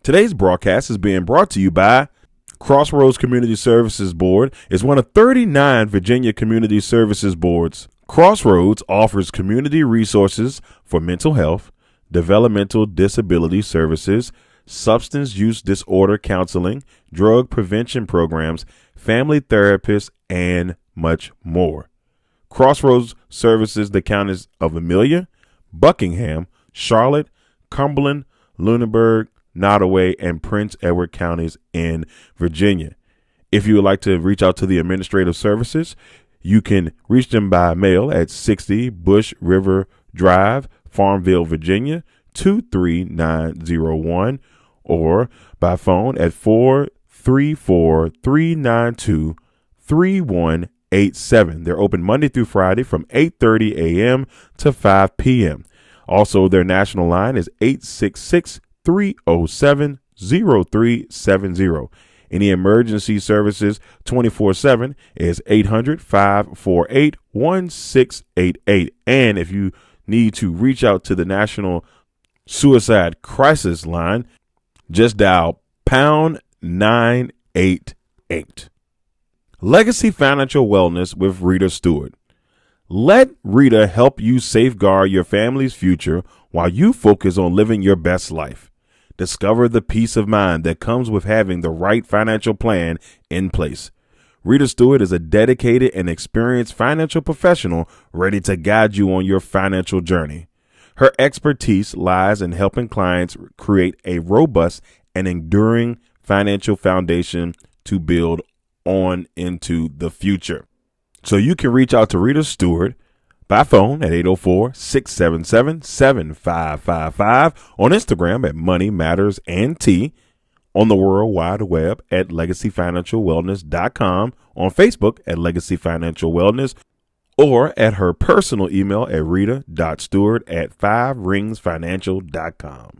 Today's broadcast is being brought to you by Crossroads Community Services Board is one of 39 Virginia community services boards. Crossroads offers community resources for mental health, developmental disability services, substance use disorder counseling, drug prevention programs, family therapists, and much more. Crossroads services the counties of Amelia, Buckingham, Charlotte, Cumberland, Lunenburg, Nottoway, and Prince Edward counties in Virginia. If you would like to reach out to the administrative services, you can reach them by mail at 60 Bush River Drive, Farmville, Virginia, 23901, or by phone at 434-392-3187. They're open Monday through Friday from 8:30 a.m. to 5 p.m. Also, their national line is 866-307-0370. Any emergency services 24/7 is 800-548-1688. And if you need to reach out to the National Suicide Crisis Line, just dial pound 988. Legacy Financial Wellness with Rita Stewart. Let Rita help you safeguard your family's future while you focus on living your best life. Discover the peace of mind that comes with having the right financial plan in place. Rita Stewart is a dedicated and experienced financial professional ready to guide you on your financial journey. Her expertise lies in helping clients create a robust and enduring financial foundation to build on into the future. So you can reach out to Rita Stewart by phone at 804-677-7555, on Instagram at Money Matters and T, on the World Wide Web at LegacyFinancialWellness.com, on Facebook at Legacy Financial Wellness, or at her personal email at rita.stewart@5ringsfinancial.com.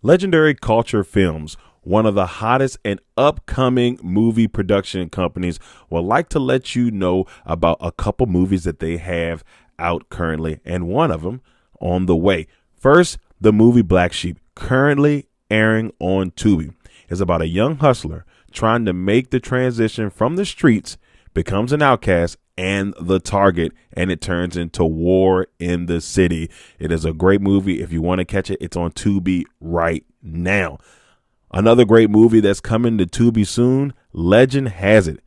Legendary Culture Films, one of the hottest and upcoming movie production companies, would like to let you know about a couple movies that they have out currently, and one of them on the way. First, the movie Black Sheep, currently airing on Tubi, is about a young hustler trying to make the transition from the streets, becomes an outcast and the target, and it turns into war in the city. It is a great movie. If you want to catch it, it's on Tubi right now. Another great movie that's coming to Tubi soon, Legend Has It.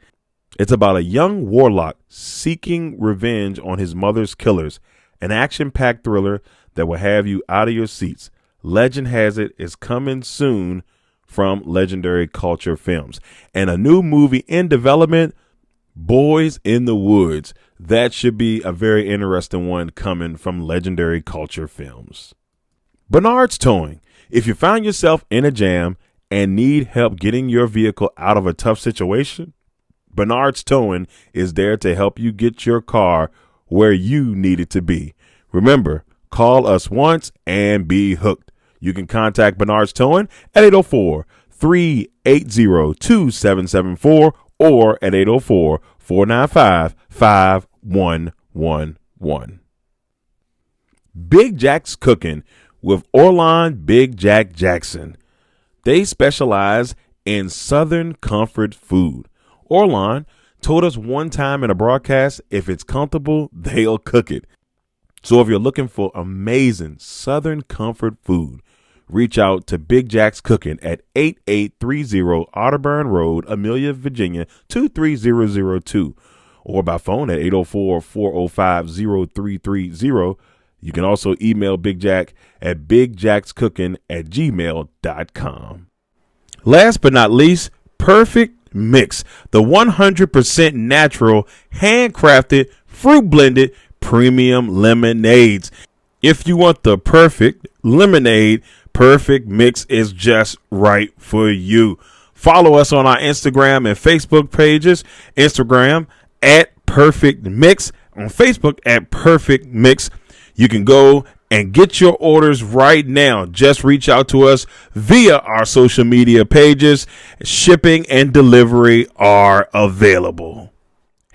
It's about a young warlock seeking revenge on his mother's killers, an action-packed thriller that will have you out of your seats. Legend Has It is coming soon from Legendary Culture Films. And a new movie in development, Boys in the Woods. That should be a very interesting one coming from Legendary Culture Films. Bernard's Towing. If you find yourself in a jam and need help getting your vehicle out of a tough situation, Bernard's Towing is there to help you get your car where you need it to be. Remember, call us once and be hooked. You can contact Bernard's Towing at 804-380-2774 or at 804-495-5111. Big Jack's Cooking with Orlon Big Jack Jackson. They specialize in Southern comfort food. Orlon told us one time in a broadcast, if it's comfortable, they'll cook it. So if you're looking for amazing Southern comfort food, reach out to Big Jack's Cooking at 8830 Otterburn Road, Amelia, Virginia, 23002, or by phone at 804-405-0330. You can also email Big Jack at bigjackscooking@gmail.com. Last but not least, Perfect Mix, the 100% natural, handcrafted, fruit blended premium lemonades. If you want the perfect lemonade, Perfect Mix is just right for you. Follow us on our Instagram and Facebook pages. Instagram at Perfect Mix, on Facebook at Perfect Mix. You can go and get your orders right now. Just reach out to us via our social media pages. Shipping and delivery are available.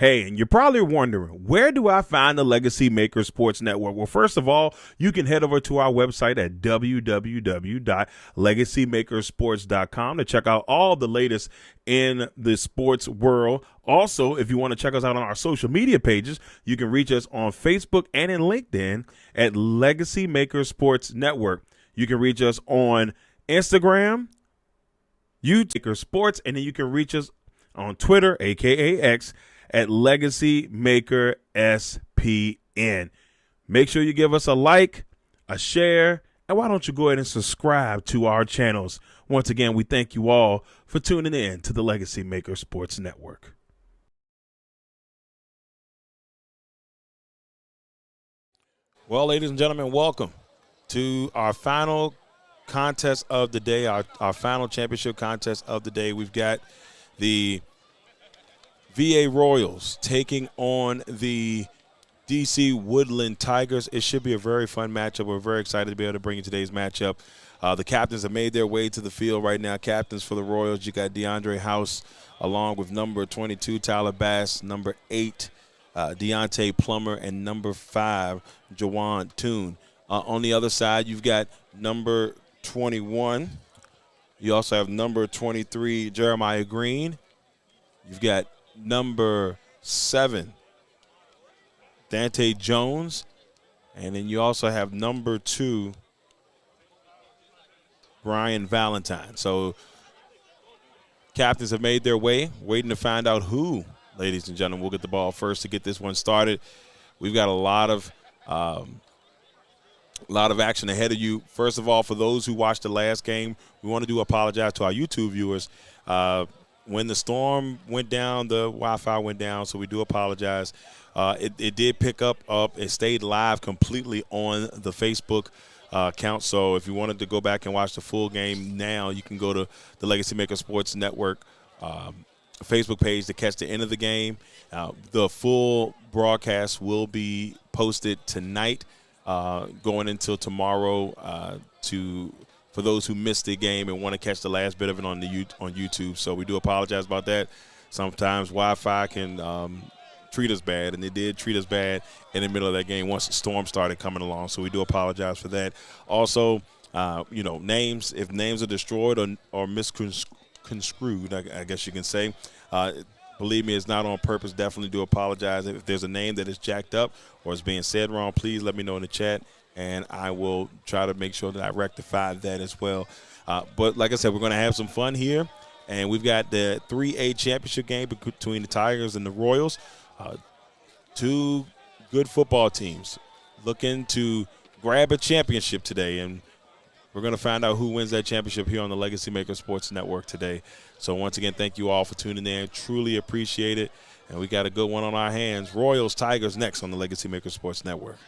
Hey, and you're probably wondering, where do I find the Legacy Maker Sports Network? Well, first of all, you can head over to our website at www.legacymakersports.com to check out all the latest in the sports world. Also, if you want to check us out on our social media pages, you can reach us on Facebook and in LinkedIn at Legacy Maker Sports Network. You can reach us on Instagram, YouTube Sports, and then you can reach us on Twitter, aka X, at Legacy Maker SPN. Make sure you give us a like, a share, and why don't you go ahead and subscribe to our channels. Once again, we thank you all for tuning in to the Legacy Maker Sports Network. Well, ladies and gentlemen, welcome to our final contest of the day, our final championship contest of the day. We've got the VA Royals taking on the DC-Woodland Tigers. It should be a very fun matchup. We're very excited to be able to bring you today's matchup. The captains have made their way to the field right now. Captains for the Royals, you got DeAndre House along with number 22, Tyler Bass, number 8, Deontay Plummer, and number 5, Jawan Toon. On the other side, you've got number 21. You also have number 23, Jeremiah Green. You've got number 7, Dante Jones. And then you also have number 2, Brian Valentine. So captains have made their way, waiting to find out who, ladies and gentlemen, will get the ball first to get this one started. We've got a lot of action ahead of you. First of all, for those who watched the last game, we want to apologize to our YouTube viewers. When the storm went down, the Wi-Fi went down, so we do apologize. It did pick up. It stayed live completely on the Facebook account. So if you wanted to go back and watch the full game now, you can go to the Legacy Maker Sports Network Facebook page to catch the end of the game. The full broadcast will be posted tonight, going until tomorrow for those who missed the game and want to catch the last bit of it on YouTube. So we do apologize about that. Sometimes Wi-Fi can treat us bad, and they did treat us bad in the middle of that game once the storm started coming along. So we do apologize for that. Also, names, if names are destroyed or misconstrued, I guess you can say, believe me, it's not on purpose. Definitely do apologize. If there's a name that is jacked up or is being said wrong, please let me know in the chat, and I will try to make sure that I rectify that as well. But like I said, we're going to have some fun here, and we've got the 3A championship game between the Tigers and the Royals. Two good football teams looking to grab a championship today, and we're going to find out who wins that championship here on the Legacy Maker Sports Network today. So once again, thank you all for tuning in. Truly appreciate it, and we got a good one on our hands. Royals, Tigers next on the Legacy Maker Sports Network.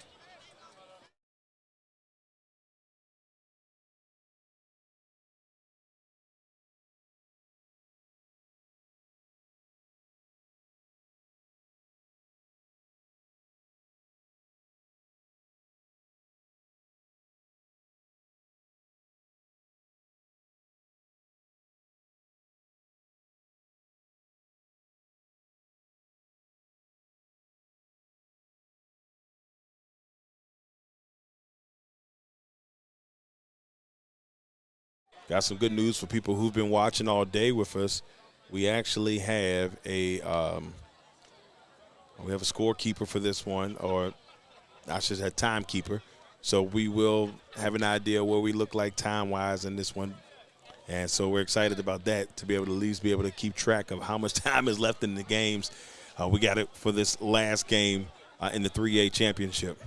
Got some good news for people who've been watching all day with us. We actually have a scorekeeper for this one, or I should have timekeeper. So we will have an idea where we look like time-wise in this one. And so we're excited about that, to be able to at least be able to keep track of how much time is left in the games. We got it for this last game in the 3A championship.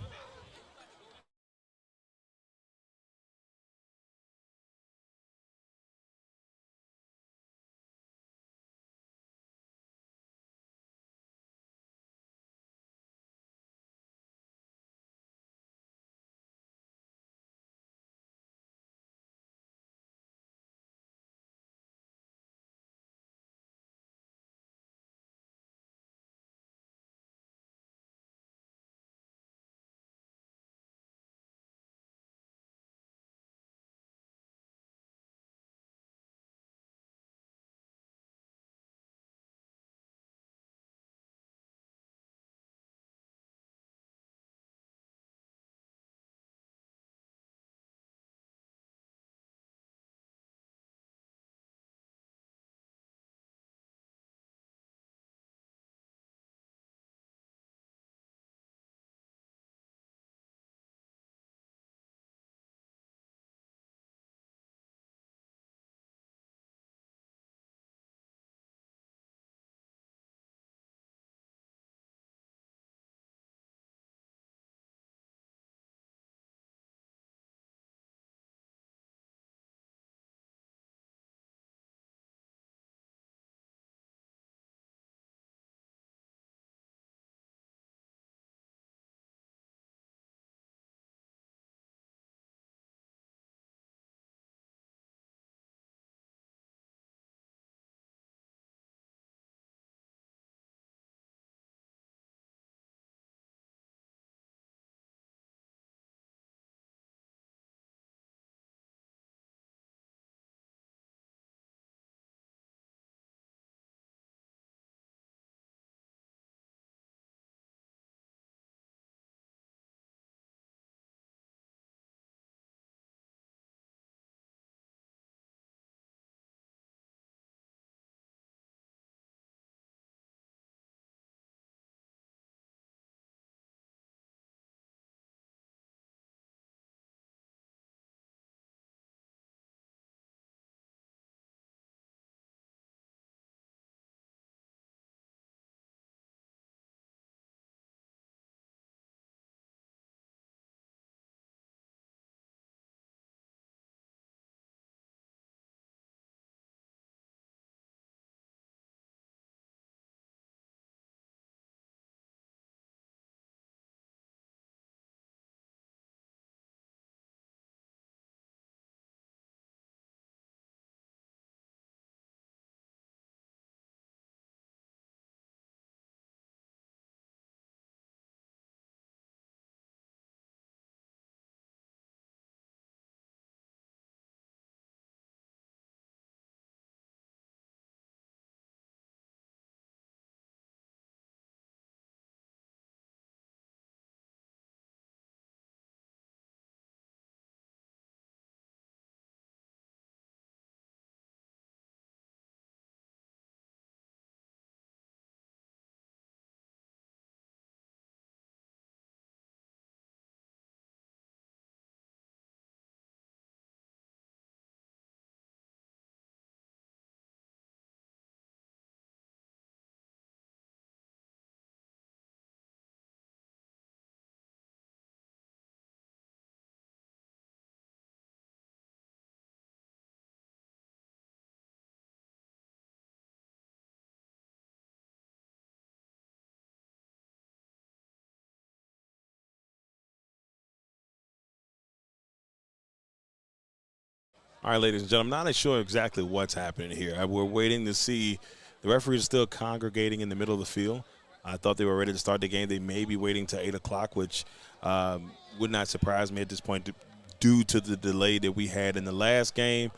All right, ladies and gentlemen, not sure exactly what's happening here. We're waiting to see. The referees are still congregating in the middle of the field. I thought they were ready to start the game. They may be waiting till 8 o'clock, which would not surprise me at this point due to the delay that we had in the last game.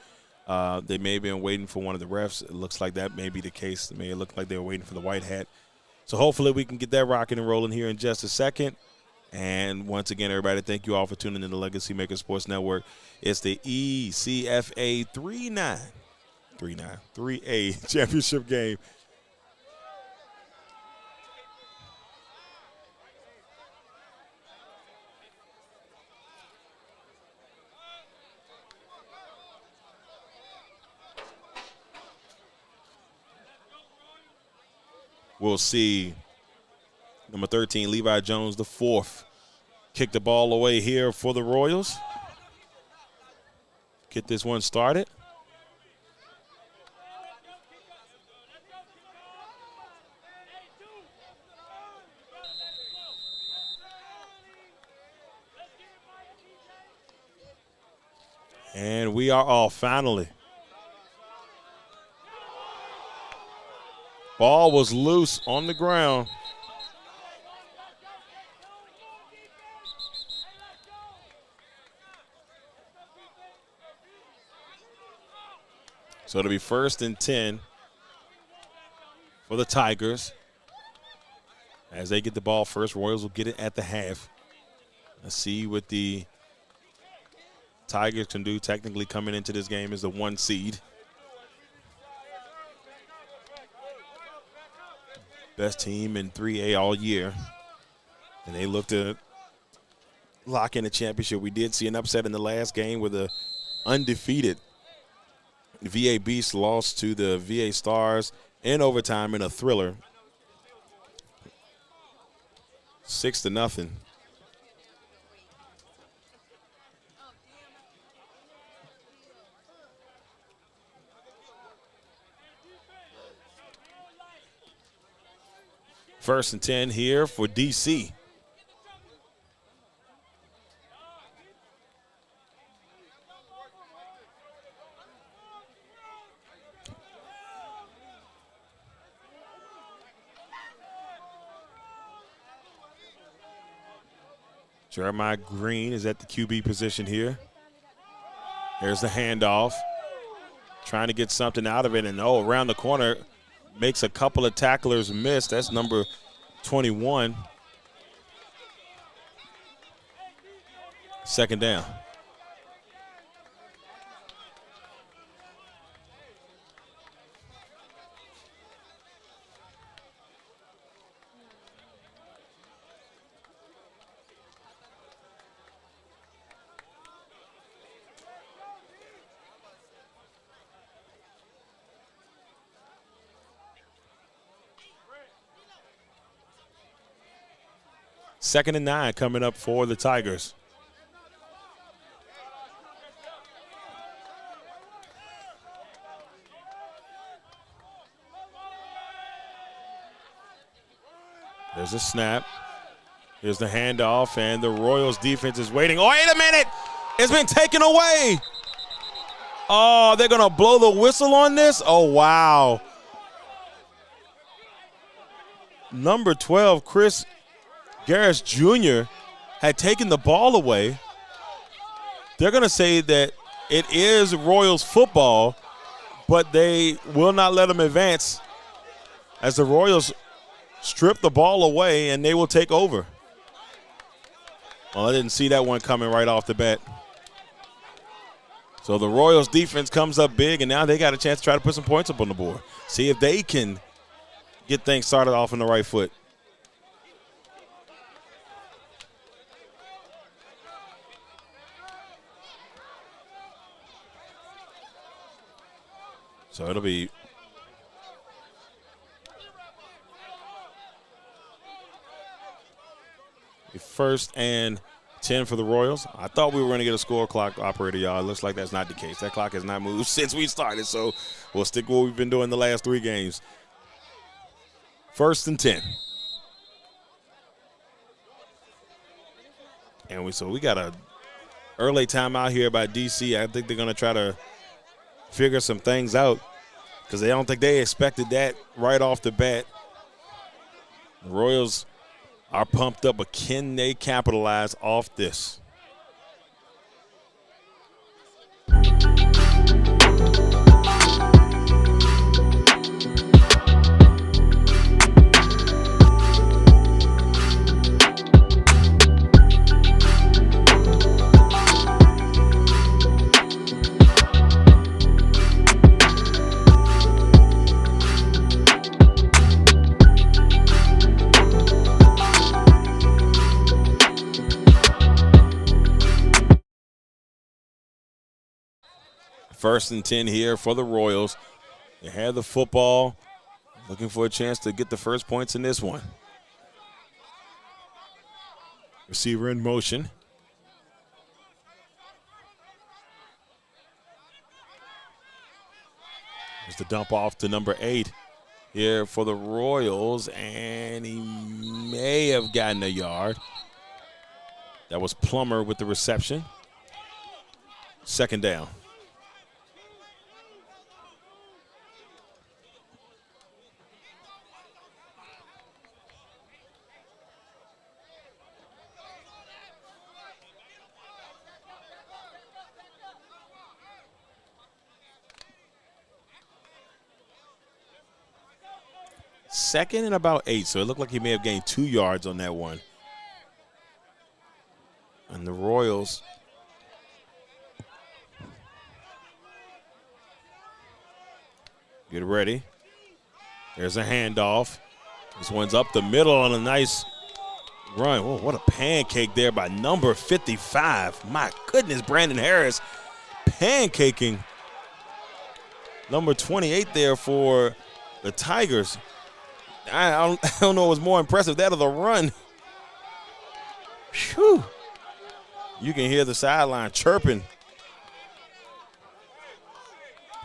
They may have been waiting for one of the refs. It looks like that may be the case. It may look like they were waiting for the white hat. So hopefully we can get that rocking and rolling here in just a second. And once again, everybody, thank you all for tuning in to LegacyMaker Sports Network. It's the ECFA 3A championship game. We'll see number 13, Levi Jones, the fourth, kick the ball away here for the Royals. Get this one started. And we are off finally. Ball was loose on the ground. So it'll be 1st and 10 for the Tigers. As they get the ball first, Royals will get it at the half. Let's see what the Tigers can do. Technically coming into this game as the 1 seed. Best team in 3A all year. And they look to lock in a championship. We did see an upset in the last game where the undefeated VA Beast lost to the VA Stars in overtime in a thriller. 6-0. First and 10 here for DC. Jeremiah Green is at the QB position here. There's the handoff. Trying to get something out of it, and around the corner, makes a couple of tacklers miss. That's number 21. 2nd down. Second and 9 coming up for the Tigers. There's a snap. Here's the handoff, and the Royals defense is waiting. Oh, wait a minute! It's been taken away! Oh, they're going to blow the whistle on this? Oh, wow. Number 12, Chris Garris Jr. had taken the ball away. They're going to say that it is Royals football, but they will not let them advance as the Royals strip the ball away and they will take over. Well, I didn't see that one coming right off the bat. So the Royals defense comes up big, and now they got a chance to try to put some points up on the board. See if they can get things started off on the right foot. So it'll be first and 10 for the Royals. I thought we were going to get a score clock operator, y'all. It looks like that's not the case. That clock has not moved since we started, so we'll stick with what we've been doing the last 3 games. First and 10. And we got a Early timeout here by DC. I think they're going to try to figure some things out because I don't think they expected that right off the bat. The Royals are pumped up, but can they capitalize off this? First and 10 here for the Royals. They have the football, looking for a chance to get the first points in this one. Receiver in motion. There's the dump off to number 8 here for the Royals, and he may have gotten a yard. That was Plummer with the reception. Second down. Second and about 8, so it looked like he may have gained 2 yards on that one. And the Royals get ready. There's a handoff. This one's up the middle on a nice run. Whoa, what a pancake there by number 55. My goodness, Brandon Harris pancaking number 28 there for the Tigers. I don't know what was more impressive, that or the run. Whew. You can hear the sideline chirping.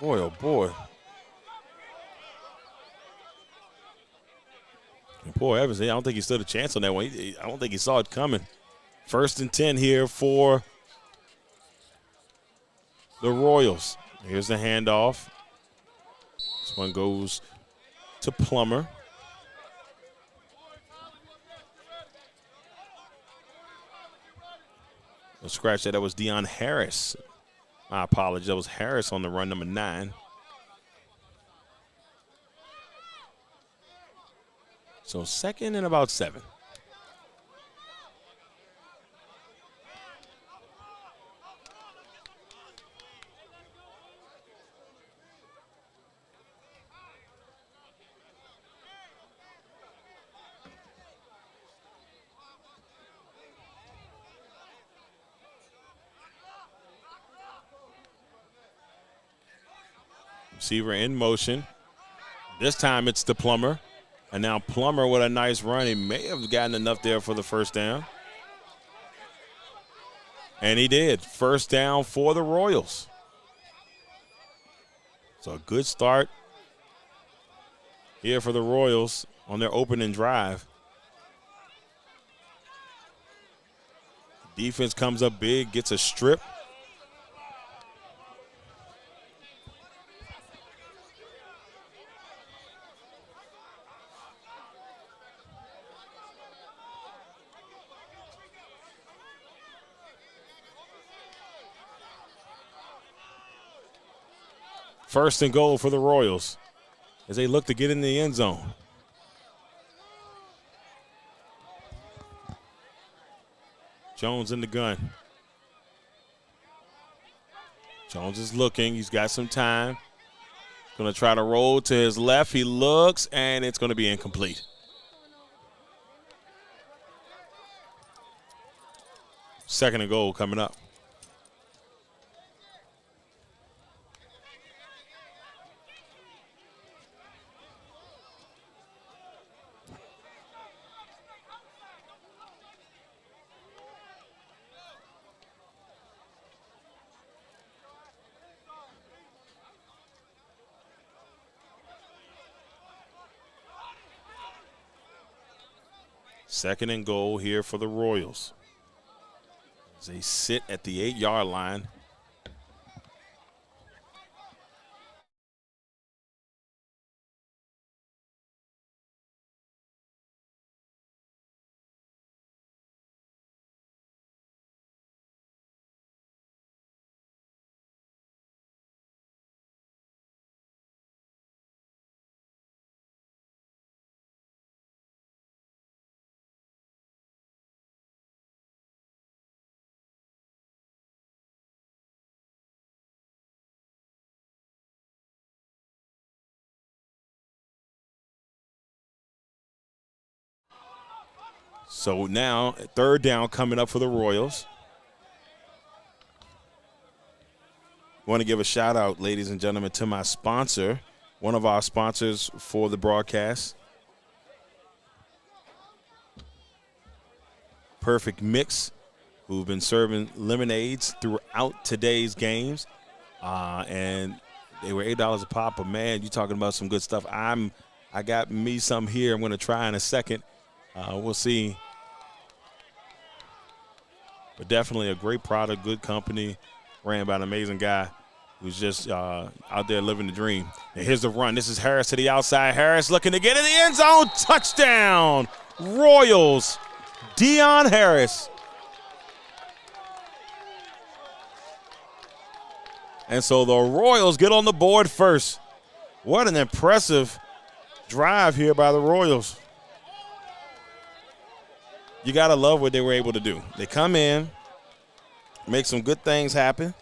Boy, oh boy. And poor Evans, I don't think he stood a chance on that one. I don't think he saw it coming. First and 10 here for the Royals. Here's the handoff. This one goes to Plummer. Scratch that. That was Deion Harris. My apologies. That was Harris on the run, number 9. So second and about 7. Receiver in motion. This time it's the Plummer. And now Plummer with a nice run. He may have gotten enough there for the first down. And he did. First down for the Royals. So a good start here for the Royals on their opening drive. Defense comes up big, gets a strip. First and goal for the Royals as they look to get in the end zone. Jones in the gun. Jones is looking. He's got some time. Going to try to roll to his left. He looks, and it's going to be incomplete. Second and goal coming up. Second and goal here for the Royals. They sit at the 8-yard line. So now, 3rd down coming up for the Royals. I want to give a shout out, ladies and gentlemen, to my sponsor, one of our sponsors for the broadcast, Perfect Mix, who've been serving lemonades throughout today's games. And they were $8 a pop, but man, you're talking about some good stuff. I got me some here. I'm going to try in a second. We'll see. But definitely a great product, good company, ran by an amazing guy who's just out there living the dream. And here's the run. This is Harris to the outside. Harris looking to get in the end zone. Touchdown, Royals. Deion Harris. And so the Royals get on the board first. What an impressive drive here by the Royals. You got to love what they were able to do. They come in, make some good things happen.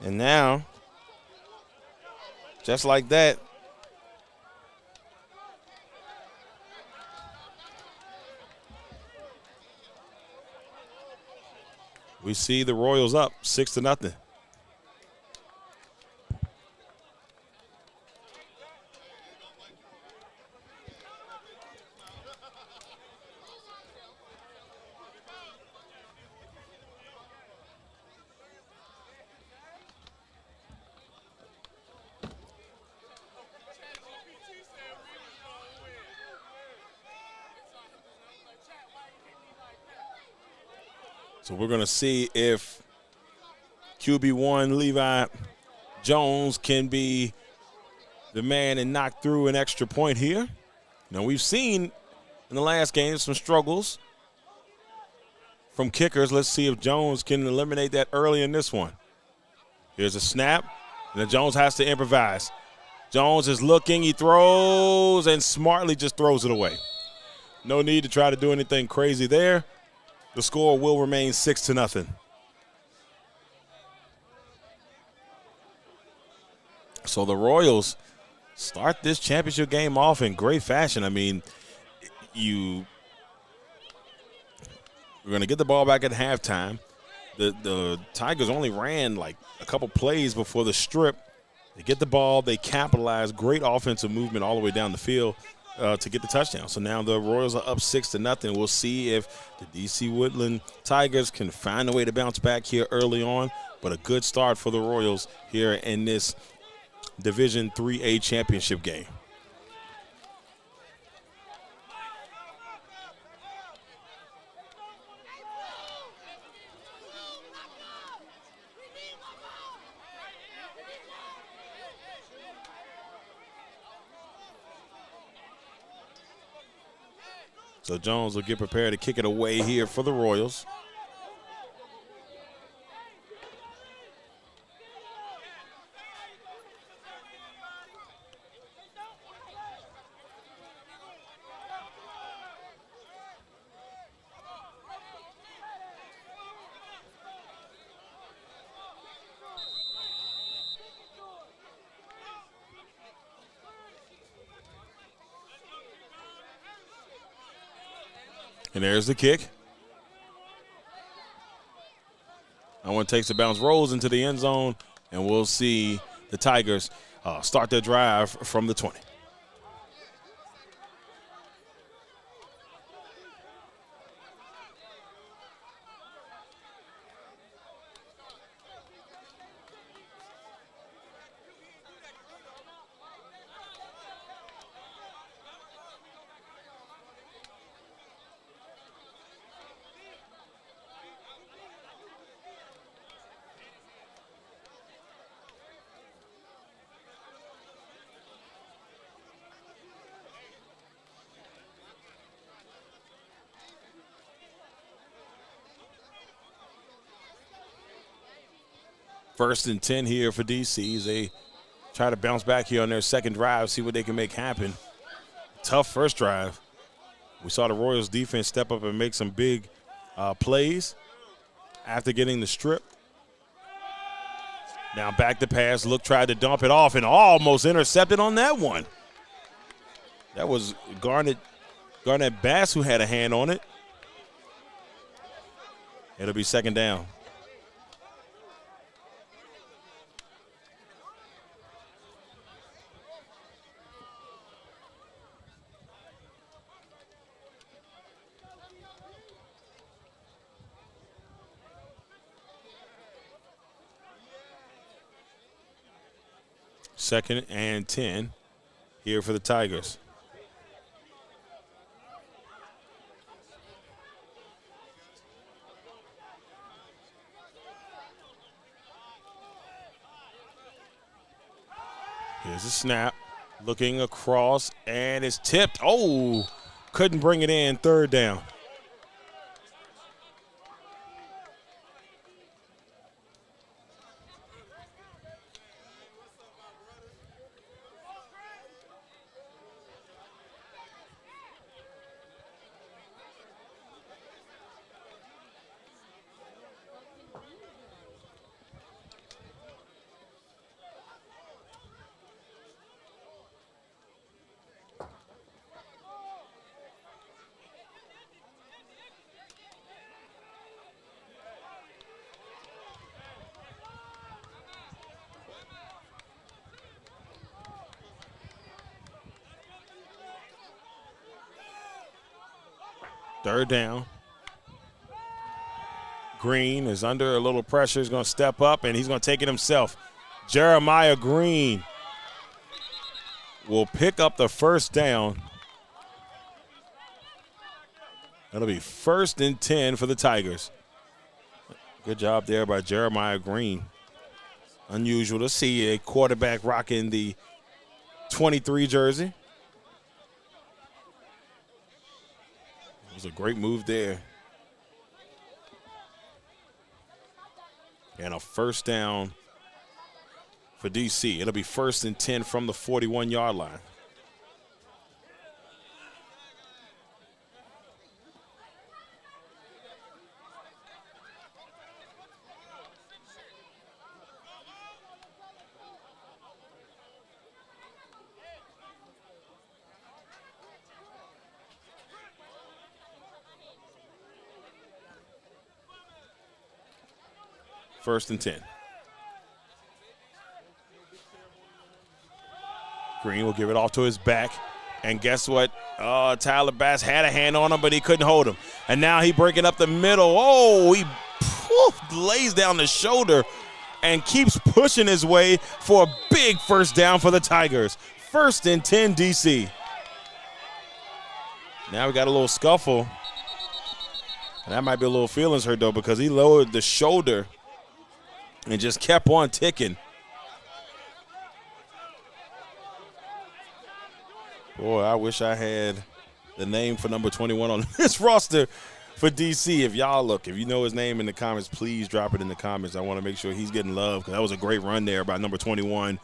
And now, just like that, we see the Royals up 6-0. So we're going to see if QB1 Levi Jones can be the man and knock through an extra point here. Now, we've seen in the last game some struggles from kickers. Let's see if Jones can eliminate that early in this one. Here's a snap, and then Jones has to improvise. Jones is looking, he throws, and smartly just throws it away. No need to try to do anything crazy there. The score will remain 6-0. So the Royals start this championship game off in great fashion. I mean, we're going to get the ball back at halftime. The Tigers only ran like a couple plays before the strip. They get the ball, they capitalize, great offensive movement all the way down the field to get the touchdown. So now the Royals are up 6-0. We'll see if the DC-Woodland Tigers can find a way to bounce back here early on. But a good start for the Royals here in this Division 3A championship game. So Jones will get prepared to kick it away here for the Royals. And there's the kick. That one takes the bounce, rolls into the end zone, and we'll see the Tigers start their drive from the 20. First and 10 here for DC as they try to bounce back here on their second drive, see what they can make happen. Tough first drive. We saw the Royals defense step up and make some big plays after getting the strip. Now back to pass. Look tried to dump it off and almost intercepted on that one. That was Garnett Bass who had a hand on it. It'll be second down. Second and 10 here for the Tigers. Here's a snap. Looking across, and it's tipped. Oh, couldn't bring it in. Third down. Third down. Green is under a little pressure. He's going to step up, and he's going to take it himself. Jeremiah Green will pick up the first down. That'll be first and 10 for the Tigers. Good job there by Jeremiah Green. Unusual to see a quarterback rocking the 23 jersey. It was a great move there. And a first down for DC. It'll be first and 10 from the 41-yard line. First and 10. Green will give it off to his back. And guess what? Tyler Bass had a hand on him, but he couldn't hold him. And now he breaking up the middle. Oh, he lays down the shoulder and keeps pushing his way for a big first down for the Tigers. First and 10, DC. Now we got a little scuffle. And that might be a little feelings hurt, though, because he lowered the shoulder and just kept on ticking. Boy, I wish I had the name for number 21 on this roster for DC. If you know his name in the comments, please drop it in the comments. I want to make sure he's getting love because that was a great run there by number 21.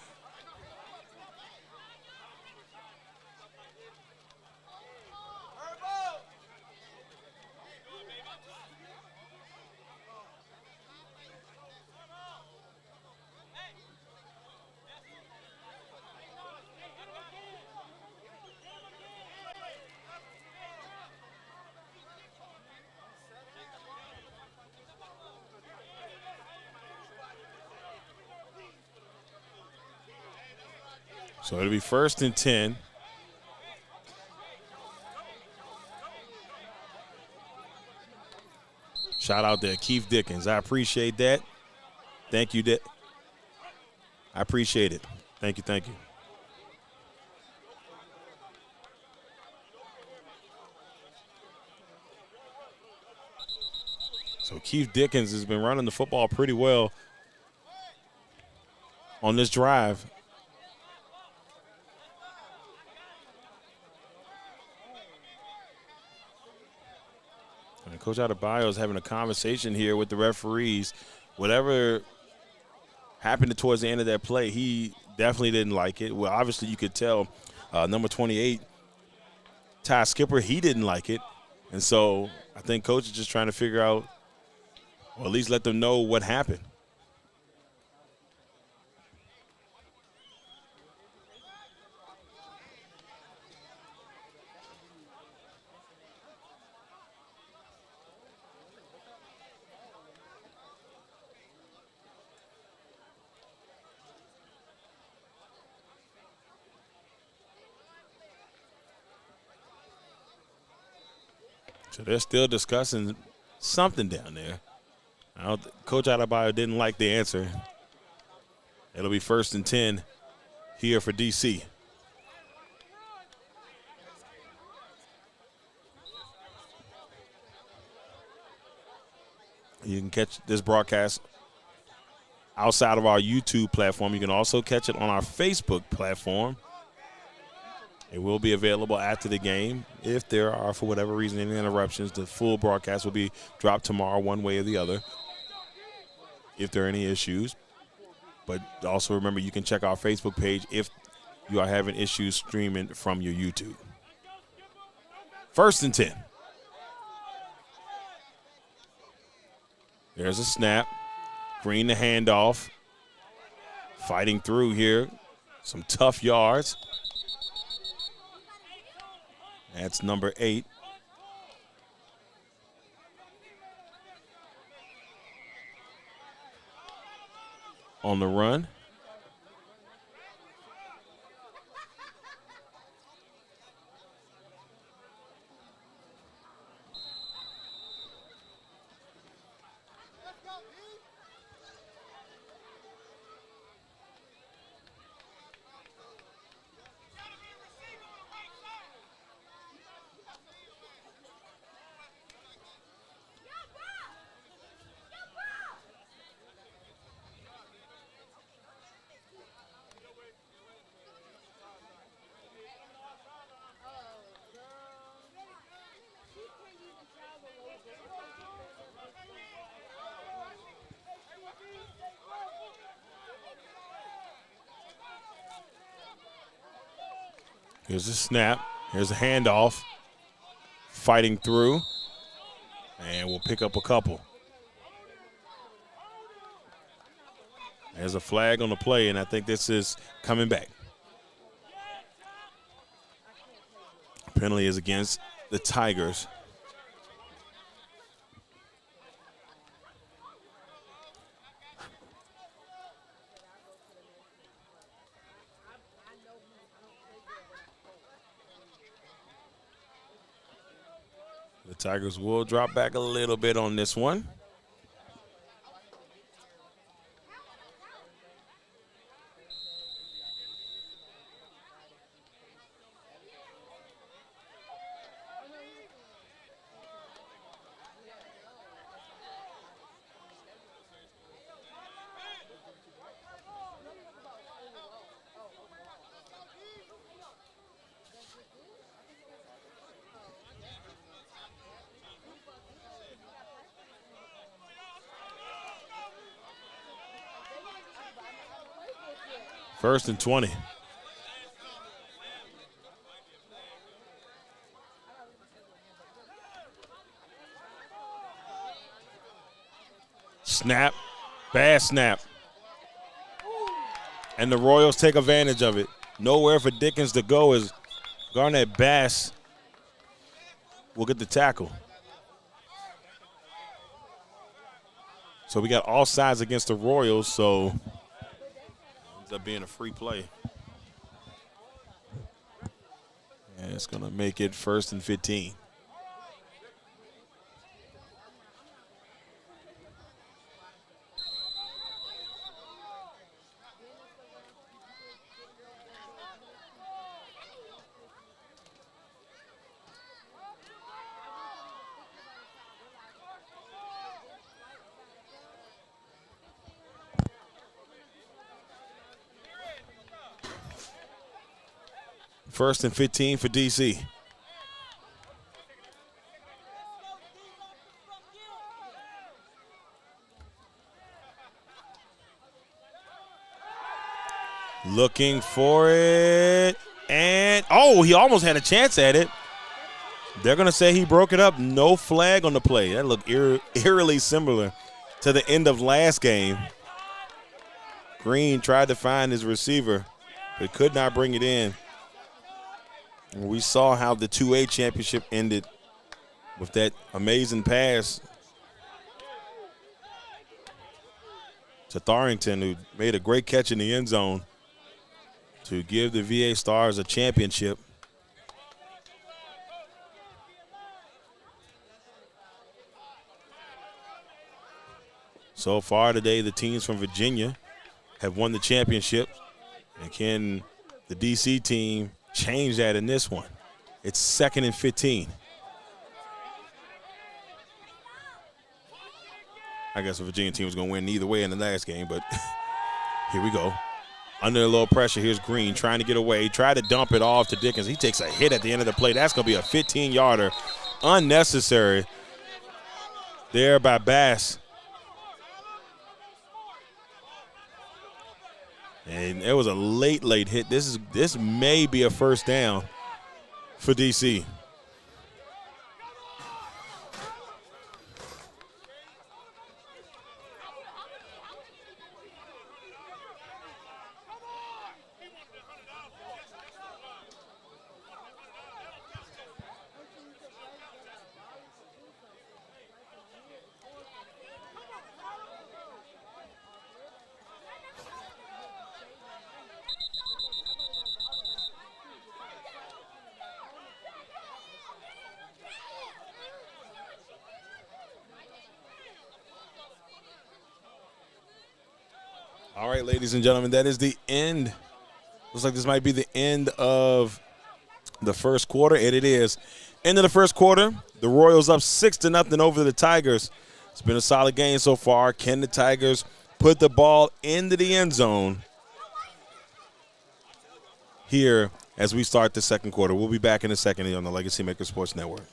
So it'll be first and 10. Shout out there, Keith Dickens. I appreciate that. Thank you, Dick. I appreciate it. Thank you, thank you. So Keith Dickens has been running the football pretty well on this drive. And Coach Adebayo is having a conversation here with the referees. Whatever happened towards the end of that play, he definitely didn't like it. Well, obviously you could tell number 28, Ty Skipper, he didn't like it. And so I think coach is just trying to figure out, or at least let them know what happened. So they're still discussing something down there. Coach Adebayo didn't like the answer. It'll be 1st and 10 here for DC. You can catch this broadcast outside of our YouTube platform. You can also catch it on our Facebook platform. It will be available after the game. If there are, for whatever reason, any interruptions, the full broadcast will be dropped tomorrow one way or the other if there are any issues. But also remember, you can check our Facebook page if you are having issues streaming from your YouTube. 1st and 10. There's a snap. Green the handoff. Fighting through here. Some tough yards. That's number 8. On the run. Here's a snap. Here's a handoff. Fighting through. And we'll pick up a couple. There's a flag on the play, and I think this is coming back. Penalty is against the Tigers. The Tigers will drop back a little bit on this one. First and 20. Snap. Bad snap. And the Royals take advantage of it. Nowhere for Dickens to go as Garnett Bass will get the tackle. So we got all sides against the Royals, so ends up being a free play. And it's going to make it 1st and 15. First and 15 for DC. Looking for it. And, oh, he almost had a chance at it. They're going to say he broke it up. No flag on the play. That looked eerily similar to the end of last game. Green tried to find his receiver, but could not bring it in. And we saw how the 2A championship ended with that amazing pass to Tharrington, who made a great catch in the end zone to give the VA Stars a championship. So far today, the teams from Virginia have won the championship. And can the DC team change that in this one? It's 2nd and 15. I guess the Virginia team was going to win either way in the last game, but here we go. Under a little pressure, here's Green trying to get away. Try to dump it off to Dickens. He takes a hit at the end of the play. That's going to be a 15-yarder. Unnecessary there by Bass. And it was a late hit. This may be a first down for DC. All right, ladies and gentlemen, that is the end. Looks like this might be the end of the first quarter, and it is. End of the first quarter, the Royals up 6-0 over the Tigers. It's been a solid game so far. Can the Tigers put the ball into the end zone here as we start the second quarter? We'll be back in a second here on the LegacyMaker Sports Network.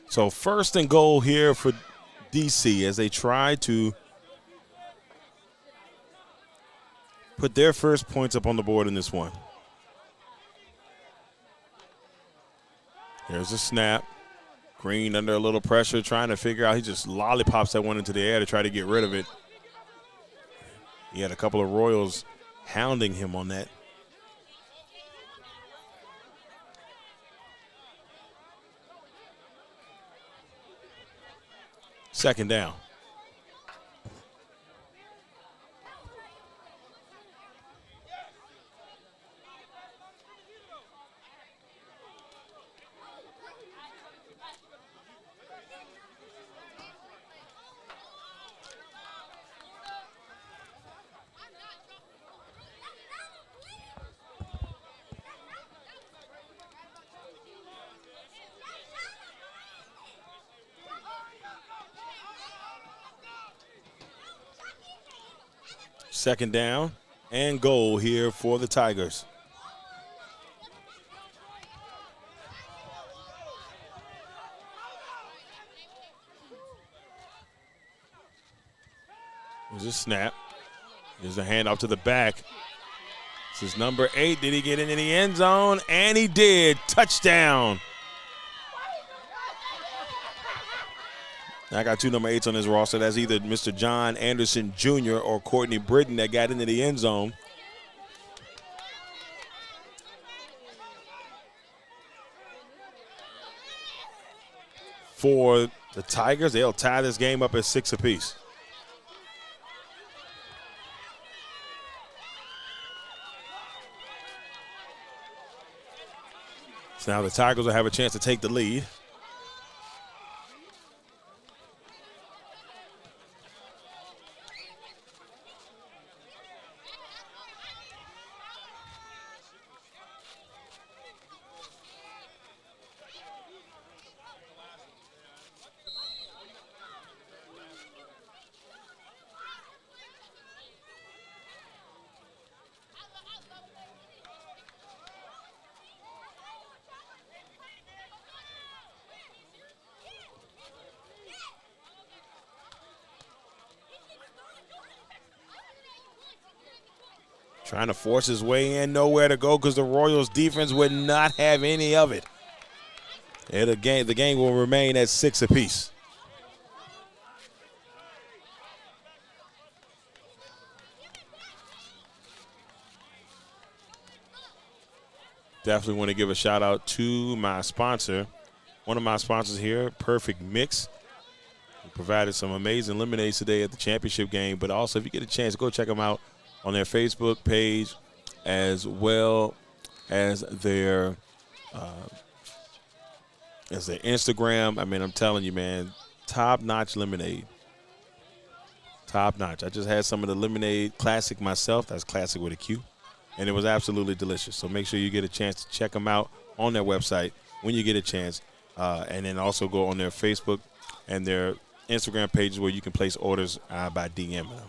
So 1st and goal here for DC as they try to put their first points up on the board in this one. Here's a snap. Green under a little pressure, trying to figure out. He just lollipops that one into the air to try to get rid of it. He had a couple of Royals hounding him on that. Second down. Second down and goal here for the Tigers. Here's a snap. Here's a handoff to the back. This is number 8. Did he get into the end zone? And he did. Touchdown. I got 2 number 8s on this roster. That's either Mr. John Anderson Jr. or Courtney Britton that got into the end zone. For the Tigers, they'll tie this game up at 6 apiece. So now the Tigers will have a chance to take the lead. Trying to force his way in, nowhere to go because the Royals defense would not have any of it. And the game will remain at 6 apiece. Definitely want to give a shout out to my sponsor. One of my sponsors here, Perfect Mix. We provided some amazing lemonades today at the championship game, but also if you get a chance, go check them out on their Facebook page as their Instagram. I mean, I'm telling you, man, top-notch lemonade. Top-notch. I just had some of the lemonade classic myself. That's classic with a Q. And it was absolutely delicious. So make sure you get a chance to check them out on their website when you get a chance. And then also go on their Facebook and their Instagram pages where you can place orders by DMing them.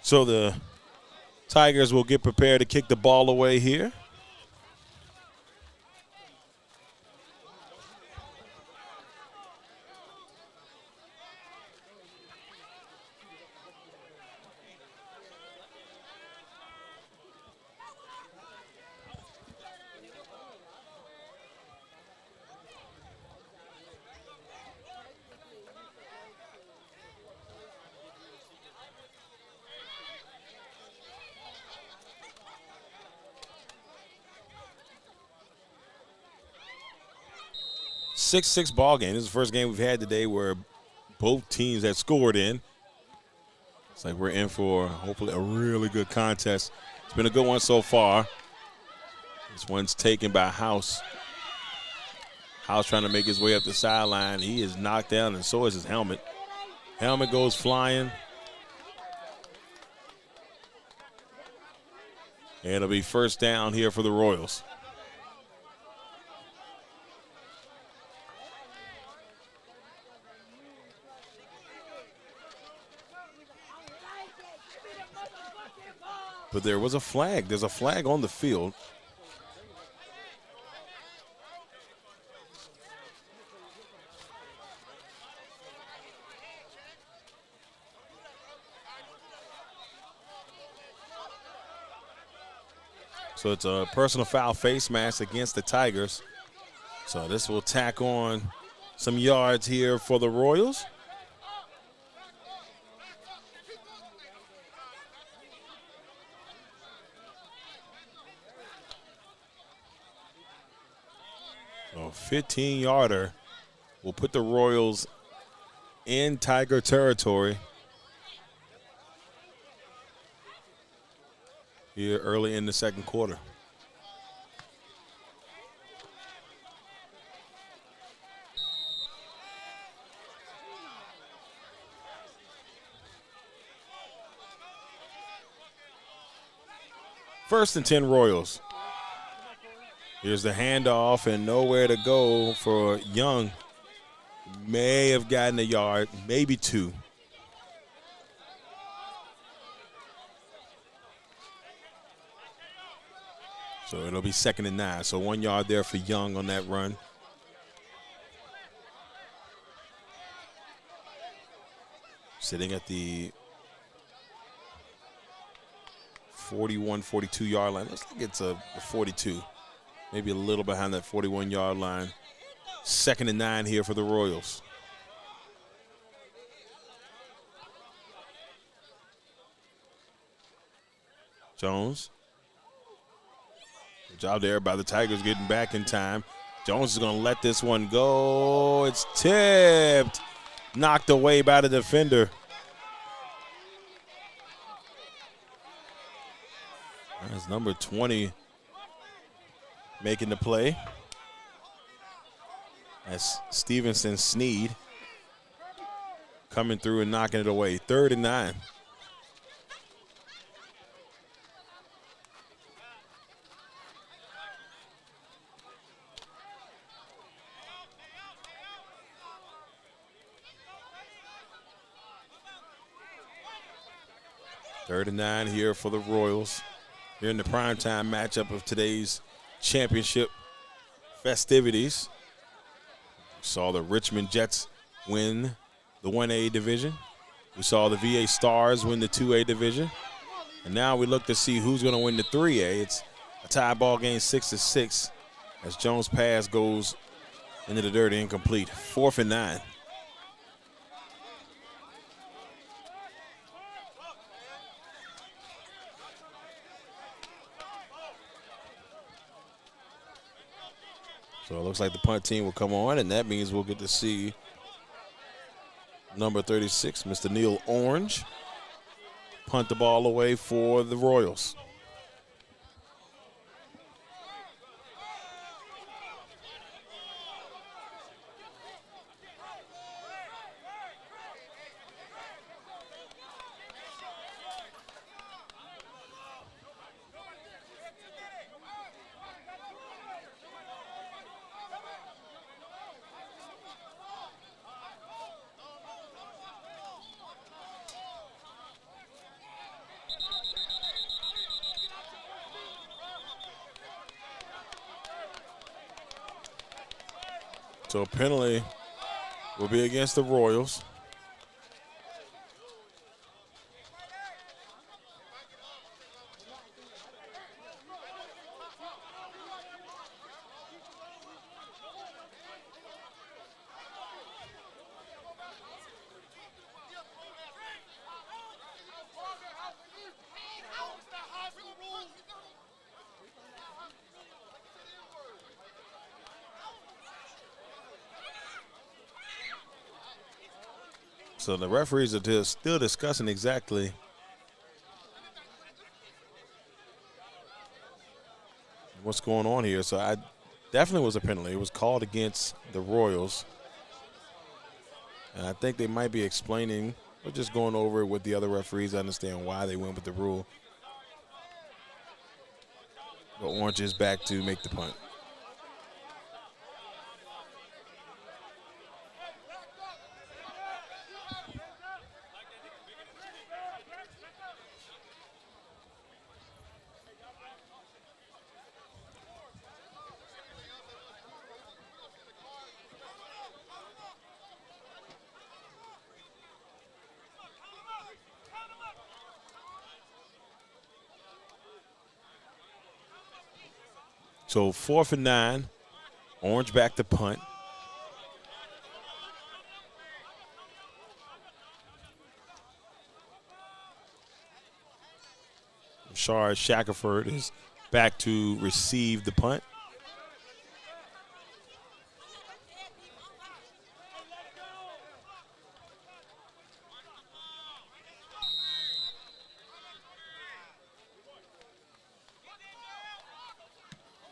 So the Tigers will get prepared to kick the ball away here. Six ball game. This is the first game we've had today where both teams had scored in. It's like we're in for hopefully a really good contest. It's been a good one so far. This one's taken by House. House trying to make his way up the sideline. He is knocked down, and so is his helmet. Helmet goes flying. And it'll be first down here for the Royals. But there was a flag. There's a flag on the field. So it's a personal foul face mask against the Tigers. So this will tack on some yards here for the Royals. A 15-yarder will put the Royals in Tiger territory here early in the second quarter. First and 10 Royals. Here's the handoff and nowhere to go for Young. May have gotten a yard, maybe 2. So it'll be 2nd and 9. So 1 yard there for Young on that run. Sitting at the 41, 42 yard line. Looks like it's a 42. Maybe a little behind that 41 yard line. 2nd and 9 here for the Royals. Jones. Good job there by the Tigers getting back in time. Jones is going to let this one go. It's tipped. Knocked away by the defender. That's number 20 making the play. That's Stevenson Sneed coming through and knocking it away. 3rd and 9. Third and 9 here for the Royals. Here in the primetime matchup of today's championship festivities. We saw the Richmond Jets win the 1A division. We saw the VA Stars win the 2A division. And now we look to see who's going to win the 3A. It's a tie ball game 6-6 as Jones' pass goes into the dirt, incomplete. 4th and 9. So it looks like the punt team will come on, and that means we'll get to see number 36, Mr. Neil Orange, punt the ball away for the Royals. So a penalty will be against the Royals. So the referees are still discussing exactly what's going on here. So I definitely was a penalty. It was called against the Royals. And I think they might be explaining or just going over it with the other referees. I understand why they went with the rule. But Orange is back to make the punt. So 4th and 9, Orange back to punt. Rashard Shackelford is back to receive the punt.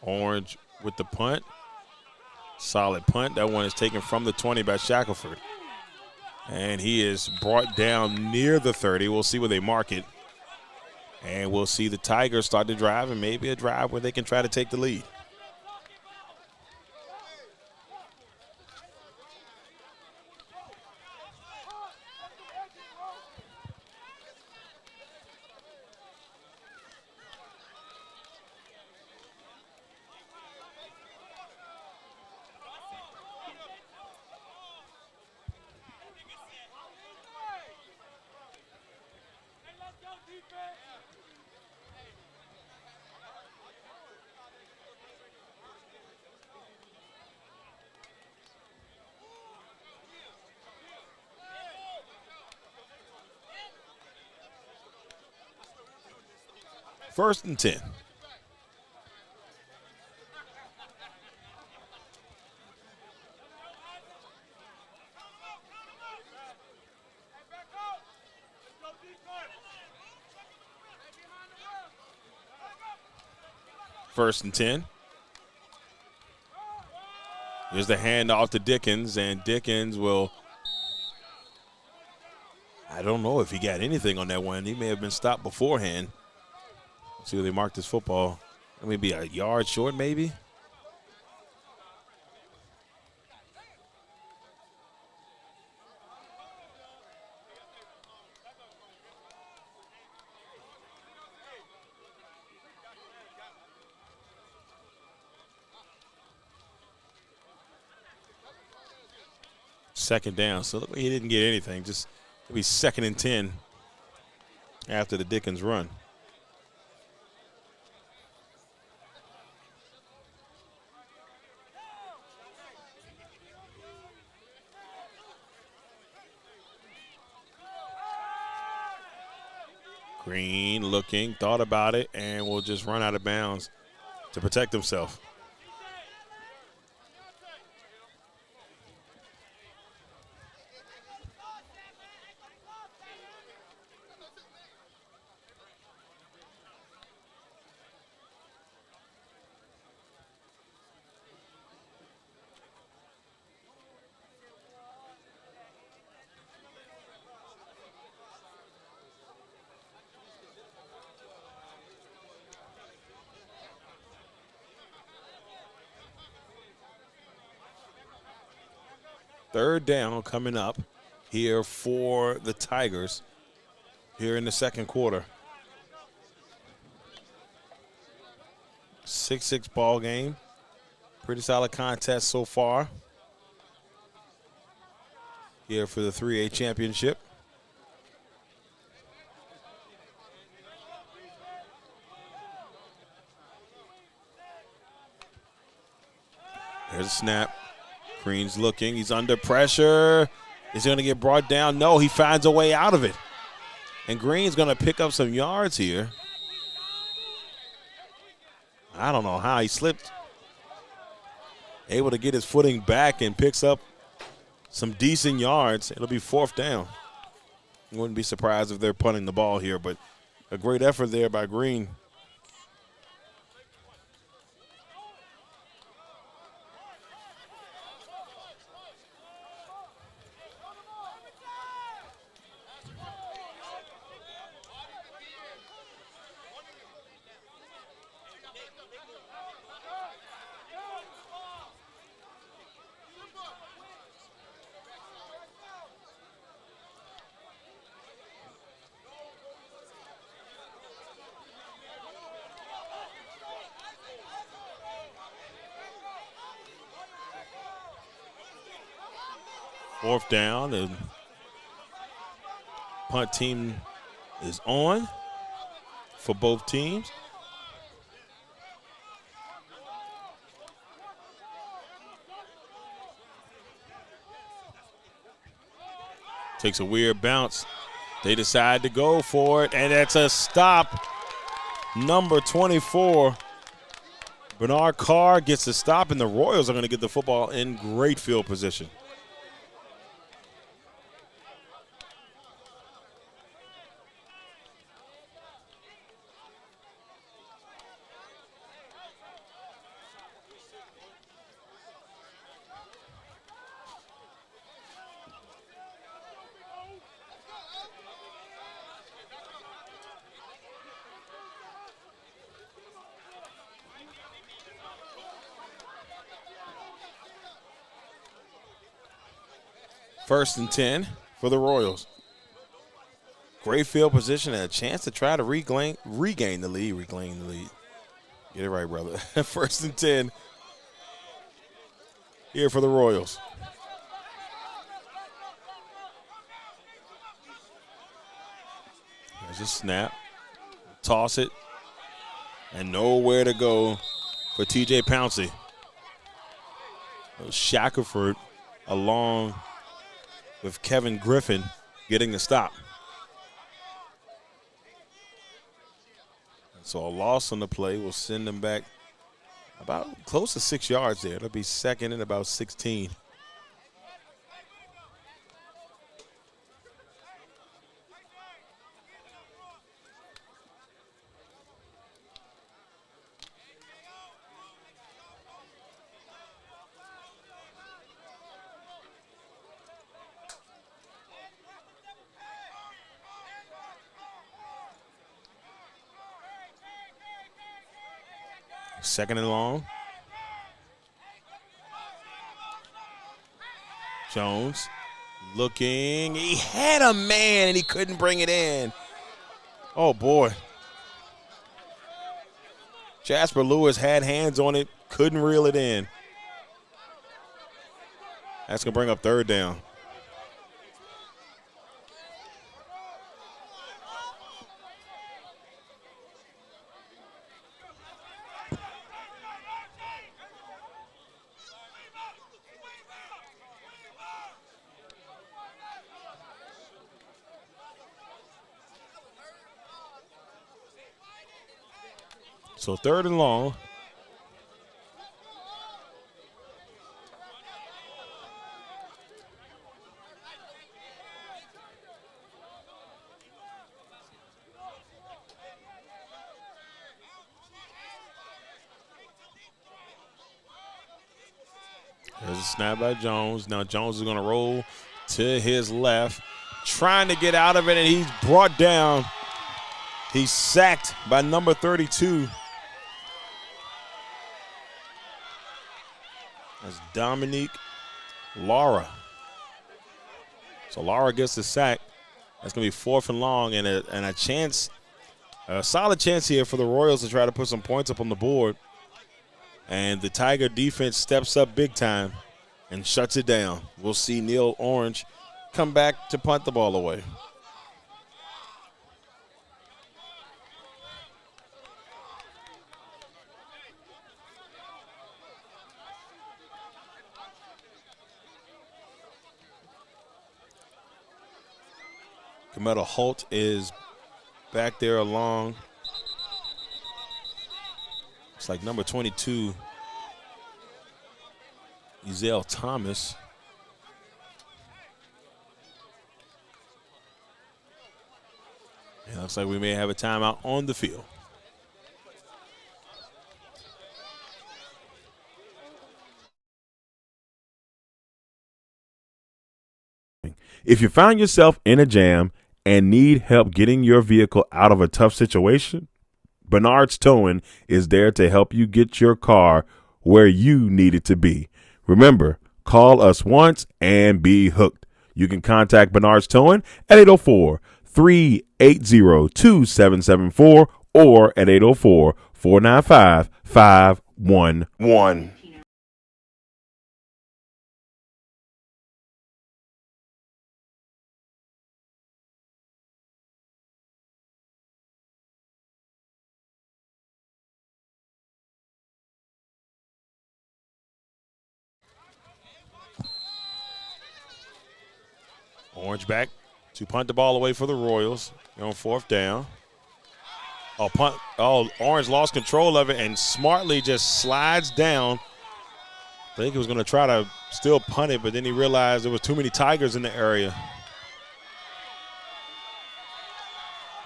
Orange with the punt. Solid punt. That one is taken from the 20 by Shackelford. And he is brought down near the 30. We'll see where they mark it. And we'll see the Tigers start to drive, and maybe a drive where they can try to take the lead. First and 10. First and 10. Here's the handoff to Dickens, and Dickens will, I don't know if he got anything on that one. He may have been stopped beforehand. Let's see where they marked his football. Maybe a yard short, maybe. Second down, so look like he didn't get anything. Just it'll be second and 10 after the Dickens run. Green looking, thought about it, and will just run out of bounds to protect himself. Third down coming up here for the Tigers here in the second quarter. 6-6 ball game. Pretty solid contest so far here for the 3A championship. There's a snap. Green's looking. He's under pressure. Is he going to get brought down? No, he finds a way out of it. And Green's going to pick up some yards here. I don't know how he slipped. Able to get his footing back and picks up some decent yards. It'll be fourth down. Wouldn't be surprised if they're punting the ball here, but a great effort there by Green. Fourth down, and punt team is on for both teams. Takes a weird bounce. They decide to go for it, and that's a stop. Number 24, Bernard Carr gets the stop, and the Royals are going to get the football in great field position. First and 10 for the Royals. Great field position and a chance to try to regain the lead. Get it right, brother. First and 10 here for the Royals. There's a snap. Toss it. And nowhere to go for T.J. Pouncey. Shackelford along with Kevin Griffin getting the stop. So a loss on the play will send them back about close to 6 yards there. It'll be second and about 16. Second and long. Jones looking. He had a man and he couldn't bring it in. Oh, boy. Jasper Lewis had hands on it, couldn't reel it in. That's going to bring up third down. So third and long. There's a snap by Jones. Now Jones is going to roll to his left, trying to get out of it, and he's brought down. He's sacked by number 32. That's Dominique Lara. So Lara gets the sack. That's going to be fourth and long, and a chance, a solid chance here for the Royals to try to put some points up on the board. And the Tiger defense steps up big time and shuts it down. We'll see Neil Orange come back to punt the ball away. Kametta Holt is back there along. It's like number 22, Ezell Thomas. It looks like we may have a timeout on the field. If you find yourself in a jam and need help getting your vehicle out of a tough situation, Bernard's Towing is there to help you get your car where you need it to be. Remember, call us once and be hooked. You can contact Bernard's Towing at 804-380-2774 or at 804-495-511. Orange back to punt the ball away for the Royals. They're on fourth down. Orange lost control of it and smartly just slides down. I think he was going to try to still punt it, but then he realized there was too many Tigers in the area.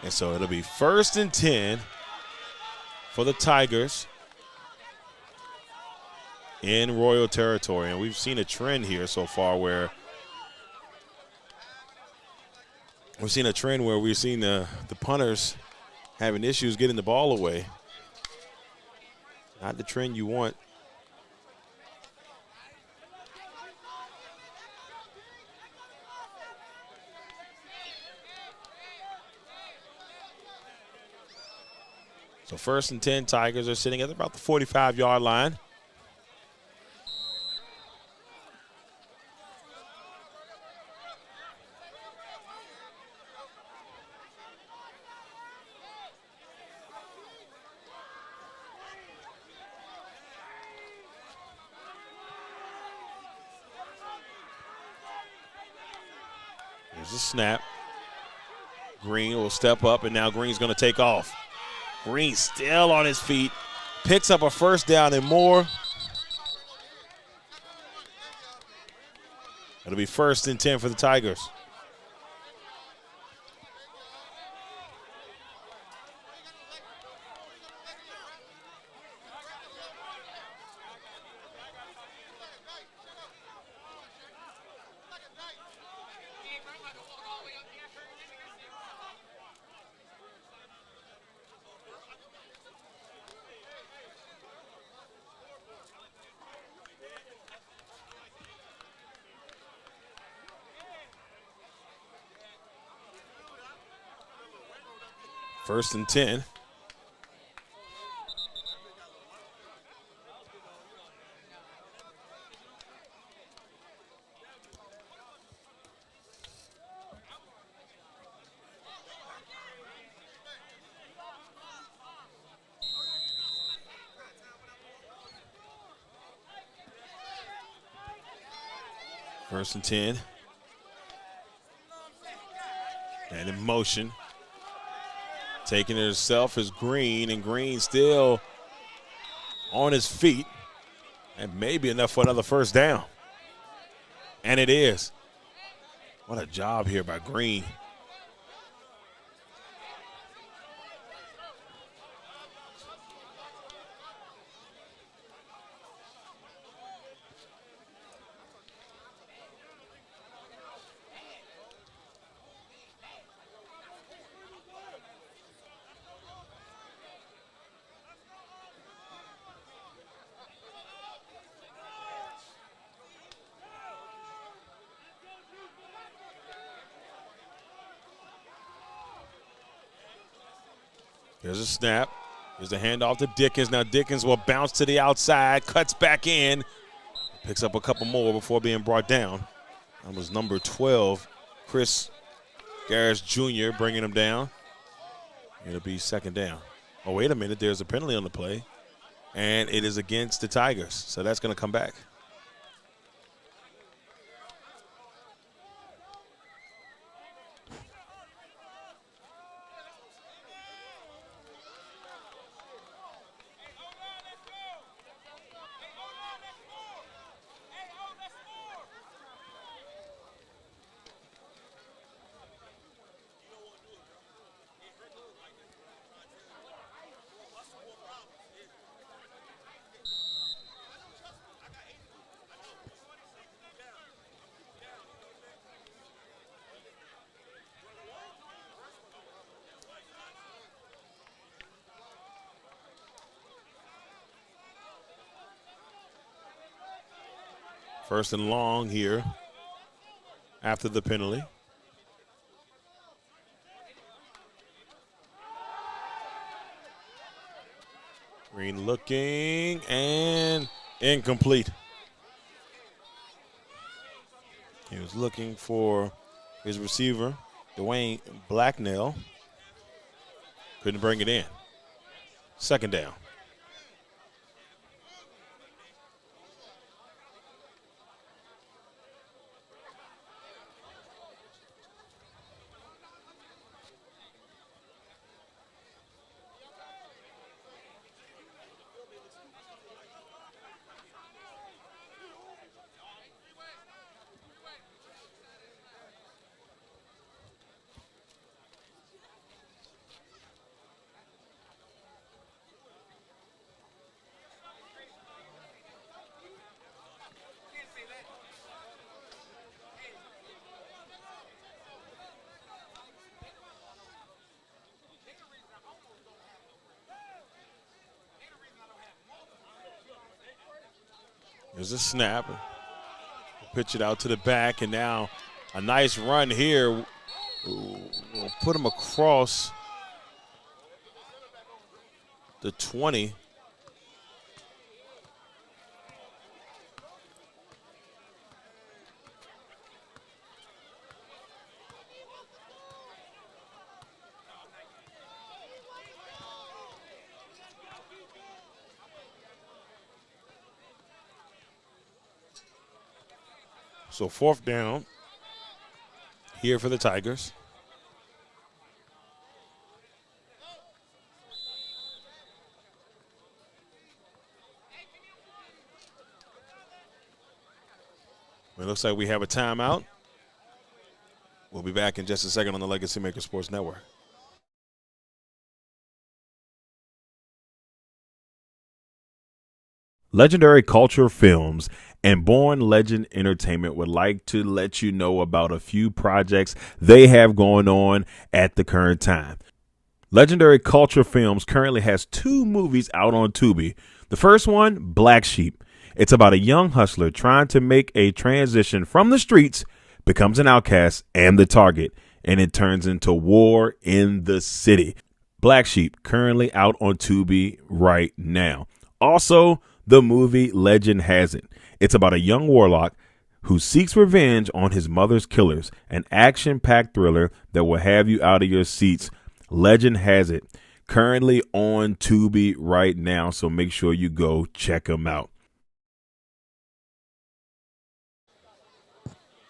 And so it'll be first and 10 for the Tigers in Royal territory. And we've seen a trend here so far where we've seen the punters having issues getting the ball away. Not the trend you want. So 1st and 10, Tigers are sitting at about the 45-yard line. There's a snap. Green will step up, and now Green's going to take off. Green still on his feet. Picks up a 1st down and more. It'll be 1st and 10 for the Tigers. First and 10. First and 10. And in motion. Taking it himself is Green, and Green still on his feet. And maybe enough for another 1st down. And it is. What a job here by Green. Here's a snap. Here's a handoff to Dickens. Now Dickens will bounce to the outside, cuts back in, picks up a couple more before being brought down. That was number 12, Chris Garris Jr. bringing him down. It'll be 2nd down. Oh, wait a minute. There's a penalty on the play, and it is against the Tigers, so that's going to come back. First and long here after the penalty. Green looking and incomplete. He was looking for his receiver, Dwayne Blacknell. Couldn't bring it in. 2nd down. There's a snap. Pitch it out to the back, and now a nice run here. We'll put him across the 20. So 4th down here for the Tigers. It looks like we have a timeout. We'll be back in just a second on the LegacyMaker Sports Network. Legendary Culture Films and Born Legend Entertainment would like to let you know about a few projects they have going on at the current time. Legendary Culture Films currently has 2 movies out on Tubi. The first one, Black Sheep. It's about a young hustler trying to make a transition from the streets, becomes an outcast and the target, and it turns into war in the city. Black Sheep currently out on Tubi right now. Also, the movie Legend Has It. It's about a young warlock who seeks revenge on his mother's killers, an action-packed thriller that will have you out of your seats. Legend Has It, currently on Tubi right now, so make sure you go check them out.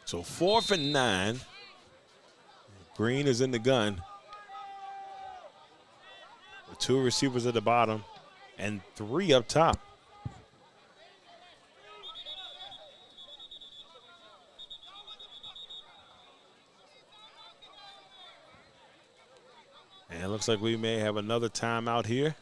So 4th and 9. Green is in the gun. The 2 receivers at the bottom and 3 up top. And it looks like we may have another timeout here.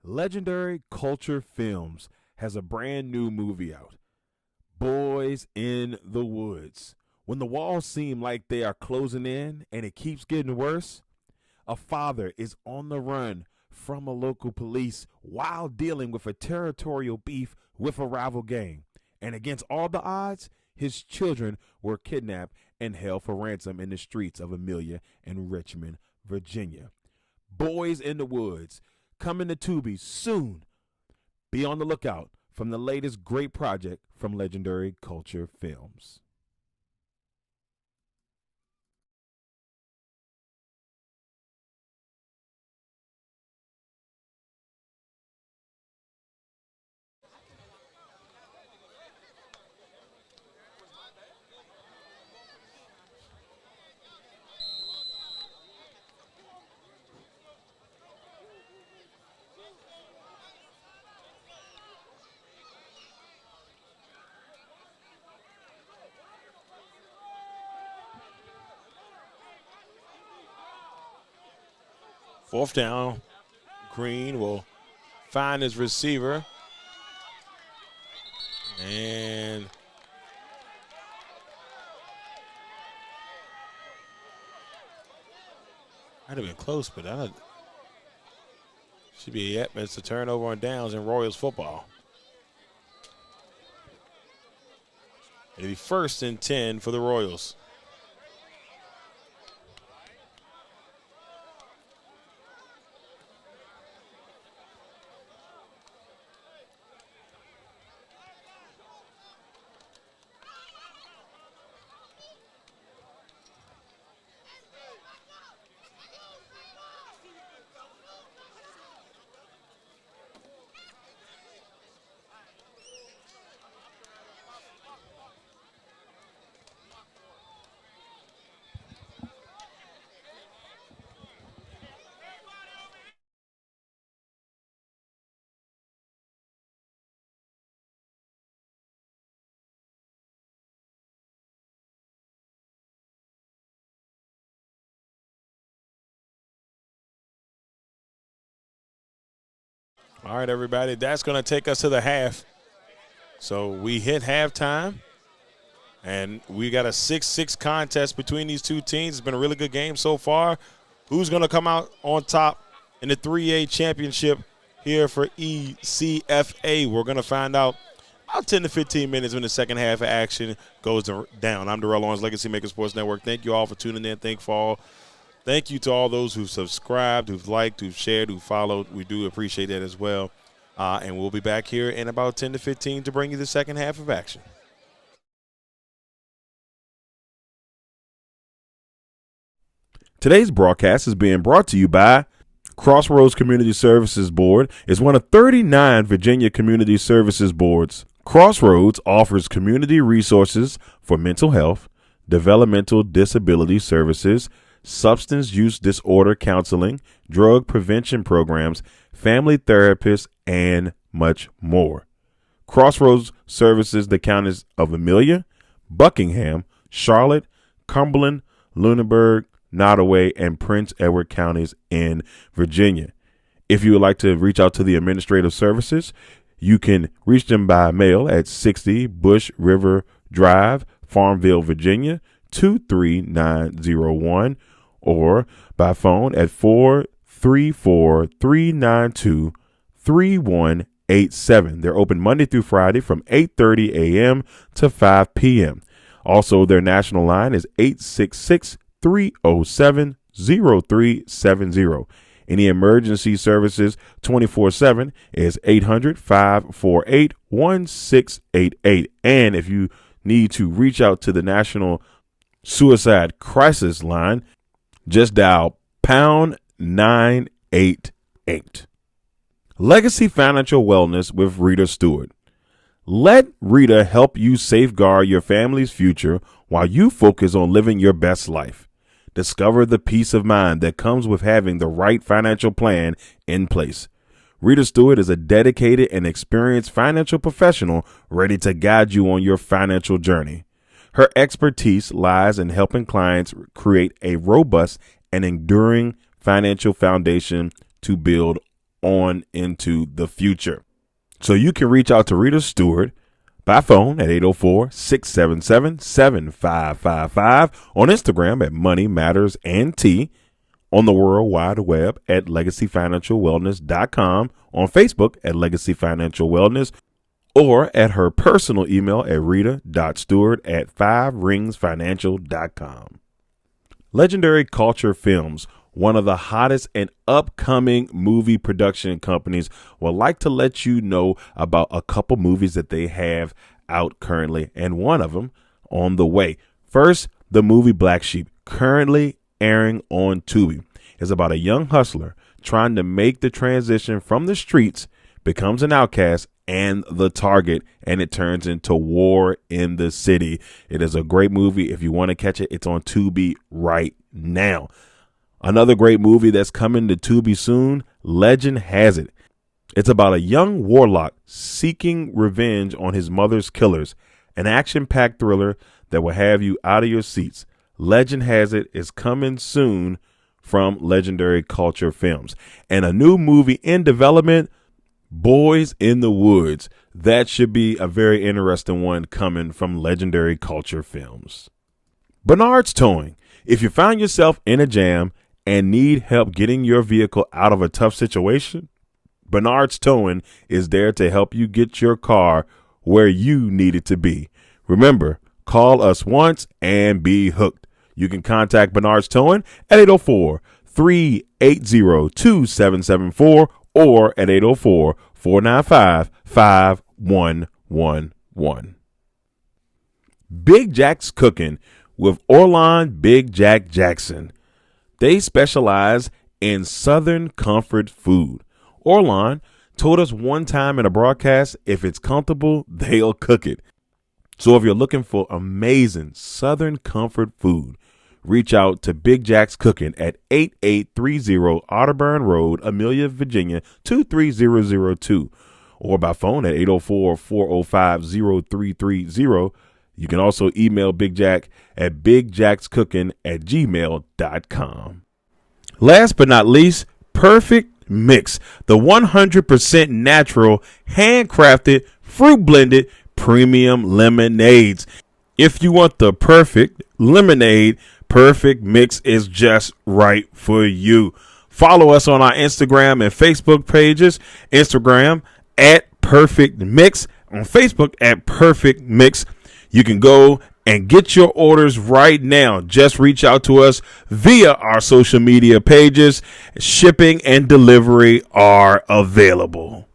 Legendary Culture Films has a brand new movie out, Boys in the Woods. When the walls seem like they are closing in and it keeps getting worse, a father is on the run from a local police while dealing with a territorial beef with a rival gang. And against all the odds, his children were kidnapped and held for ransom in the streets of Amelia and Richmond, Virginia. Boys in the Woods, coming to Tubi soon. Be on the lookout from the latest great project from Legendary Culture Films. Fourth down. Green will find his receiver. And might have been close, but that should be it. It's a turnover on downs in Royals football. It'll be 1st and 10 for the Royals. All right, everybody, that's going to take us to the half. So we hit halftime, and we got a 6-6 contest between these two teams. It's been a really good game so far. Who's going to come out on top in the 3A championship? here for ECFA. We're going to find out about 10 to 15 minutes when the second half of action goes down. I'm Darrell, Owens, LegacyMaker Sports Network. Thank you all for tuning in. Thank you to all those who've subscribed, who've liked, who've shared, who've followed. We do appreciate that as well. And we'll be back here in about 10 to 15 to bring you the second half of action. Today's broadcast is being brought to you by Crossroads Community Services Board. Is one of 39 Virginia community services boards. Crossroads offers community resources for mental health, developmental disability services, substance use disorder counseling, drug prevention programs, family therapists, and much more. Crossroads services the counties of Amelia, Buckingham, Charlotte, Cumberland, Lunenburg, Nottoway, and Prince Edward counties in Virginia. If you would like to reach out to the administrative services, you can reach them by mail at 60 Bush River Drive, Farmville, Virginia, 23901, or by phone at 434-392-3187. They're open Monday through Friday from 8:30 a.m. to 5 p.m. Also, their national line is 866-307-0370. Any emergency services 24/7 is 800-548-1688. And if you need to reach out to the National Suicide Crisis Line, just dial pound 988. Legacy Financial Wellness with Rita Stewart. Let Rita help you safeguard your family's future while you focus on living your best life. Discover the peace of mind that comes with having the right financial plan in place. Rita Stewart is a dedicated and experienced financial professional ready to guide you on your financial journey. Her expertise lies in helping clients create a robust and enduring financial foundation to build on into the future. So you can reach out to Rita Stewart by phone at 804-677-7555, on Instagram at Money Matters and T, on the World Wide Web at LegacyFinancialWellness.com, on Facebook at Legacy Financial Wellness, or at her personal email at rita.stewart@5ringsfinancial.com. Legendary Culture Films, one of the hottest and upcoming movie production companies, would like to let you know about a couple movies that they have out currently, and one of them on the way. First, the movie Black Sheep, currently airing on Tubi, is about a young hustler trying to make the transition from the streets, becomes an outcast and the target, and it turns into war in the city. It is a great movie. If you want to catch it, it's on Tubi right now. Another great movie that's coming to Tubi soon, Legend Has It. It's about a young warlock seeking revenge on his mother's killers, an action-packed thriller that will have you out of your seats. Legend Has It is coming soon from Legendary Culture Films. And a new movie in development, Boys in the Woods. That should be a very interesting one coming from Legendary Culture Films. Bernard's Towing. If you find yourself in a jam and need help getting your vehicle out of a tough situation, Bernard's Towing is there to help you get your car where you need it to be. Remember, call us once and be hooked. You can contact Bernard's Towing at 804-380-2774 or at 804-495-5111. Big Jack's Cooking with Orlon Big Jack Jackson. They specialize in Southern comfort food. Orlon told us one time in a broadcast, if it's comfortable, they'll cook it. So if you're looking for amazing Southern comfort food, reach out to Big Jack's Cooking at 8830 Otterburn Road, Amelia, Virginia, 23002, or by phone at 804-405-0330. You can also email Big Jack at bigjackscooking@gmail.com. Last but not least, Perfect Mix, the 100% natural, handcrafted, fruit blended premium lemonades. If you want the perfect lemonade, Perfect Mix is just right for you. Follow us on our Instagram and Facebook pages. Instagram at Perfect Mix, on Facebook at Perfect Mix. You can go and get your orders right now. Just reach out to us via our social media pages. Shipping and delivery are available.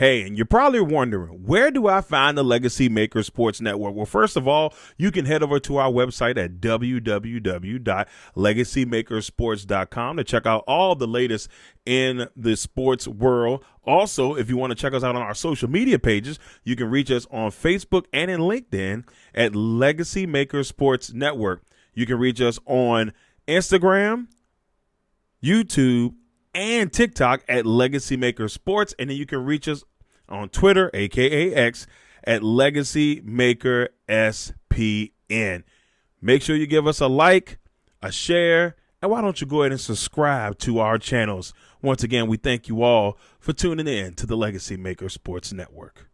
Hey, and you're probably wondering, where do I find the Legacy Maker Sports Network? Well, first of all, you can head over to our website at www.legacymakersports.com to check out all the latest in the sports world. Also, if you want to check us out on our social media pages, you can reach us on Facebook and in LinkedIn at Legacy Maker Sports Network. You can reach us on Instagram, YouTube, and TikTok at Legacy Maker Sports. And then you can reach us on Twitter, aka X, at Legacy Maker SPN. Make sure you give us a like, a share, and why don't you go ahead and subscribe to our channels. Once again, we thank you all for tuning in to the Legacy Maker Sports Network.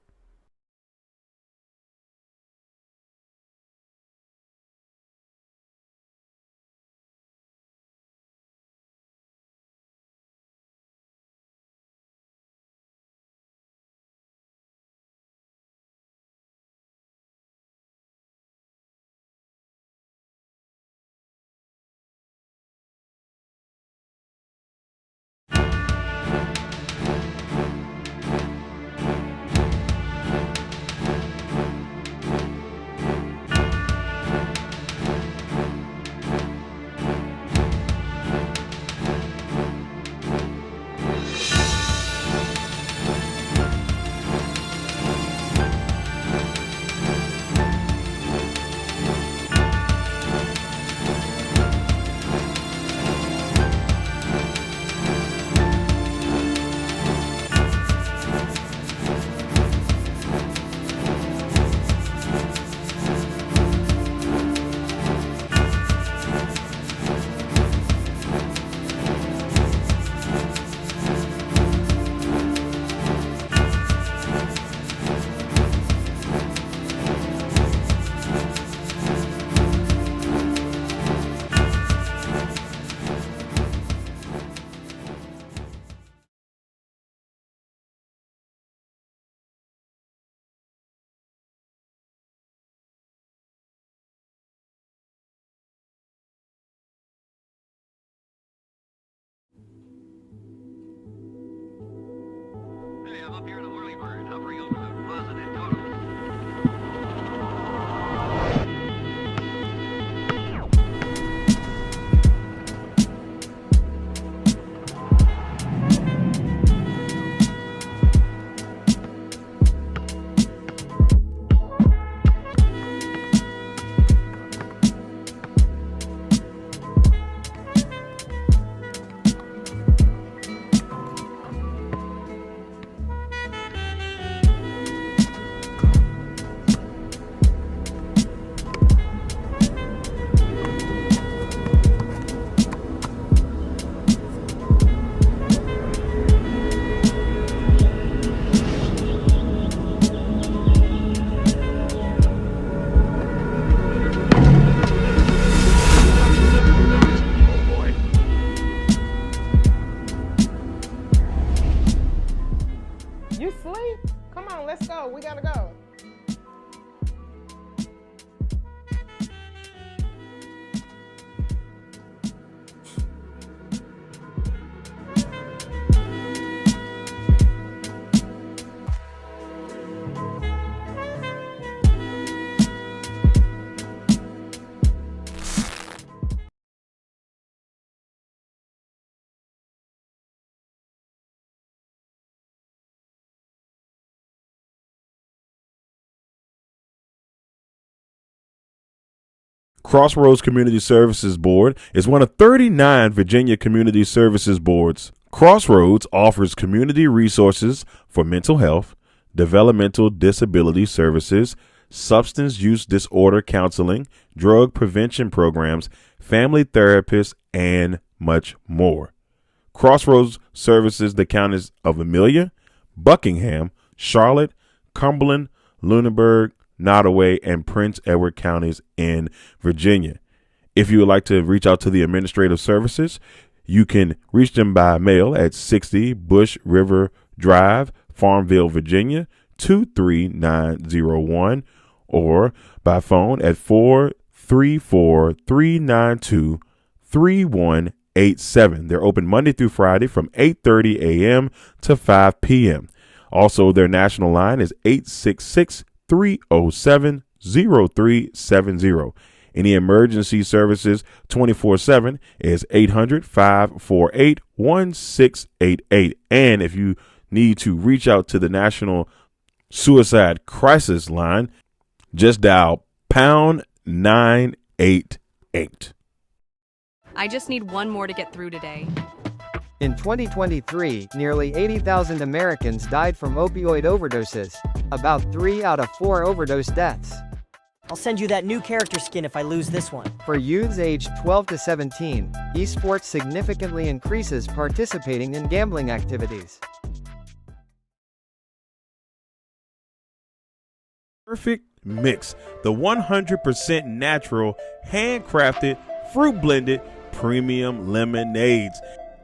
I'm up here in a whirly bird, hovering over the Pleasant and Total. You sleep? Come on, let's go. We gotta go. Crossroads Community Services Board is one of 39 Virginia community services boards. Crossroads offers community resources for mental health, developmental disability services, substance use disorder counseling, drug prevention programs, family therapists, and much more. Crossroads services the counties of Amelia, Buckingham, Charlotte, Cumberland, Lunenburg, Nottoway, and Prince Edward counties in Virginia. If you would like to reach out to the administrative services, You can reach them by mail at 60 Bush River Drive, Farmville, Virginia, 23901, or by phone at 434-392-3187. They're open Monday through Friday from 8:30 a.m. to 5 p.m. Also, their national line is 866-307-0370. Any emergency services 24/7 is 800-548-1688. And if you need to reach out to the National Suicide Crisis Line, just dial pound 988. I just need one more to get through today. In 2023, nearly 80,000 Americans died from opioid overdoses, about 3 out of 4 overdose deaths. I'll send you that new character skin if I lose this one. For youths aged 12 to 17, esports significantly increases participating in gambling activities. Perfect Mix, the 100% natural, handcrafted, fruit blended premium lemonades.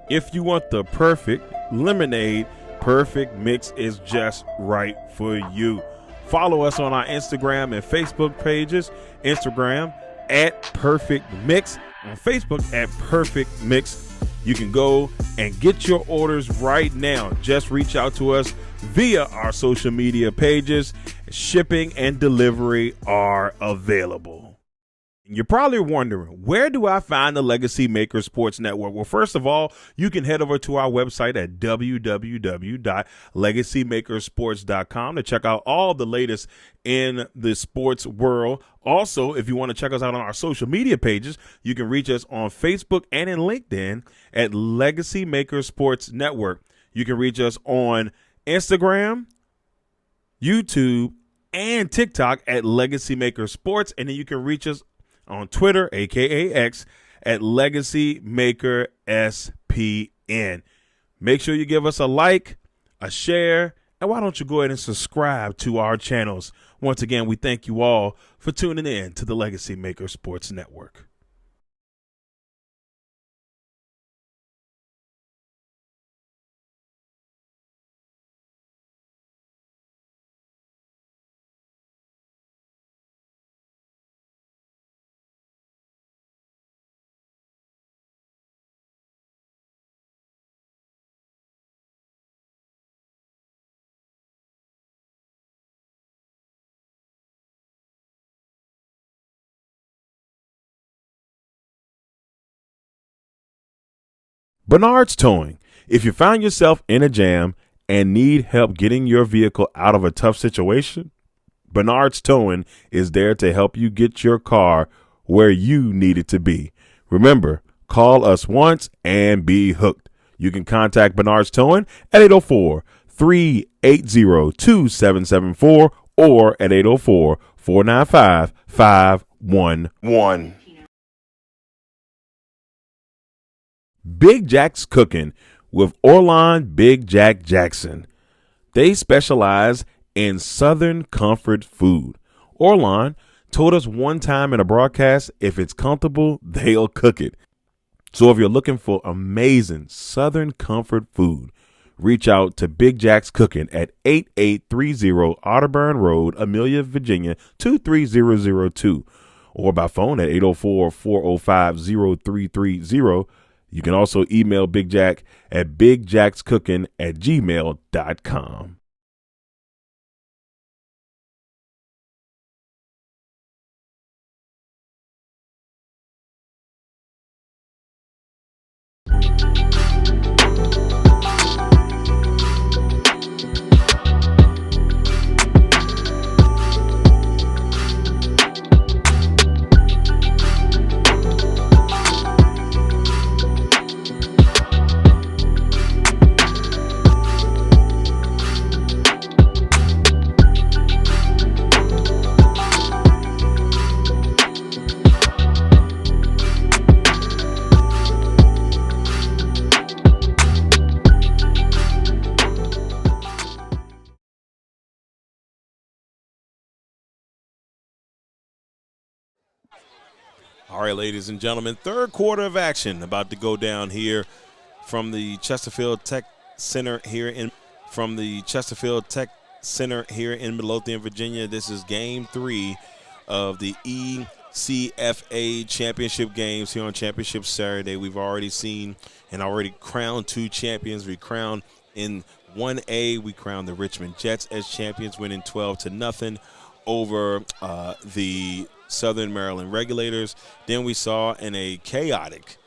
If you want the perfect lemonade, Perfect Mix is just right for you. Follow us on our Instagram and Facebook pages. Instagram at Perfect Mix, on Facebook at Perfect Mix. You can go and get your orders right now. Just reach out to us via our social media pages. Shipping and delivery are available. You're probably wondering, where do I find the Legacy Maker Sports Network? Well, first of all, you can head over to our website at www.legacymakersports.com to check out all the latest in the sports world. Also, if you want to check us out on our social media pages, you can reach us on Facebook and in LinkedIn at Legacy Maker Sports Network. You can reach us on Instagram, YouTube, and TikTok at Legacy Maker Sports. And then you can reach us on Twitter, aka X, at Legacy Maker SPN. Make sure you give us a like, a share, and why don't you go ahead and subscribe to our channels. Once again, we thank you all for tuning in to the Legacy Maker Sports Network. Bernard's Towing. If you find yourself in a jam and need help getting your vehicle out of a tough situation, Bernard's Towing is there to help you get your car where you need it to be. Remember, call us once and be hooked. You can contact Bernard's Towing at 804-380-2774 or at 804-495-511. Big Jack's Cooking with Orlon Big Jack Jackson. They specialize in Southern comfort food. Orlon told us one time in a broadcast, if it's comfortable, they'll cook it. So if you're looking for amazing Southern comfort food, reach out to Big Jack's Cooking at 8830 Otterburn Road, Amelia, Virginia, 23002, or by phone at 804-405-0330. You can also email Big Jack at bigjackscooking@gmail.com. All right, ladies and gentlemen, third quarter of action about to go down here from the Chesterfield Tech Center here in Midlothian, Virginia. This is game 3 of the ECFA championship games here on Championship Saturday. We've already seen and already crowned 2 champions. We crowned in 1A, we crowned the Richmond Jets as champions, winning 12-0 over the Southern Maryland Regulators. Then we saw in a chaotic,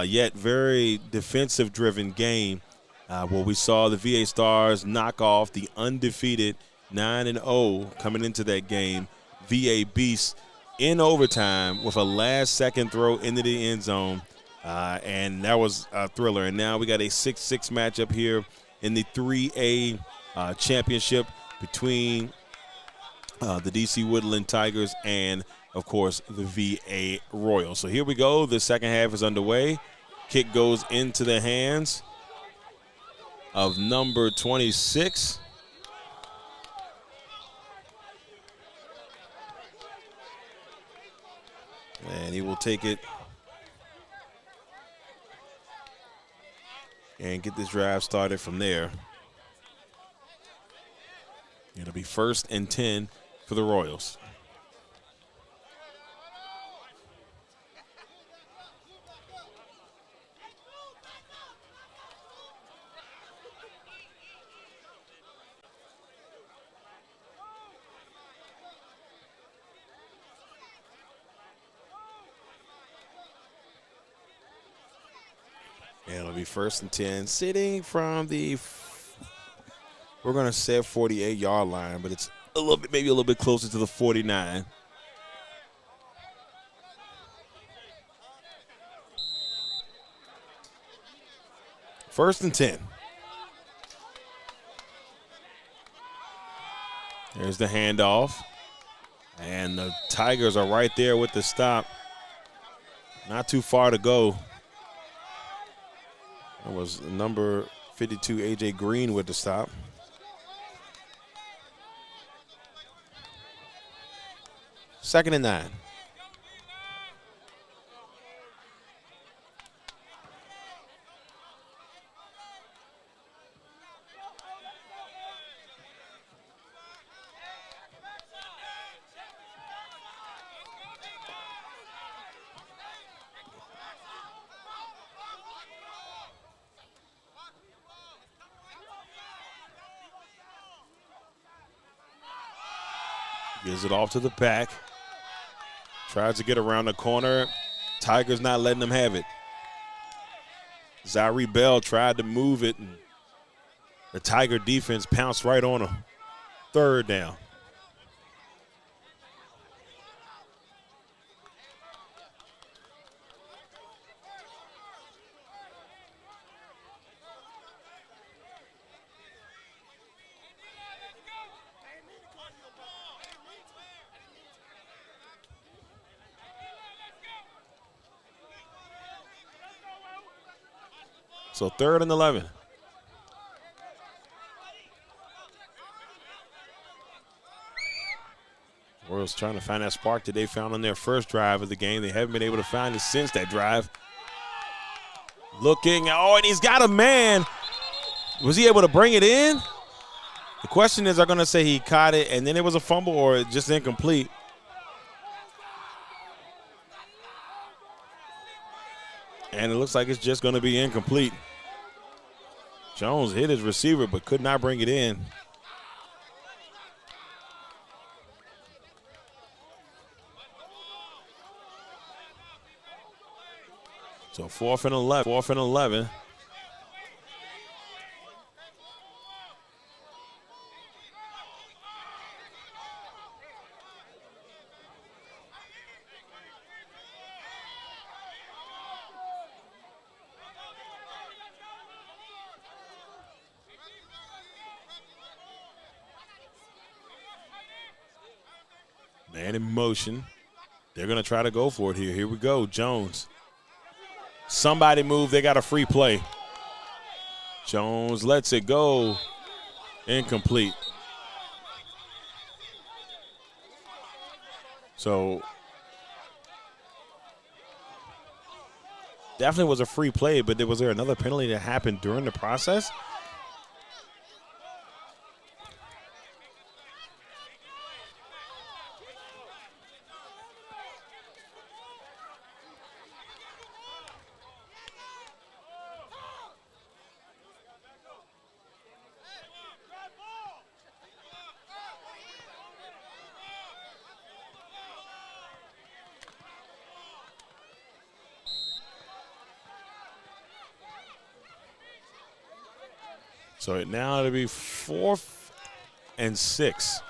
yet very defensive-driven game where we saw the VA Stars knock off the undefeated 9-0 coming into that game, VA Beasts, in overtime with a last-second throw into the end zone, and that was a thriller. And now we got a 6-6 matchup here in the 3A championship between the DC-Woodland Tigers and, of course, the VA Royals. So here we go. The second half is underway. Kick goes into the hands of number 26. And he will take it and get this drive started from there. It'll be 1st and 10 for the Royals. And it'll be 1st and 10, sitting from the, we're going to say 48-yard line, but it's a little bit, maybe a little bit closer to the 49. First and 10. There's the handoff. And the Tigers are right there with the stop. Not too far to go. That was number 52, A.J. Green, with the stop. Second and 9. Gives it off to the pack. Tries to get around the corner. Tigers not letting them have it. Zyree Bell tried to move it, and the Tiger defense pounced right on him. 3rd down. So 3rd and 11. Royals trying to find that spark that they found on their first drive of the game. They haven't been able to find it since that drive. Looking, and he's got a man. Was he able to bring it in? The question is, they're going to say he caught it and then it was a fumble or just incomplete. And it looks like it's just going to be incomplete. Jones hit his receiver but could not bring it in. So 4th and 11. 4th and 11. Man in motion. They're going to try to go for it here. Here we go. Jones. Somebody move. They got a free play. Jones lets it go. Incomplete. So definitely was a free play, but was there another penalty that happened during the process? So now it'll be 4th and 6.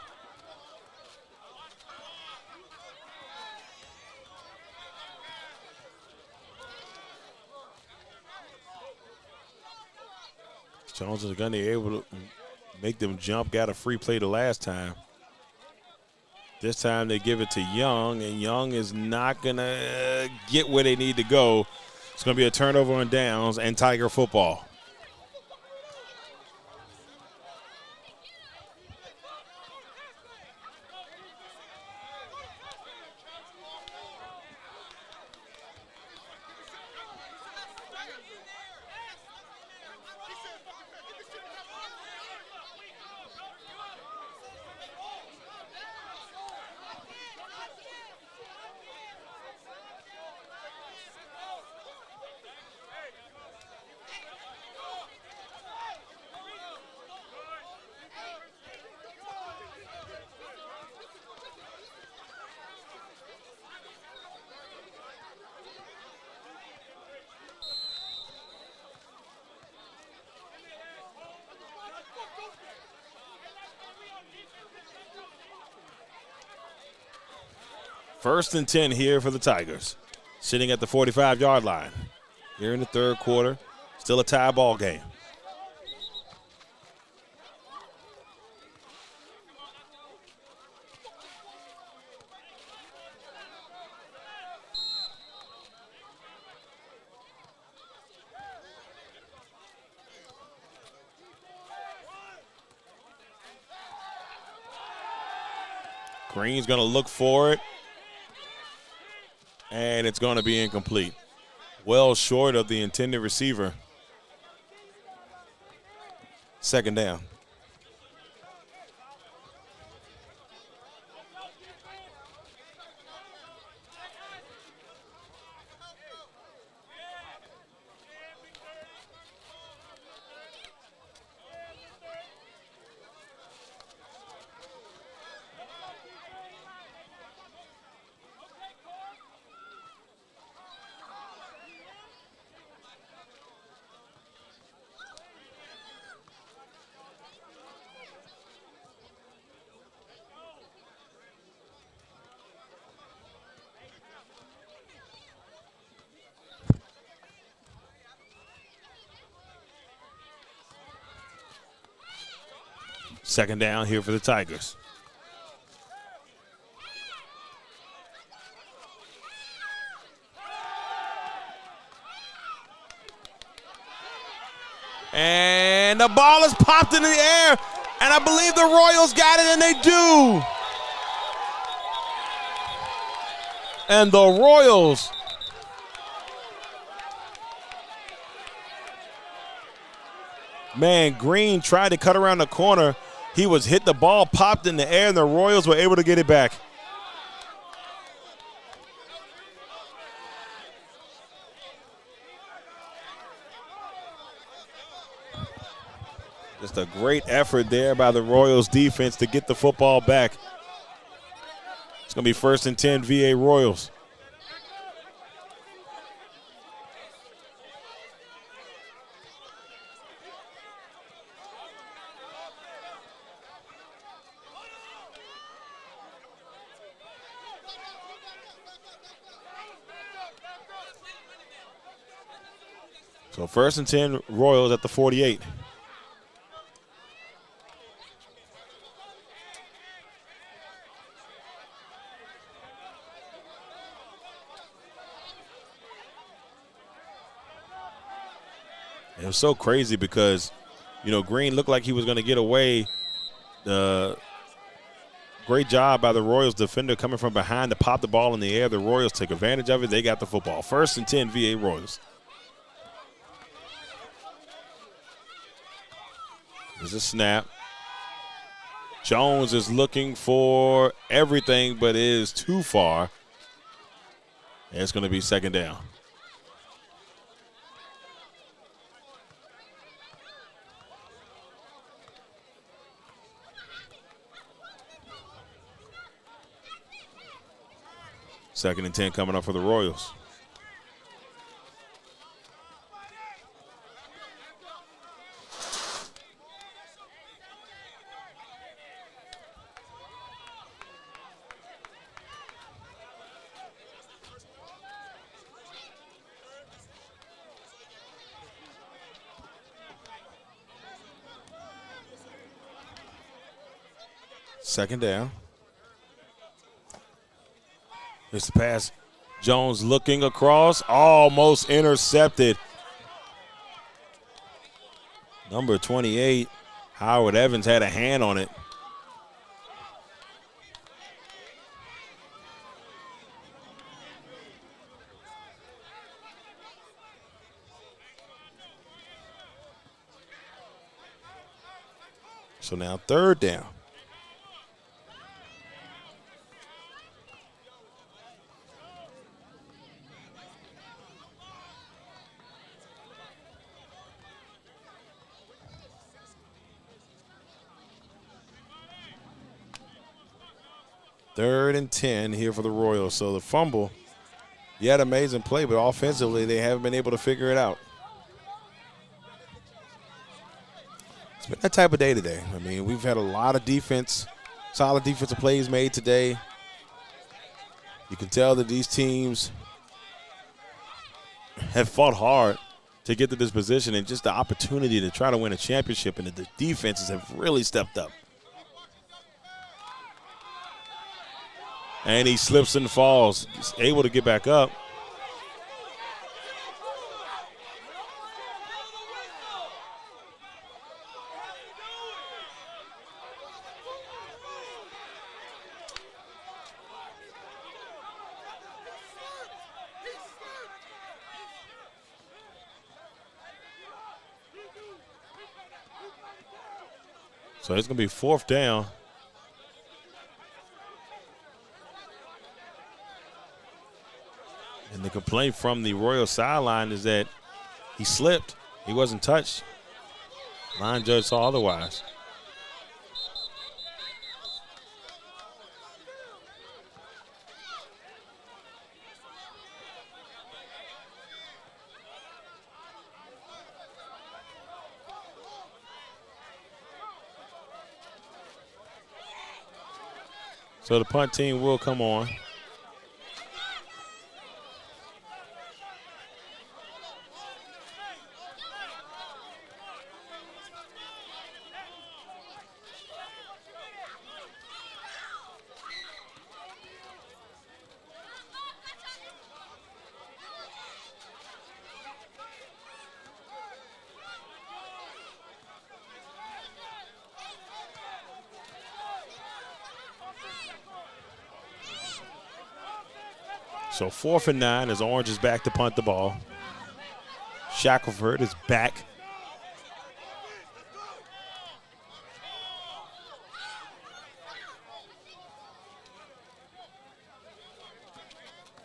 Jones is going to be able to make them jump. Got a free play the last time. This time they give it to Young, and Young is not going to get where they need to go. It's going to be a turnover on downs and Tiger football. First and 10 here for the Tigers. Sitting at the 45-yard line. Here in the third quarter. Still a tie ball game. Green's going to look for it. And it's going to be incomplete. Well short of the intended receiver. Second down. Second down here for the Tigers. And the ball is popped in the air, and I believe the Royals got it, and they do. And the Royals man, Green tried to cut around the corner. He was hit, the ball popped in the air, and the Royals were able to get it back. Just a great effort there by the Royals defense to get the football back. It's going to be first and 10 VA Royals. So first and 10 Royals at the 48. It was so crazy because, you know, Green looked like he was going to get away. Great job by the Royals defender coming from behind to pop the ball in the air. The Royals took advantage of it. They got the football. First and 10 VA Royals. There's a snap. Jones is looking for everything, but it is too far. And it's going to be second down. Second and 10 coming up for the Royals. Second down. Here's the pass. Jones looking across, almost intercepted. Number 28, Howard Evans had a hand on it. So now third down. Third and 10 here for the Royals. So the fumble, you had an amazing play, but offensively they haven't been able to figure it out. It's been that type of day today. I mean, we've had a lot of defense, solid defensive plays made today. You can tell that these teams have fought hard to get to this position and just the opportunity to try to win a championship, and that the defenses have really stepped up. And he slips and falls. He's able to get back up. So it's going to be fourth down. And the complaint from the Royal sideline is that he slipped. He wasn't touched. Line judge saw otherwise. So the punt team will come on. So 4th and 9 as Orange is back to punt the ball. Shackelford is back.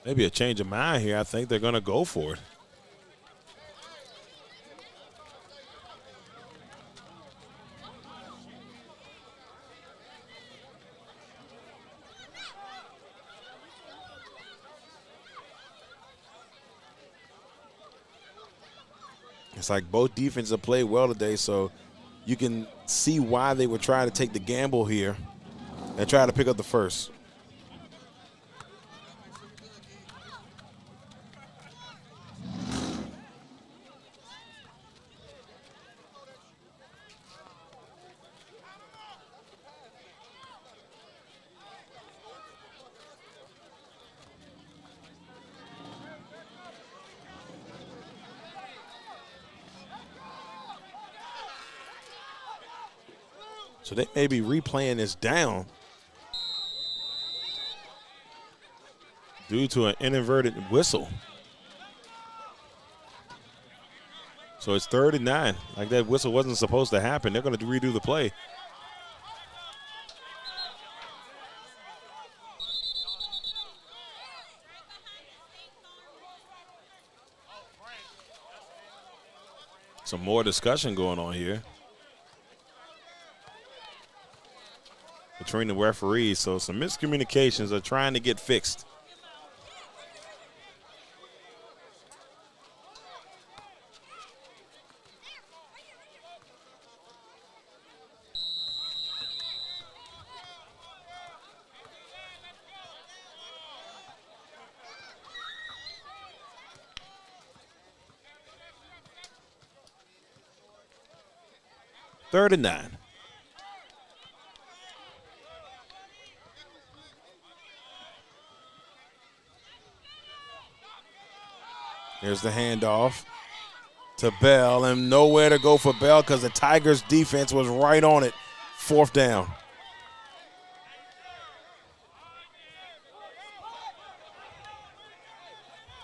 Maybe a change of mind here. I think they're going to go for it. It's like both defenses have played well today, so you can see why they were trying to take the gamble here and try to pick up the first. So they may be replaying this down due to an inadvertent whistle. So it's 3rd and 9. Like that whistle wasn't supposed to happen. They're going to redo the play. Some more discussion going on here between the referees. So some miscommunications are trying to get fixed. Third and 9. Here's the handoff to Bell, and nowhere to go for Bell because the Tigers' defense was right on it. 4th down.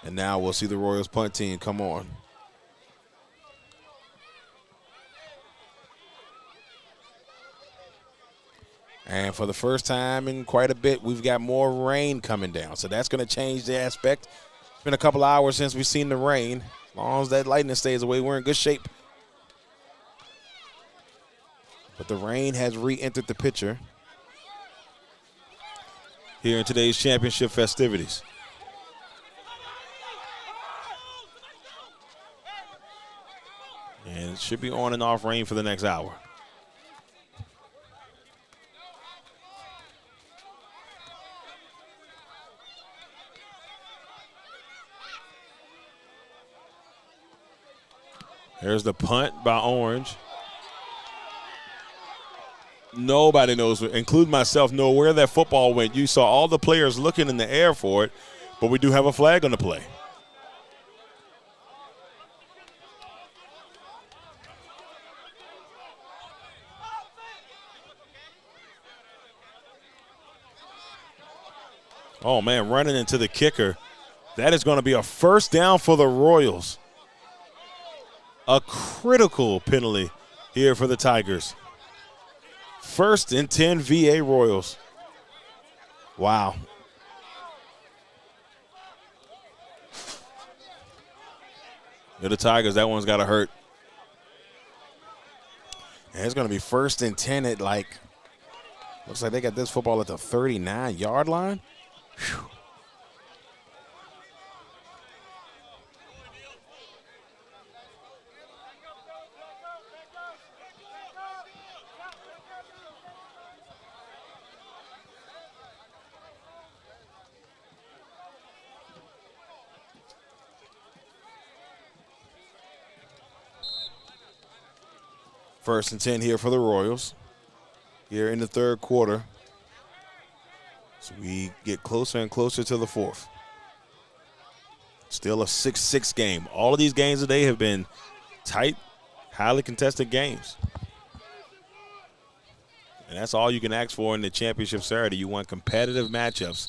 And now we'll see the Royals punt team come on. And for the first time in quite a bit, we've got more rain coming down. So that's going to change the aspect. It's been a couple hours since we've seen the rain. As long as that lightning stays away, we're in good shape. But the rain has re-entered the picture here in today's championship festivities. And it should be on and off rain for the next hour. There's the punt by Orange. Nobody knows, including myself, know where that football went. You saw all the players looking in the air for it, but we do have a flag on the play. Oh, man, running into the kicker. That is going to be a first down for the Royals. A critical penalty here for the Tigers. 1st and 10 VA Royals. Wow. The Tigers, that one's got to hurt. And it's going to be 1st and 10 at looks like they got this football at the 39-yard line. Whew. First and 10 here for the Royals here in the 3rd quarter. So we get closer and closer to the 4th. Still a 6-6 game. All of these games today have been tight, highly contested games. And that's all you can ask for in the championship Saturday. You want competitive matchups,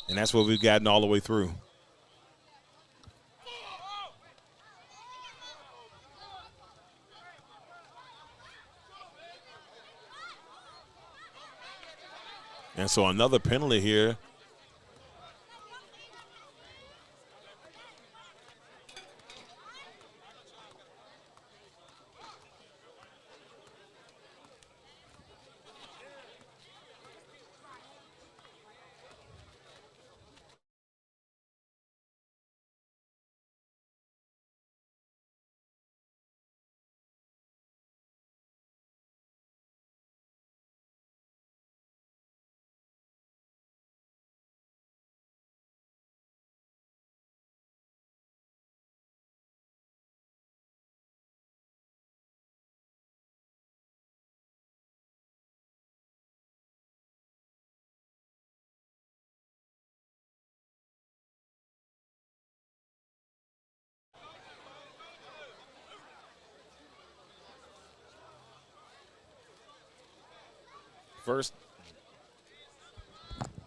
and that's what we've gotten all the way through. And so another penalty here.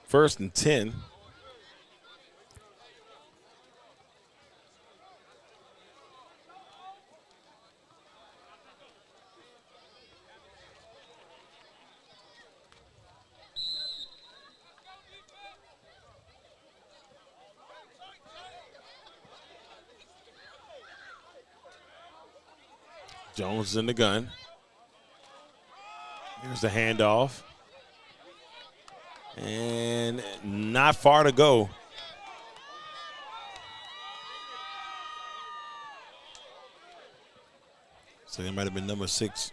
First and 10. Jones is in the gun. Here's the handoff. And not far to go. So it might have been number 6.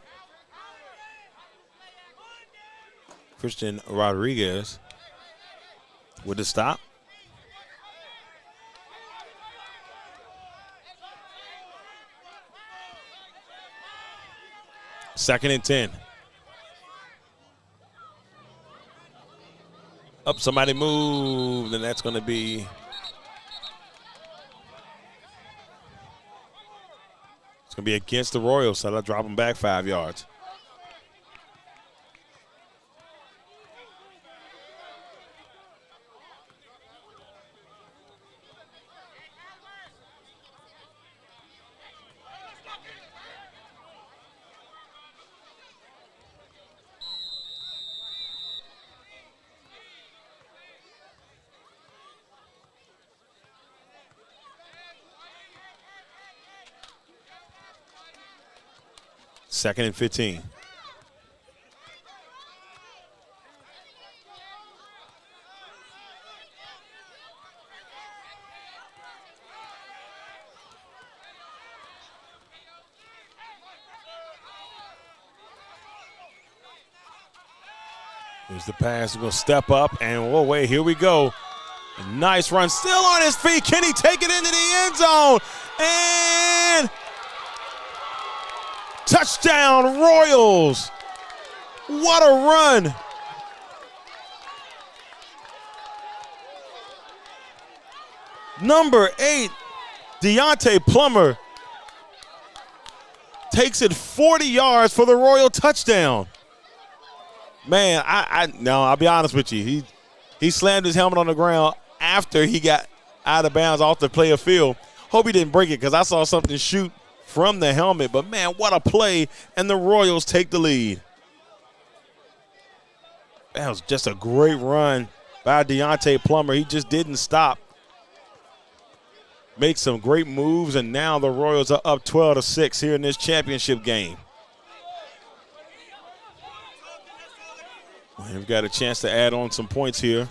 Christian Rodriguez with the stop. Second and 10. Up, somebody moved, and that's going to be against the Royals, so they'll drop them back 5 yards. Second and 15. Here's the pass. We're going to step up, and whoa, wait, here we go. A nice run. Still on his feet. Can he take it into the end zone? And touchdown, Royals. What a run. Number 8, Deontay Plummer takes it 40 yards for the Royal touchdown. Man, I'll be honest with you. He slammed his helmet on the ground after he got out of bounds off the player field. Hope he didn't break it because I saw something shoot from the helmet. But, man, what a play, and the Royals take the lead. That was just a great run by Deontay Plummer. He just didn't stop. Make some great moves, and now the Royals are up 12-6 here in this championship game. We've got a chance to add on some points here.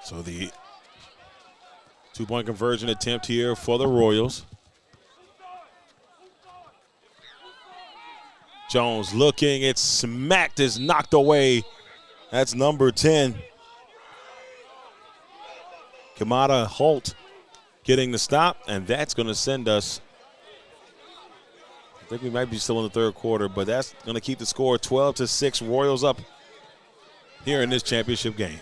So the two-point conversion attempt here for the Royals. Jones looking, it's smacked, it's knocked away. That's number 10. Kamada Holt getting the stop, and that's going to send us, I think we might be still in the third quarter, but that's going to keep the score 12-6, Royals up here in this championship game.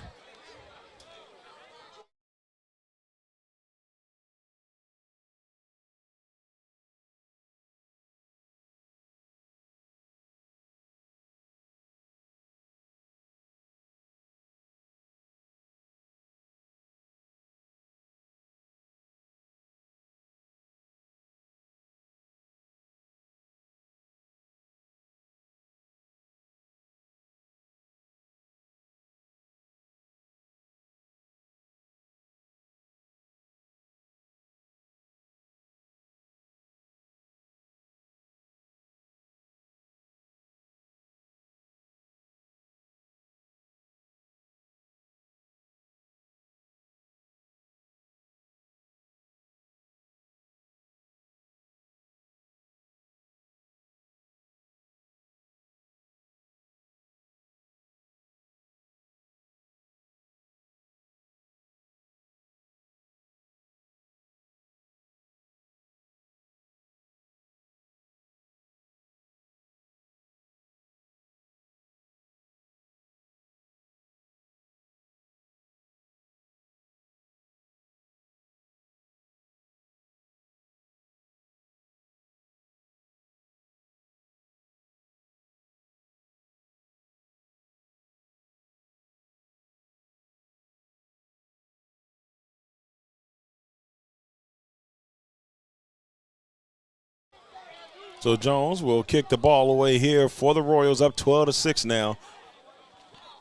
So Jones will kick the ball away here for the Royals, up 12-6 now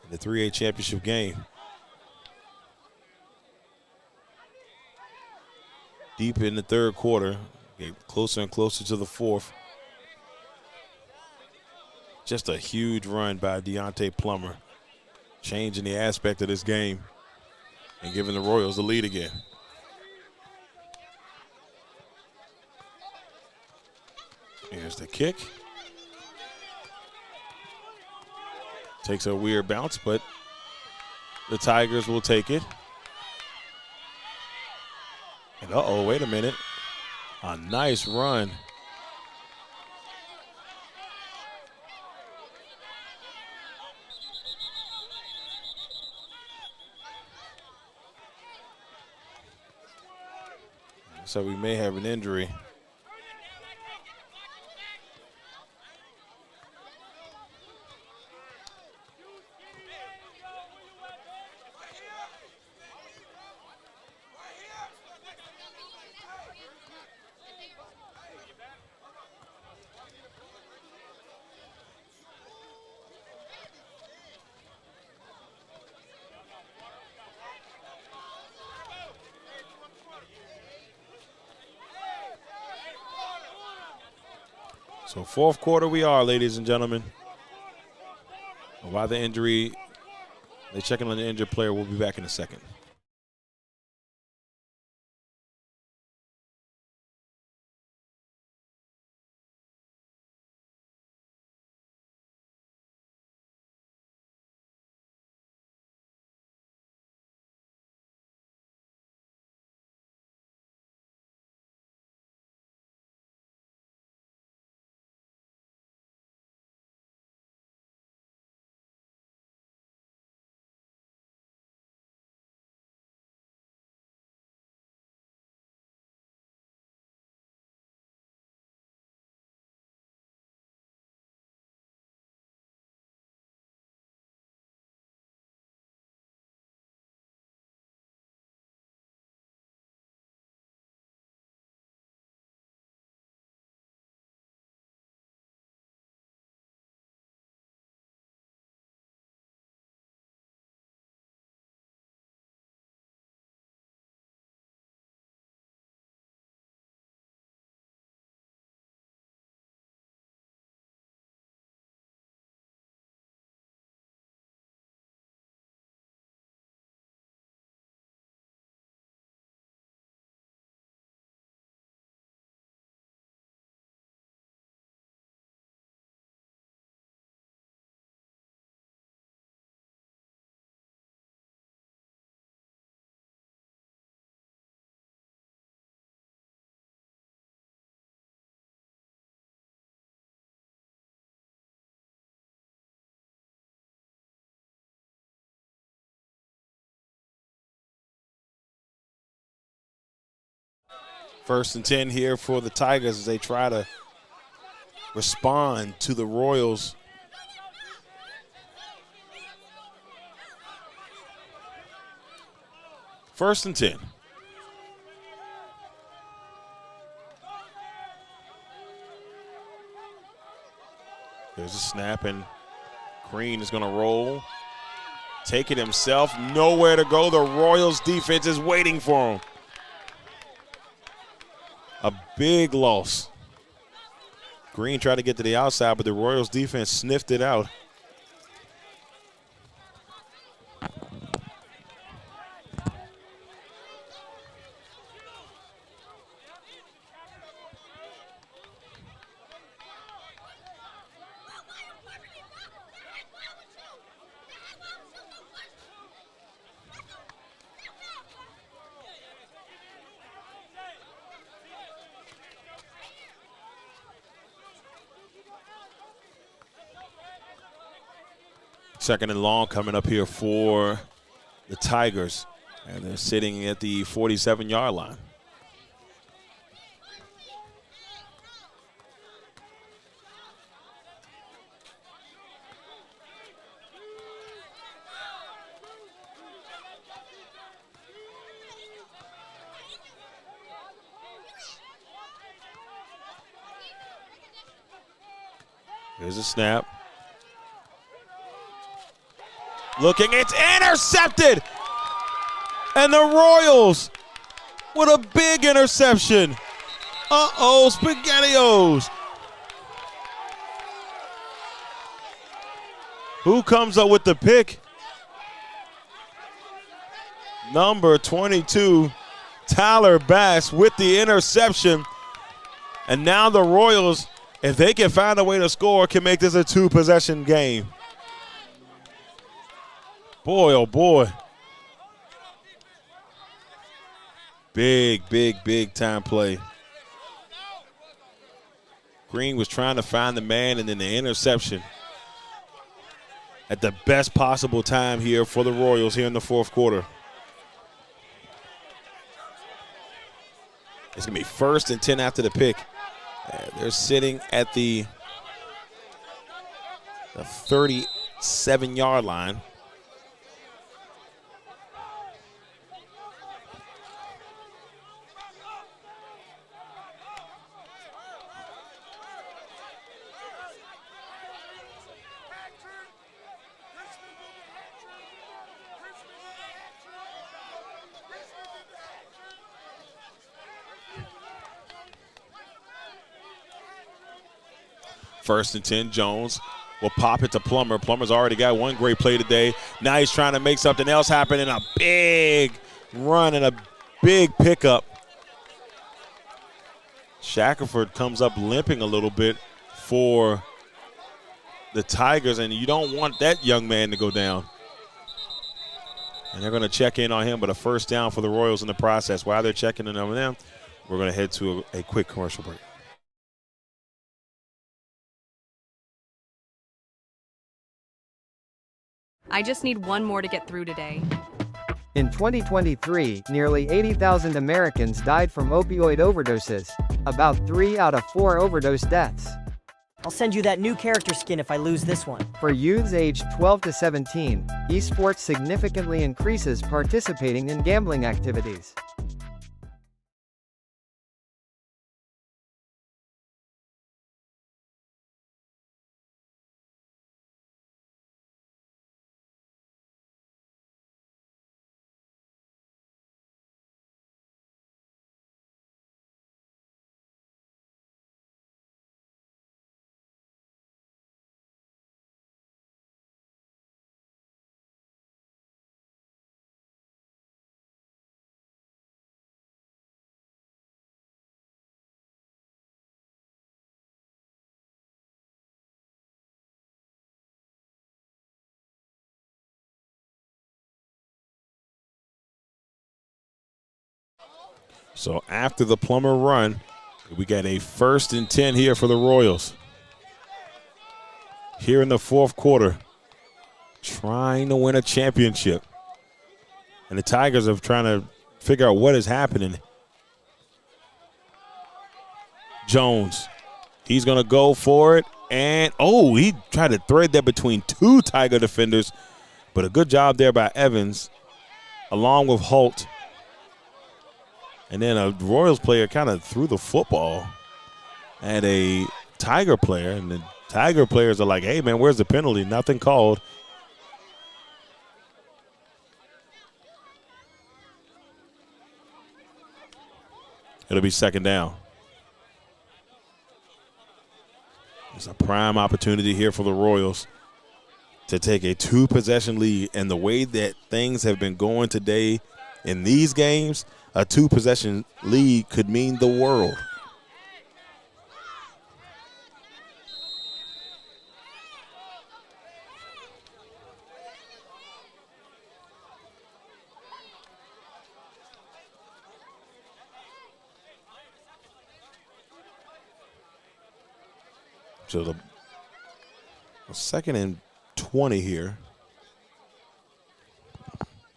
in the 3A championship game. Deep in the third quarter, get closer and closer to the fourth. Just a huge run by Deontay Plummer, changing the aspect of this game and giving the Royals the lead again. Here's the kick. Takes a weird bounce, but the Tigers will take it. And uh-oh, wait a minute. A nice run. So we may have an injury. So fourth quarter we are, ladies and gentlemen. While the injury, they're checking on the injured player. We'll be back in a second. First and 10 here for the Tigers as they try to respond to the Royals. First and 10. There's a snap, and Green is going to roll. Take it himself. Nowhere to go. The Royals defense is waiting for him. A big loss. Green tried to get to the outside, but the Royals defense sniffed it out. Second and long coming up here for the Tigers. And they're sitting at the 47-yard line. Here's a snap. Looking, it's intercepted! And the Royals with a big interception. Uh-oh, SpaghettiOs. Who comes up with the pick? Number 22, Tyler Bass with the interception. And now the Royals, if they can find a way to score, can make this a two-possession game. Boy, oh boy. Big, big, big time play. Green was trying to find the man, and then the interception at the best possible time here for the Royals here in the fourth quarter. It's going to be 1st and 10 after the pick. They're sitting at the 37-yard line. First and 10, Jones will pop it to Plummer. Plummer's already got one great play today. Now he's trying to make something else happen in a big run and a big pickup. Shackelford comes up limping a little bit for the Tigers, and you don't want that young man to go down. And they're going to check in on him, but a first down for the Royals in the process. While they're checking in on them, we're going to head to a quick commercial break. I just need one more to get through today. In 2023, nearly 80,000 Americans died from opioid overdoses. About 3 out of 4 overdose deaths. I'll send you that new character skin if I lose this one. For youths aged 12 to 17, esports significantly increases participating in gambling activities. So after the Plummer run, we got a 1st and 10 here for the Royals. Here in the fourth quarter, trying to win a championship. And the Tigers are trying to figure out what is happening. Jones, he's going to go for it. And, oh, he tried to thread that between 2 Tiger defenders. But a good job there by Evans, along with Holt. And then a Royals player kind of threw the football at a Tiger player. And the Tiger players are like, hey, man, where's the penalty? Nothing called. It'll be 2nd down. It's a prime opportunity here for the Royals to take a 2-possession lead. And the way that things have been going today in these games, a 2-possession lead could mean the world. So the 2nd and 20 here.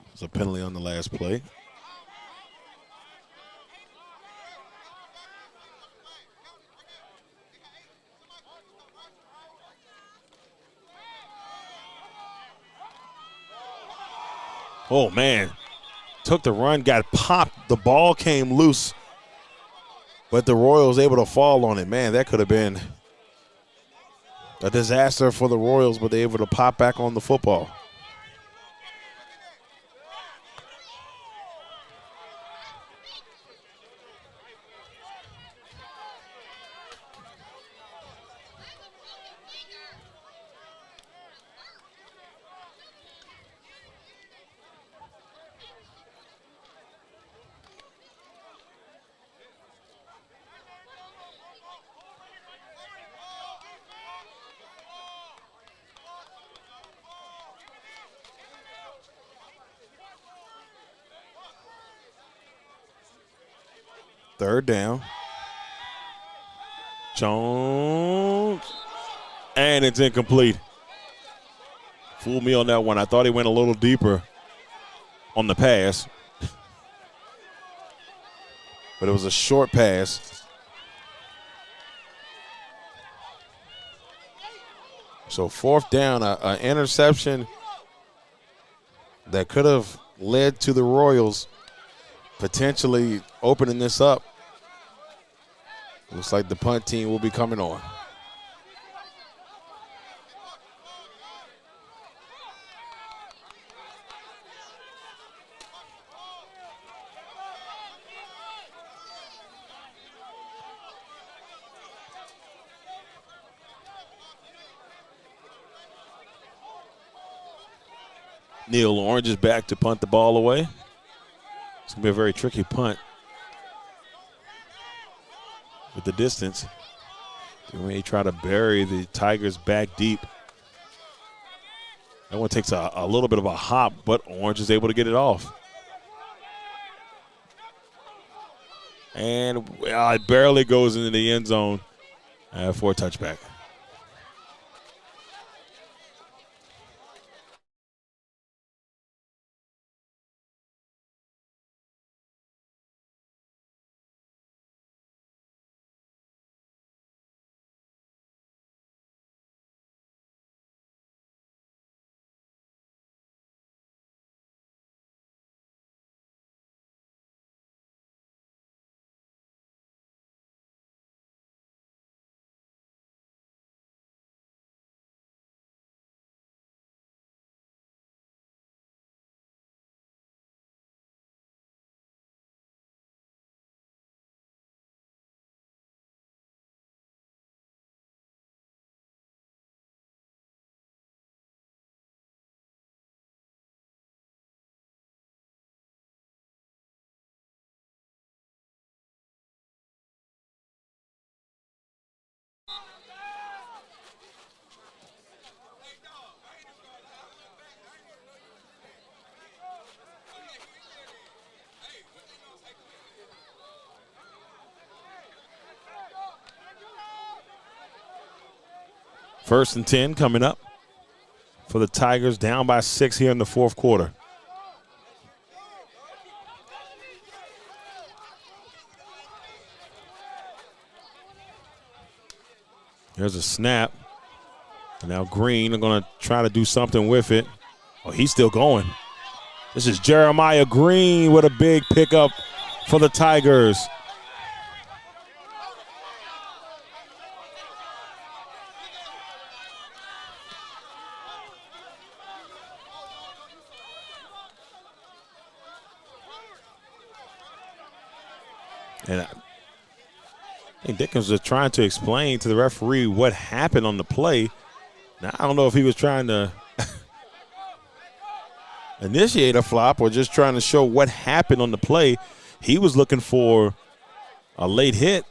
There's a penalty on the last play. Oh, man. Took the run, got popped. The ball came loose. But the Royals able to fall on it. Man, that could have been a disaster for the Royals, but they're able to pop back on the football. Third down. Jones. And it's incomplete. Fooled me on that one. I thought he went a little deeper on the pass. But it was a short pass. So fourth down, an interception that could have led to the Royals potentially opening this up. Looks like the punt team will be coming on. Neil Orange is back to punt the ball away. It's going to be a very tricky punt with the distance. They may try to bury the Tigers back deep. That one takes a little bit of a hop, but Orange is able to get it off. And it barely goes into the end zone for a touchback. First and 10 coming up for the Tigers, down by 6 here in the fourth quarter. There's a snap. And now Green are going to try to do something with it. Oh, he's still going. This is Jeremiah Green with a big pickup for the Tigers. And I think Dickens was trying to explain to the referee what happened on the play. Now, I don't know if he was trying to initiate a flop or just trying to show what happened on the play. He was looking for a late hit,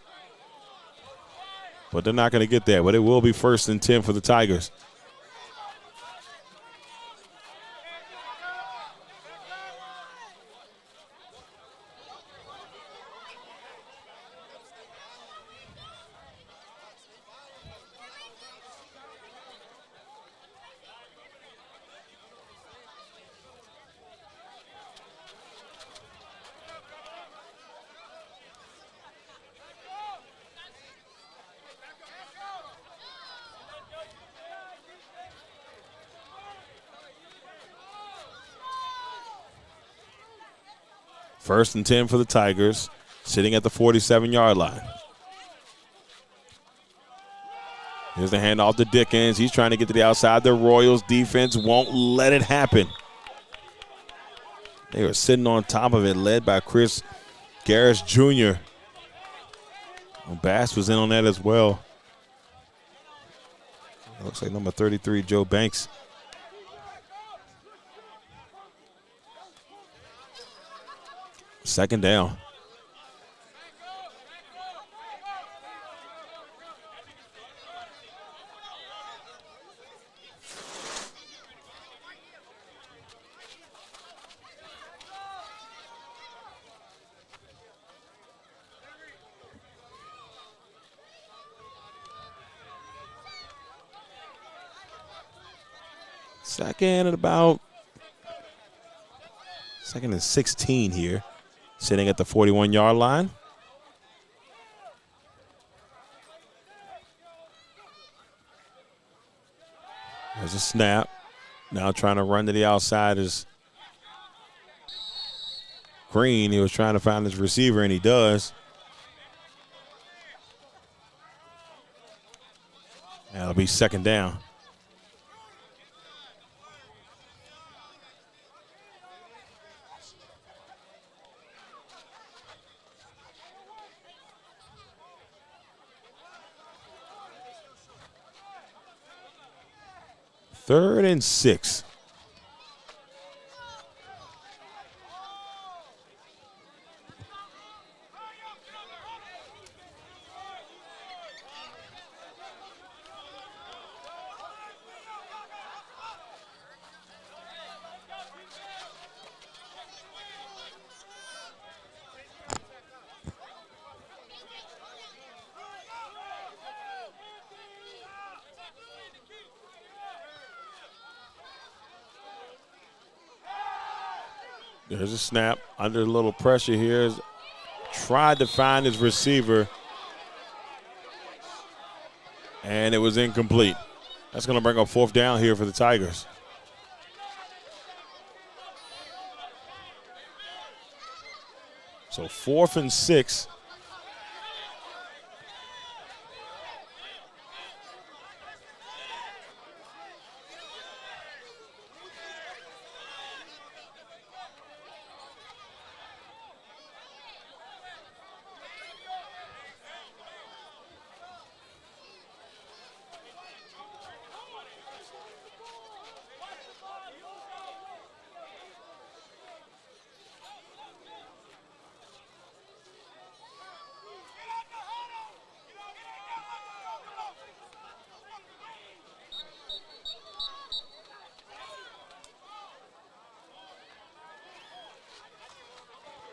but they're not going to get that. But it will be first and 10 for the Tigers. First and 10 for the Tigers, sitting at the 47-yard line. Here's the handoff to Dickens. He's trying to get to the outside. The Royals defense won't let it happen. They were sitting on top of it, led by Chris Garris Jr. Well, Bass was in on that as well. It looks like number 33, Joe Banks. Second down. Second and 16 here. Sitting at the 41-yard line. There's a snap. Now trying to run to the outside is Green. He was trying to find his receiver, and he does. That'll be second down. Third and 6. There's a snap under a little pressure here. Tried to find his receiver, and it was incomplete. That's going to bring up fourth down here for the Tigers. So 4th and 6.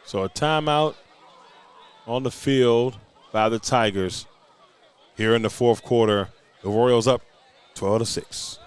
So a timeout on the field by the Tigers here in the fourth quarter. The Royals up 12-6.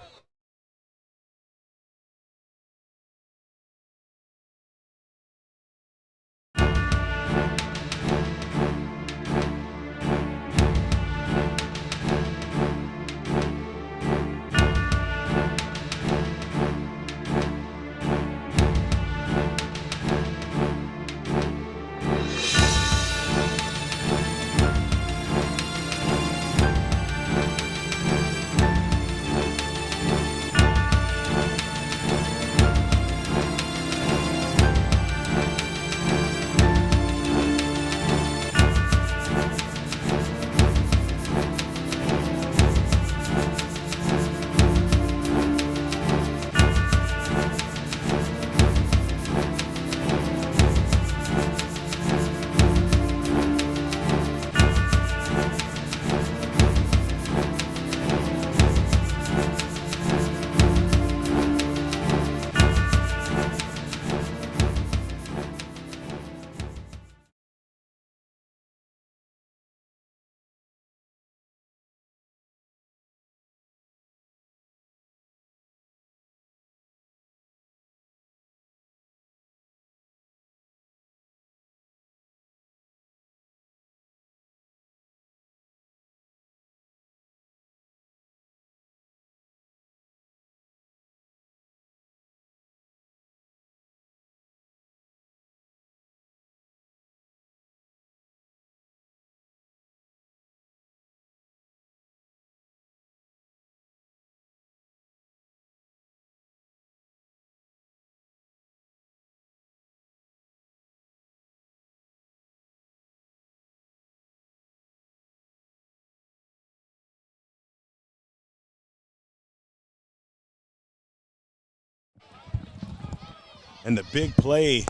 And the big play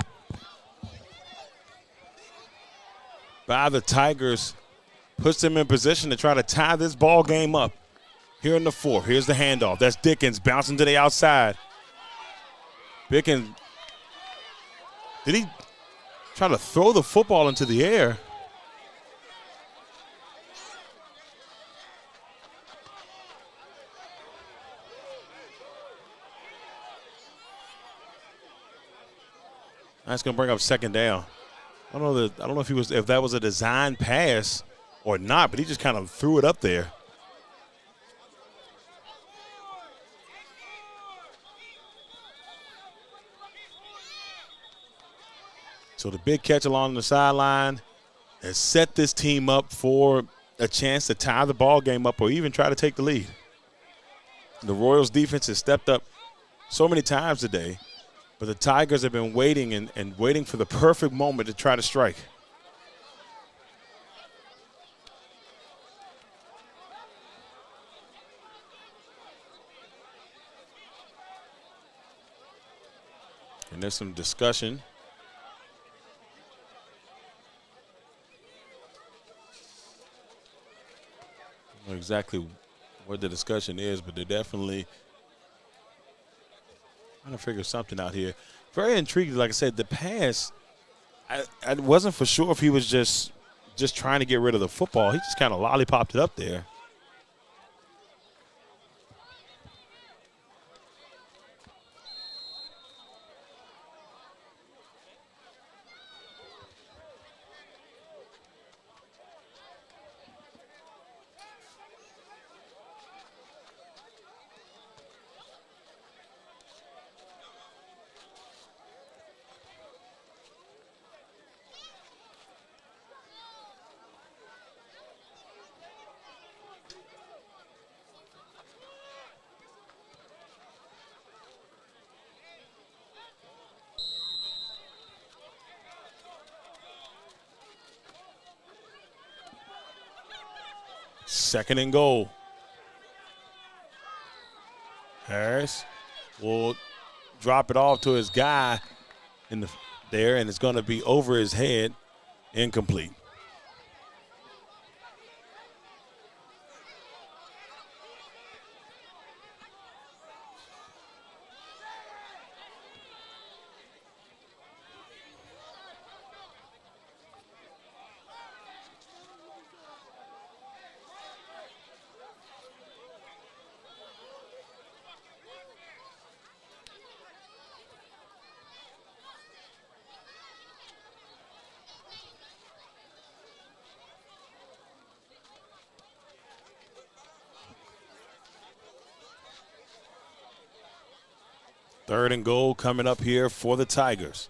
by the Tigers puts them in position to try to tie this ball game up here in the fourth. Here's the handoff. That's Dickens bouncing to the outside. Dickens, did he try to throw the football into the air? That's going to bring up second down. I don't know if that was a design pass or not, but he just kind of threw it up there. So the big catch along the sideline has set this team up for a chance to tie the ball game up or even try to take the lead. The Royals defense has stepped up so many times today, but the Tigers have been waiting and waiting for the perfect moment to try to strike. And there's some discussion. I don't know exactly what the discussion is, but they're definitely trying to figure something out here. Very intrigued. Like I said, the pass, I wasn't for sure if he was just trying to get rid of the football. He just kind of lollipopped it up there. Second and goal. Harris will drop it off to his guy there, and it's going to be over his head, incomplete. Third and goal coming up here for the Tigers.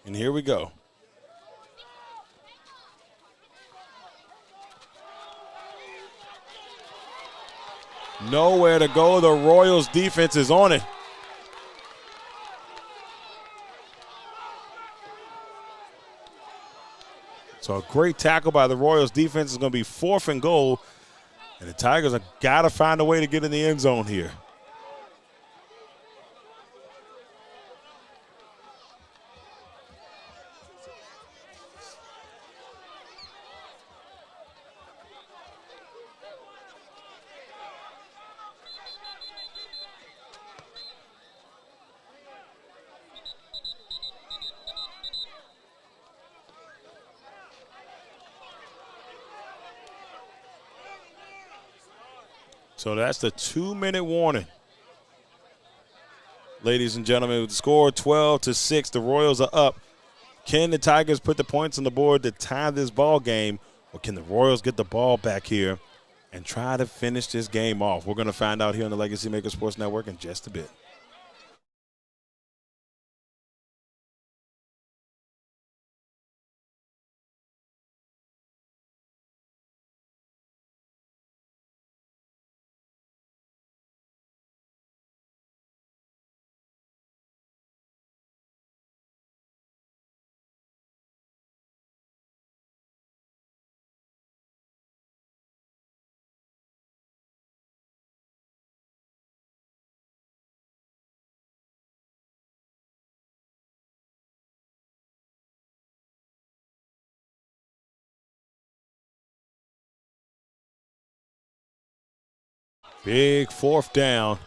And here we go. Nowhere to go. The Royals defense is on it. So a great tackle by the Royals defense is going to be fourth and goal. And the Tigers have got to find a way to get in the end zone here. So that's the 2-minute warning. Ladies and gentlemen, with the score 12-6, the Royals are up. Can the Tigers put the points on the board to tie this ball game, or can the Royals get the ball back here and try to finish this game off. We're going to find out here on the Legacy Maker Sports Network in just a bit. Big 4th down.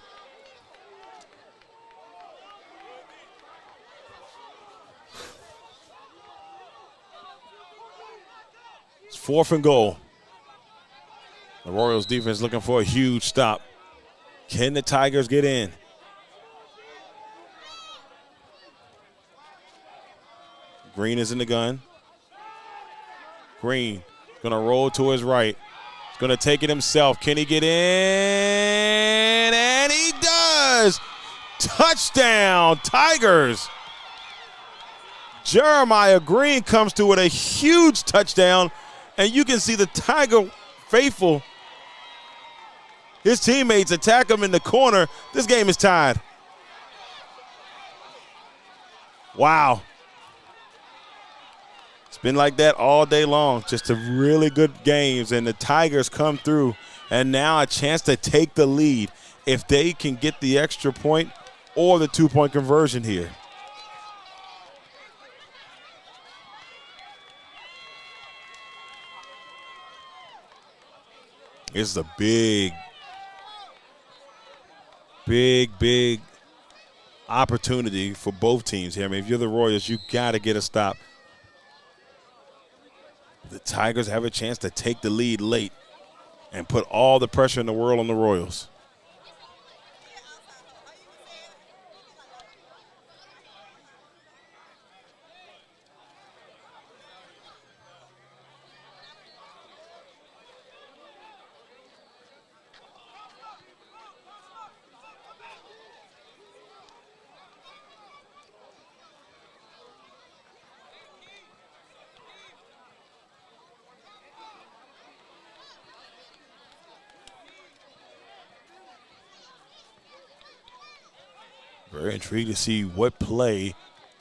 It's 4th and goal. The Royals defense looking for a huge stop. Can the Tigers get in? Green is in the gun. Green going to roll to his right. He's going to take it himself. Can he get in? And he does. Touchdown, Tigers. Jeremiah Green comes through with a huge touchdown, and you can see the Tiger faithful, his teammates attack him in the corner. This game is tied. Wow. It's been like that all day long. Just a really good games, and the Tigers come through, and now a chance to take the lead if they can get the extra point or the 2-point conversion here. It's a big opportunity for both teams here. I mean, if you're the Royals, you got to get a stop. The Tigers have a chance to take the lead late and put all the pressure in the world on the Royals. Very intrigued to see what play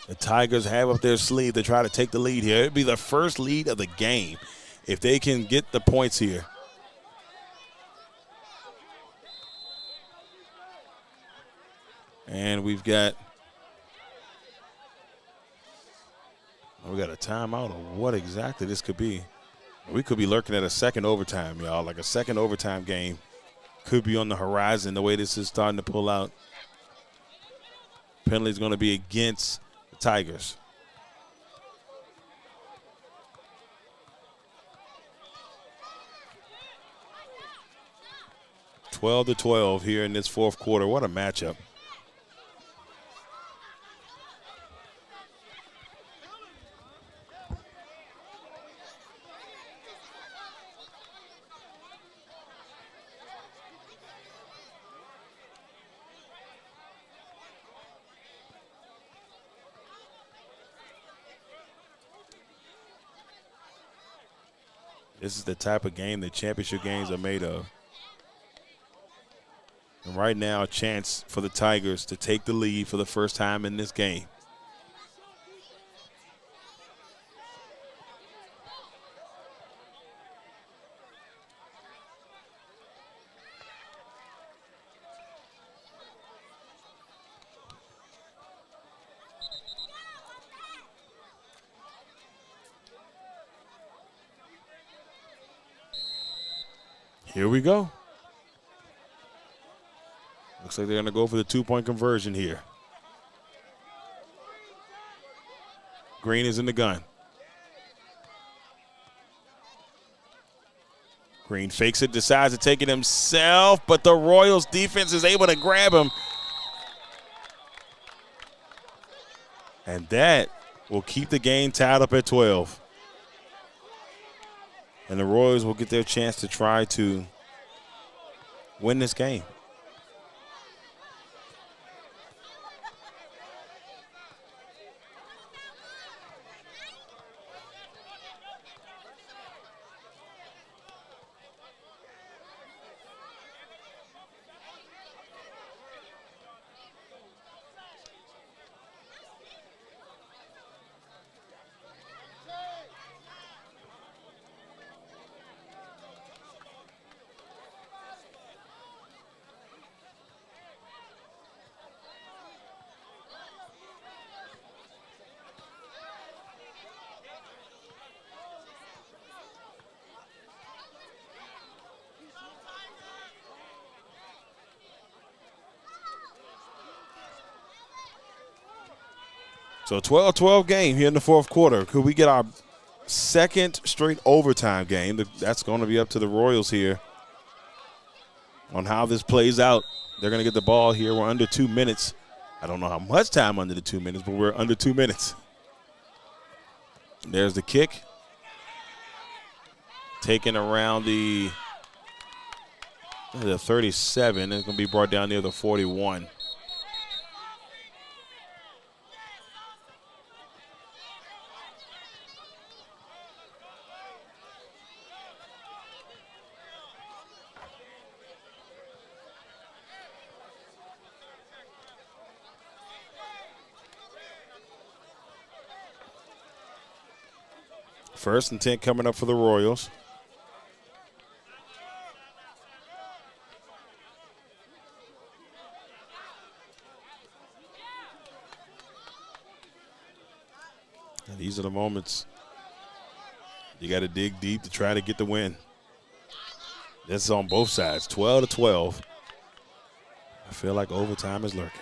the Tigers have up their sleeve to try to take the lead here. It'd be the first lead of the game if they can get the points here. And we got a timeout or what exactly this could be. We could be lurking at a second overtime, y'all. Like a second overtime game could be on the horizon the way this is starting to pull out. Penalty is going to be against the Tigers. (12-12) here in this 4th quarter. What a matchup. This is the type of game that championship games are made of. And right now, a chance for the Tigers to take the lead for the first time in this game. Here we go. Looks like they're going to go for the 2-point conversion here. Green is in the gun. Green fakes it, decides to take it himself, but the Royals defense is able to grab him. And that will keep the game tied up at 12. And the Royals will get their chance to try to win this game. So 12-12 game here in the fourth quarter. Could we get our second straight overtime game? That's going to be up to the Royals here on how this plays out. They're going to get the ball here. We're under 2 minutes. I don't know how much time under the 2 minutes, but we're under 2 minutes. There's the kick. Taken around the 37. It's going to be brought down near the 41. First and 10 coming up for the Royals. And these are the moments you got to dig deep to try to get the win. This is on both sides, 12-12. I feel like overtime is lurking.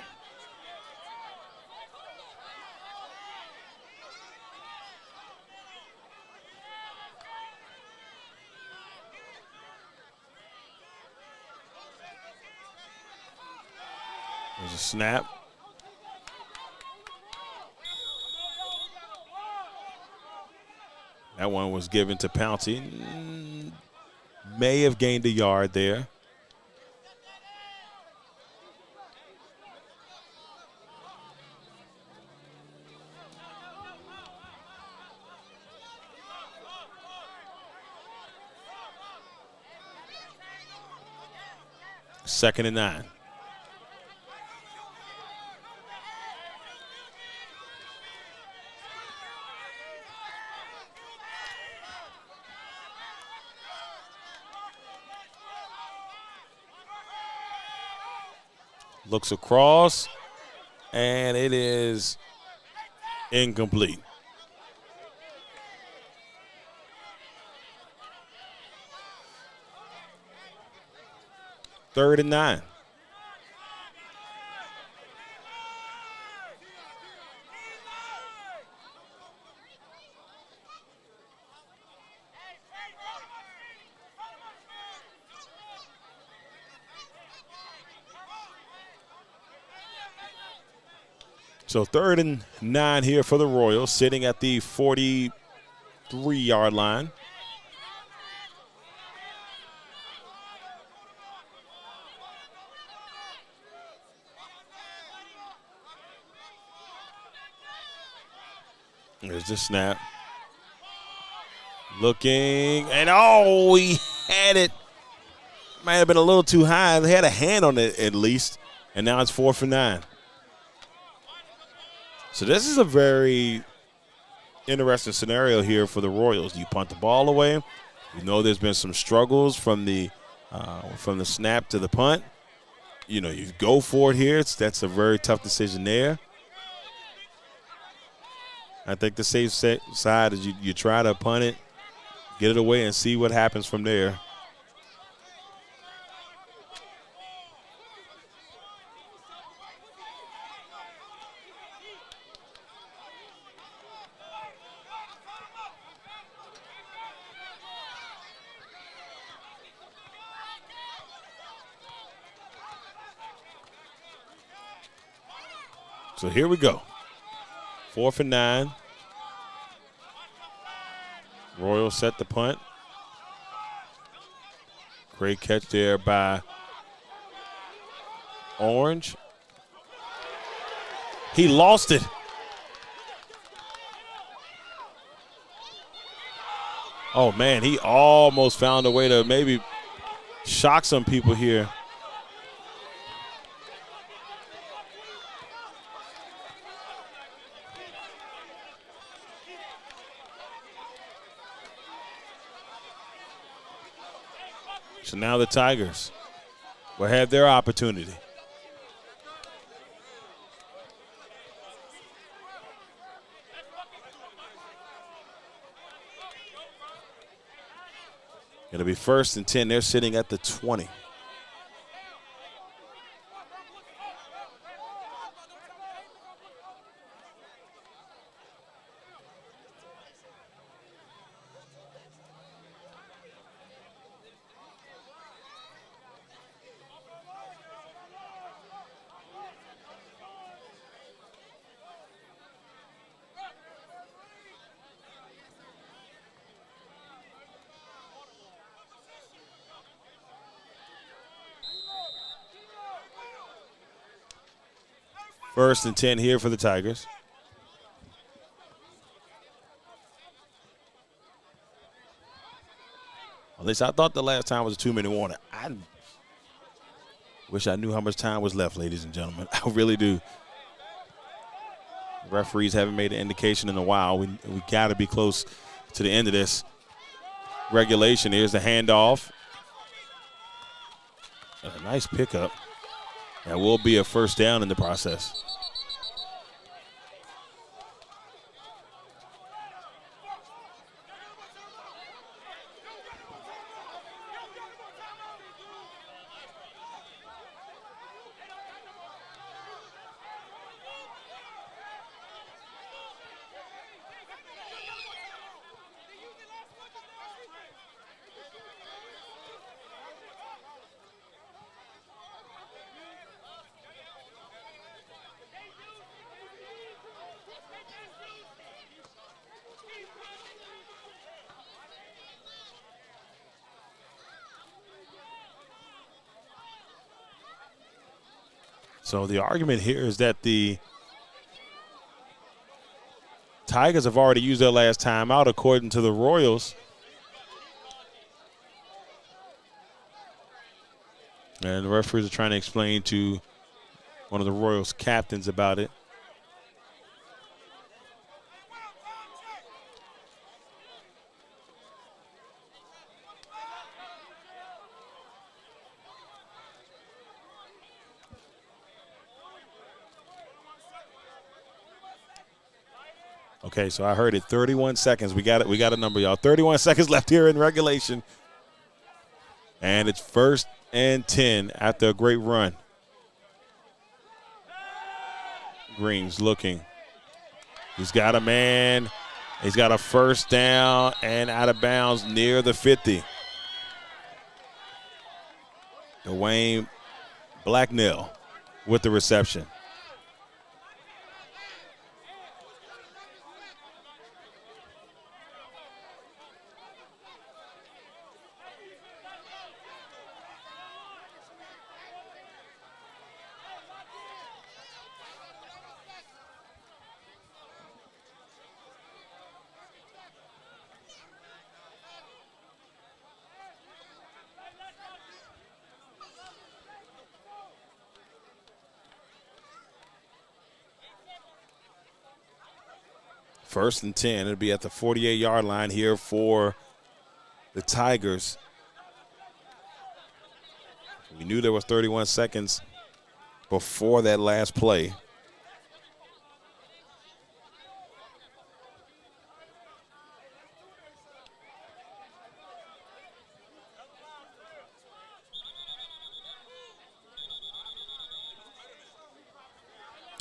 There's a snap. That one was given to Pouncey. May have gained a yard there. Second and 9. Looks across, and it is incomplete. Third and 9. So 3rd and 9 here for the Royals, sitting at the 43-yard line. There's the snap. Looking, and oh, he had it. Might have been a little too high. They had a hand on it at least, and now it's 4th and 9. So this is a very interesting scenario here for the Royals. You punt the ball away. You know there's been some struggles from the snap to the punt. You know, you go for it here. That's a very tough decision there. I think the safe side is you try to punt it, get it away, and see what happens from there. So here we go. 4th and 9. Royals set the punt. Great catch there by Orange. He lost it. Oh, man, he almost found a way to maybe shock some people here. So now the Tigers will have their opportunity. It'll be 1st and 10. They're sitting at the 20. First and 10 here for the Tigers. At least I thought the last time was a 2-minute warning. I wish I knew how much time was left, ladies and gentlemen. I really do. The referees haven't made an indication in a while. We got to be close to the end of this regulation. Here's the handoff. A nice pickup. That will be a first down in the process. So the argument here is that the Tigers have already used their last timeout, according to the Royals. And the referees are trying to explain to one of the Royals captains about it. Okay, so I heard it. 31 seconds. We got it. We got a number, y'all. 31 seconds left here in regulation. And it's 1st and 10 after a great run. Green's looking. He's got a man. He's got a first down and out of bounds near the 50. Dwayne Blacknell with the reception. First and 10. It'll be at the 48-yard line here for the Tigers. We knew there was 31 seconds before that last play.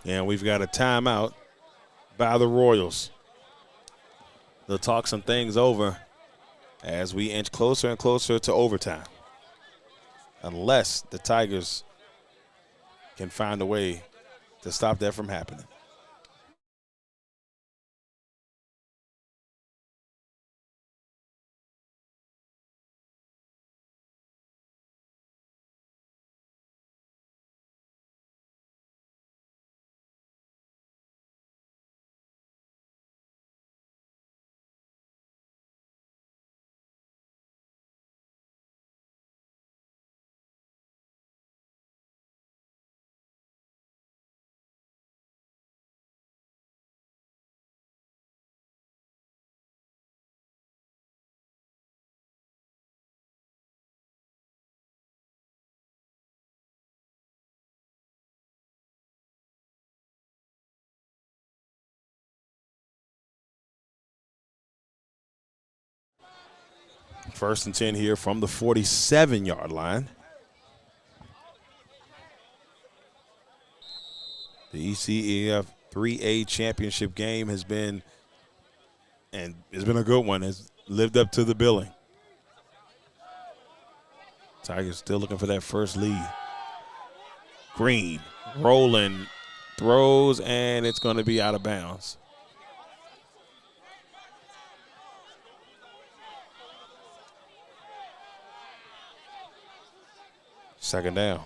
And we've got a timeout by the Royals. They'll talk some things over as we inch closer and closer to overtime. Unless the Tigers can find a way to stop that from happening. First and 10 here from the 47-yard line. The ECFA 3A championship game has been, and it's been a good one, has lived up to the billing. Tigers still looking for that first lead. Green, rolling, throws, and it's going to be out of bounds. Second down.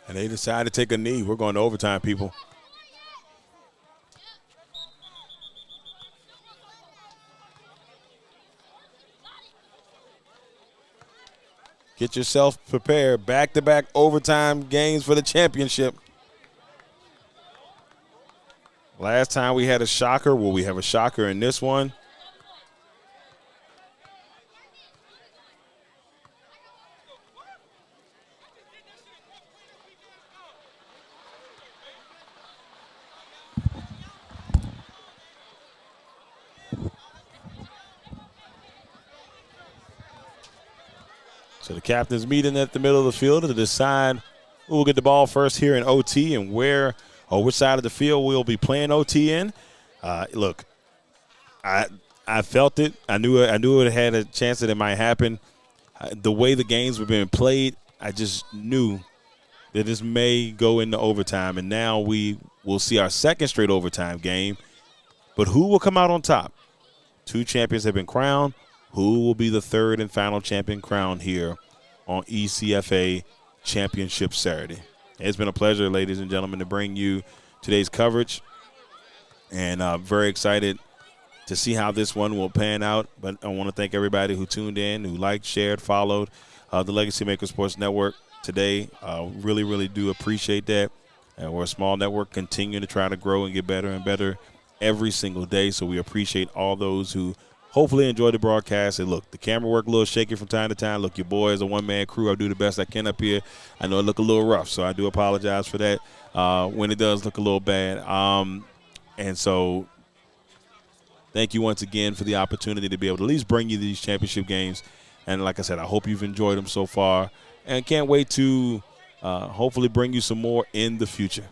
And they decide to take a knee. We're going to overtime, people. Get yourself prepared. Back-to-back overtime games for the championship. Last time we had a shocker. Will we have a shocker in this one? So the captains meeting at the middle of the field to decide who will get the ball first here in OT and where or which side of the field we'll be playing OT in. Look, I felt it. I knew it had a chance that it might happen. The way the games were being played, I just knew that this may go into overtime, and now we will see our second straight overtime game. But who will come out on top? Two champions have been crowned. Who will be the third and final champion crowned here on ECFA Championship Saturday? It's been a pleasure, ladies and gentlemen, to bring you today's coverage. And I'm very excited to see how this one will pan out. But I want to thank everybody who tuned in, who liked, shared, followed the LegacyMaker Sports Network today. Really, really do appreciate that. And we're a small network, continuing to try to grow and get better and better every single day. So we appreciate all those who hopefully enjoy the broadcast. And look, the camera work a little shaky from time to time. Look, your boy is a one-man crew. I do the best I can up here. I know it look a little rough, so I do apologize for that when it does look a little bad. And so thank you once again for the opportunity to be able to at least bring you these championship games. And like I said, I hope you've enjoyed them so far. And can't wait to hopefully bring you some more in the future.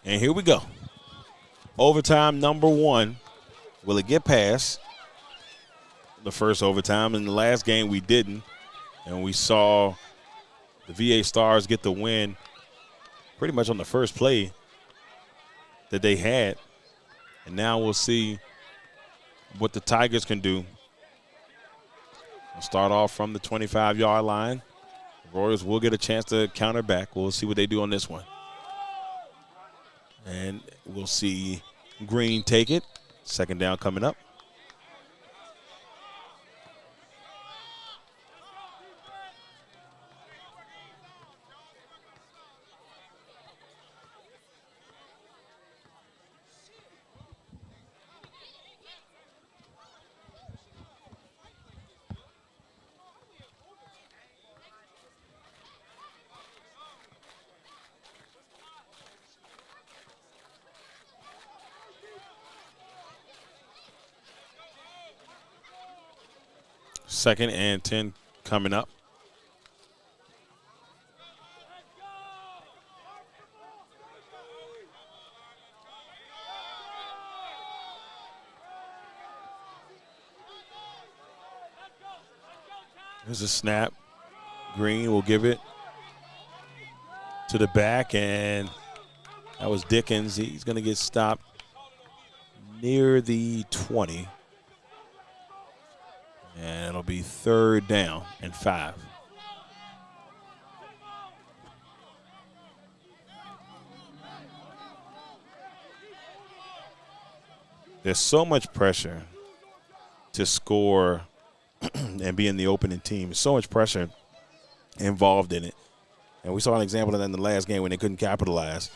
And here we go. Overtime number 1. Will it get past the first overtime? In the last game, we didn't. And we saw the VA Stars get the win pretty much on the first play that they had. And now we'll see what the Tigers can do. We'll start off from the 25-yard line. The Royals will get a chance to counter back. We'll see what they do on this one. And we'll see Green take it. Second down coming up. Second and 10 coming up. There's a snap. Green will give it to the back, and that was Dickens. He's going to get stopped near the 20. And it'll be 3rd down and 5. There's so much pressure to score and be in the opening team. There's so much pressure involved in it. And we saw an example of that in the last game when they couldn't capitalize.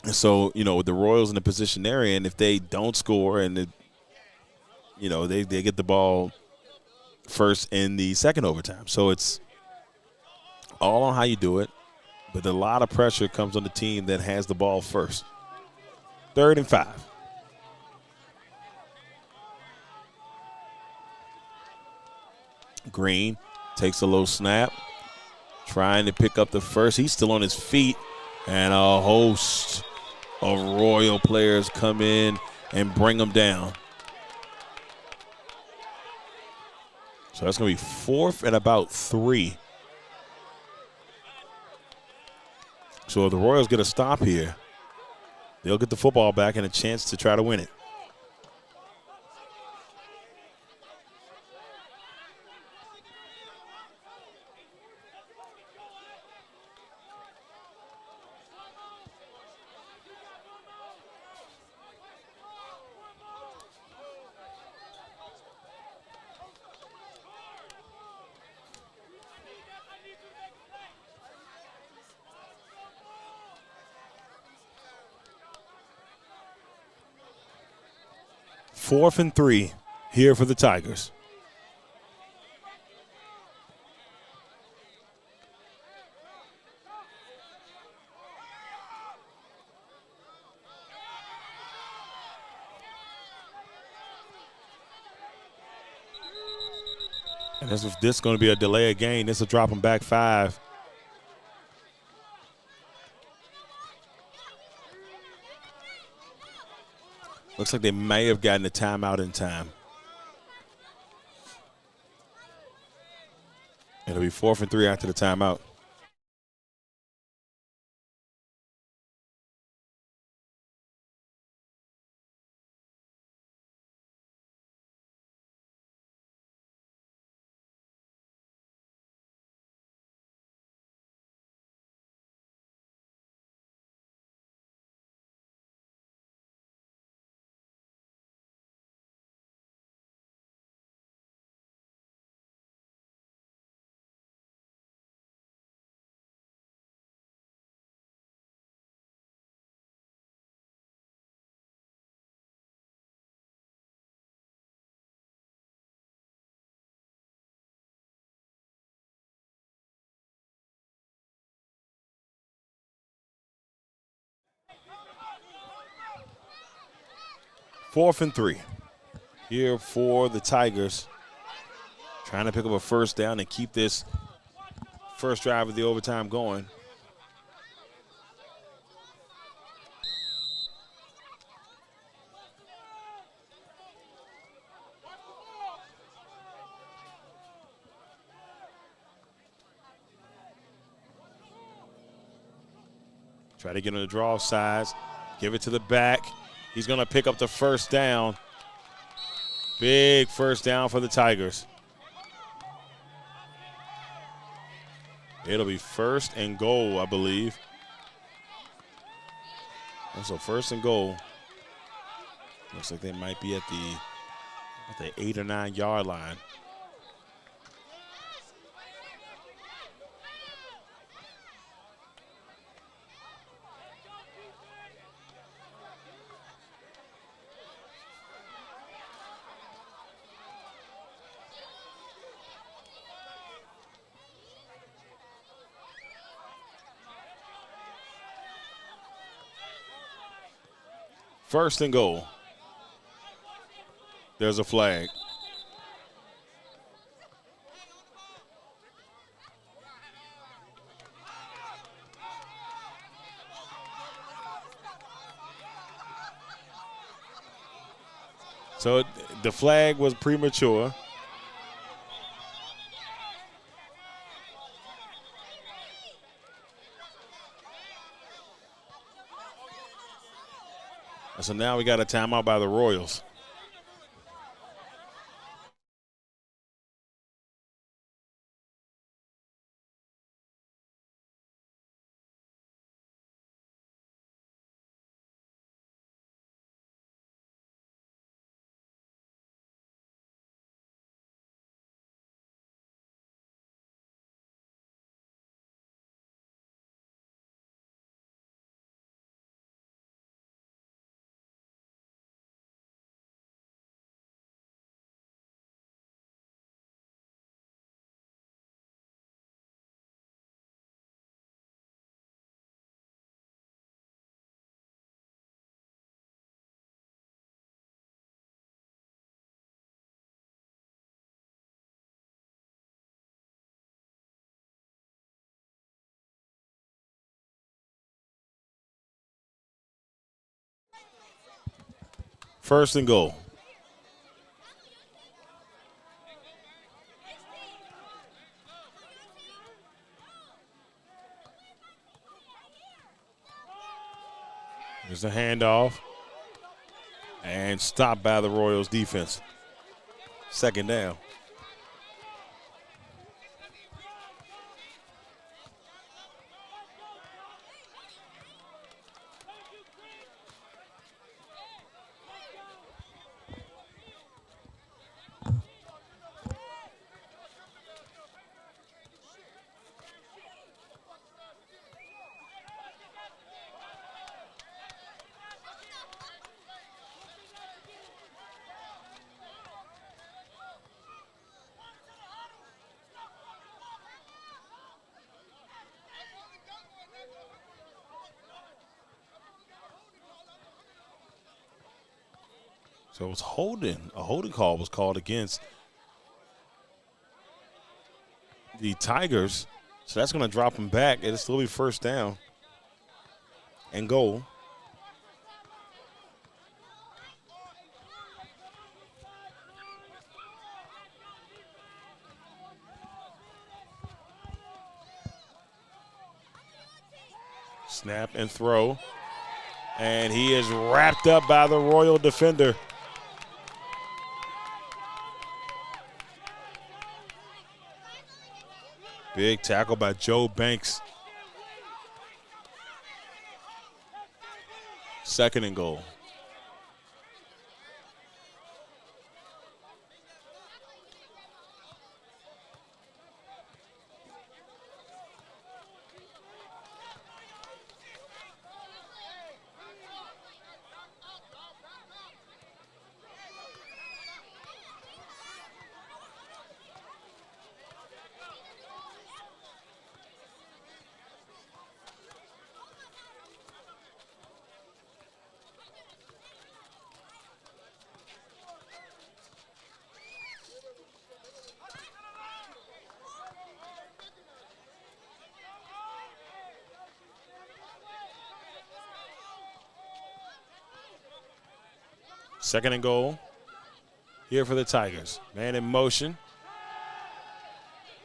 And so, with the Royals in the position they're in, if they don't score and they get the ball first in the second overtime. So it's all on how you do it, but a lot of pressure comes on the team that has the ball first. 3rd and 5. Green takes a low snap, trying to pick up the first. He's still on his feet, and a host of Royal players come in and bring him down. So that's going to be 4th and about 3. So if the Royals get a stop here, they'll get the football back and a chance to try to win it. Fourth and 3 here for the Tigers. And this is going to be a delay of game. This will drop them back 5. Looks like they may have gotten a timeout in time. It'll be 4th and 3 after the timeout. Fourth and 3 here for the Tigers. Trying to pick up a first down and keep this first drive of the overtime going. Try to get on the draw sides. Give it to the back. He's going to pick up the first down. Big first down for the Tigers. It'll be first and goal, I believe. So first and goal. Looks like they might be at the 8 or 9 yard line. First and goal. There's a flag. So the flag was premature. So now we got a timeout by the Royals. First and goal. There's a handoff. And stopped by the Royals defense. Second down. So it was holding. A holding call was called against the Tigers. So that's going to drop them back. It'll still be first down and goal. Snap and throw. And he is wrapped up by the Royal defender. Big tackle by Joe Banks. Second and goal. Second and goal here for the Tigers. Man in motion.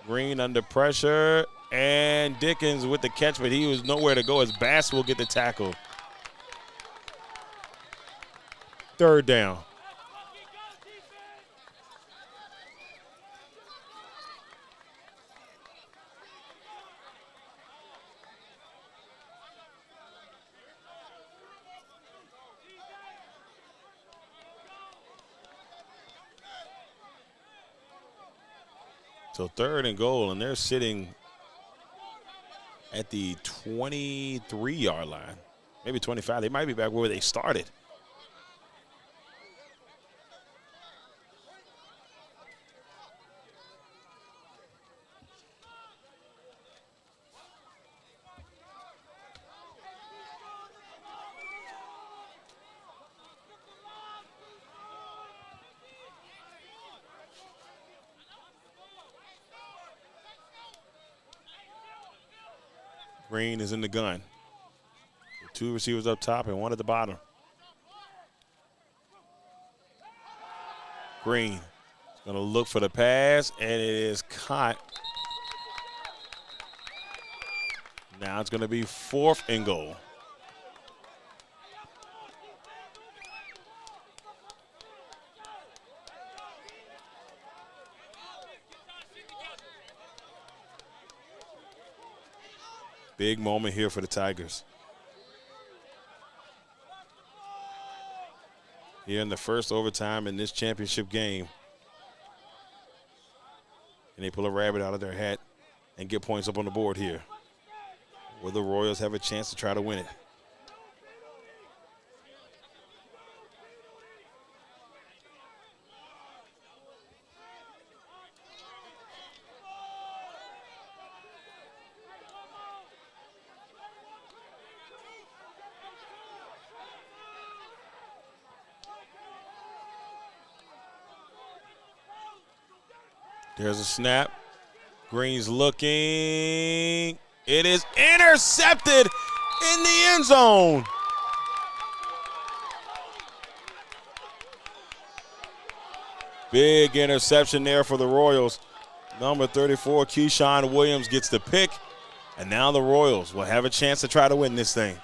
Green under pressure. And Dickens with the catch, but he was nowhere to go as Bass will get the tackle. Third down. So third and goal, and they're sitting at the 23-yard line, maybe 25. They might be back where they started. Green is in the gun. Two receivers up top and one at the bottom. Green is going to look for the pass, and it is caught. Now it's going to be 4th and goal. Big moment here for the Tigers. Here in the first overtime in this championship game. And they pull a rabbit out of their hat and get points up on the board here. Will the Royals have a chance to try to win it? There's a snap. Green's looking. It is intercepted in the end zone. Big interception there for the Royals. Number 34, Keyshawn Williams gets the pick. And now the Royals will have a chance to try to win this thing.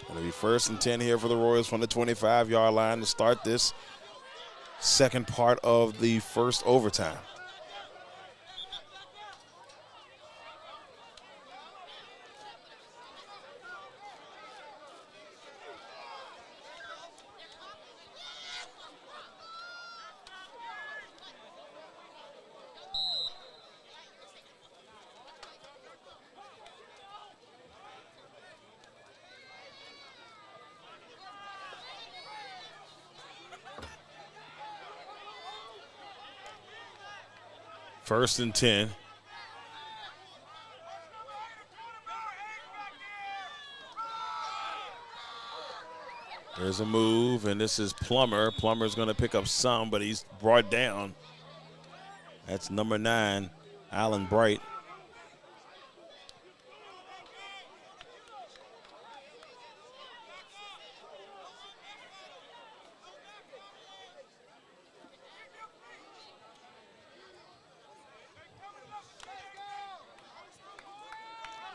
Going to be 1st and 10 here for the Royals from the 25-yard line to start this second part of the first overtime. First and 10. There's a move, and this is Plummer. Plummer's going to pick up some, but he's brought down. That's number 9, Allen Bright.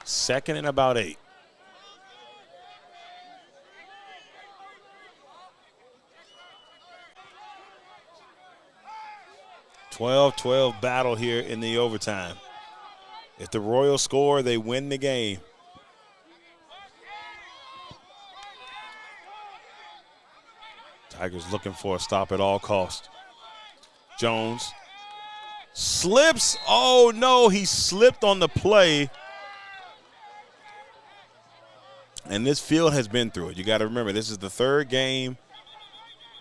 Second and about 8. (12-12) battle here in the overtime. If the Royals score, they win the game. Tigers looking for a stop at all cost. Jones slips. Oh, no, he slipped on the play. And this field has been through it. You got to remember, this is the third game.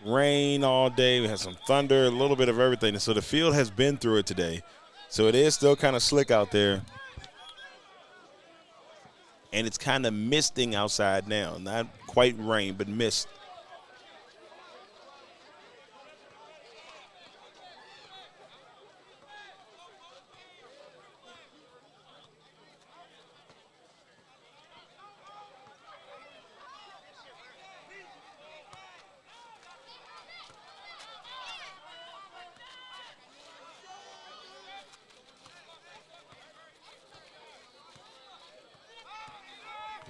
Rain all day. We had some thunder, a little bit of everything. So the field has been through it today. So it is still kind of slick out there. And it's kind of misting outside now. Not quite rain, but mist.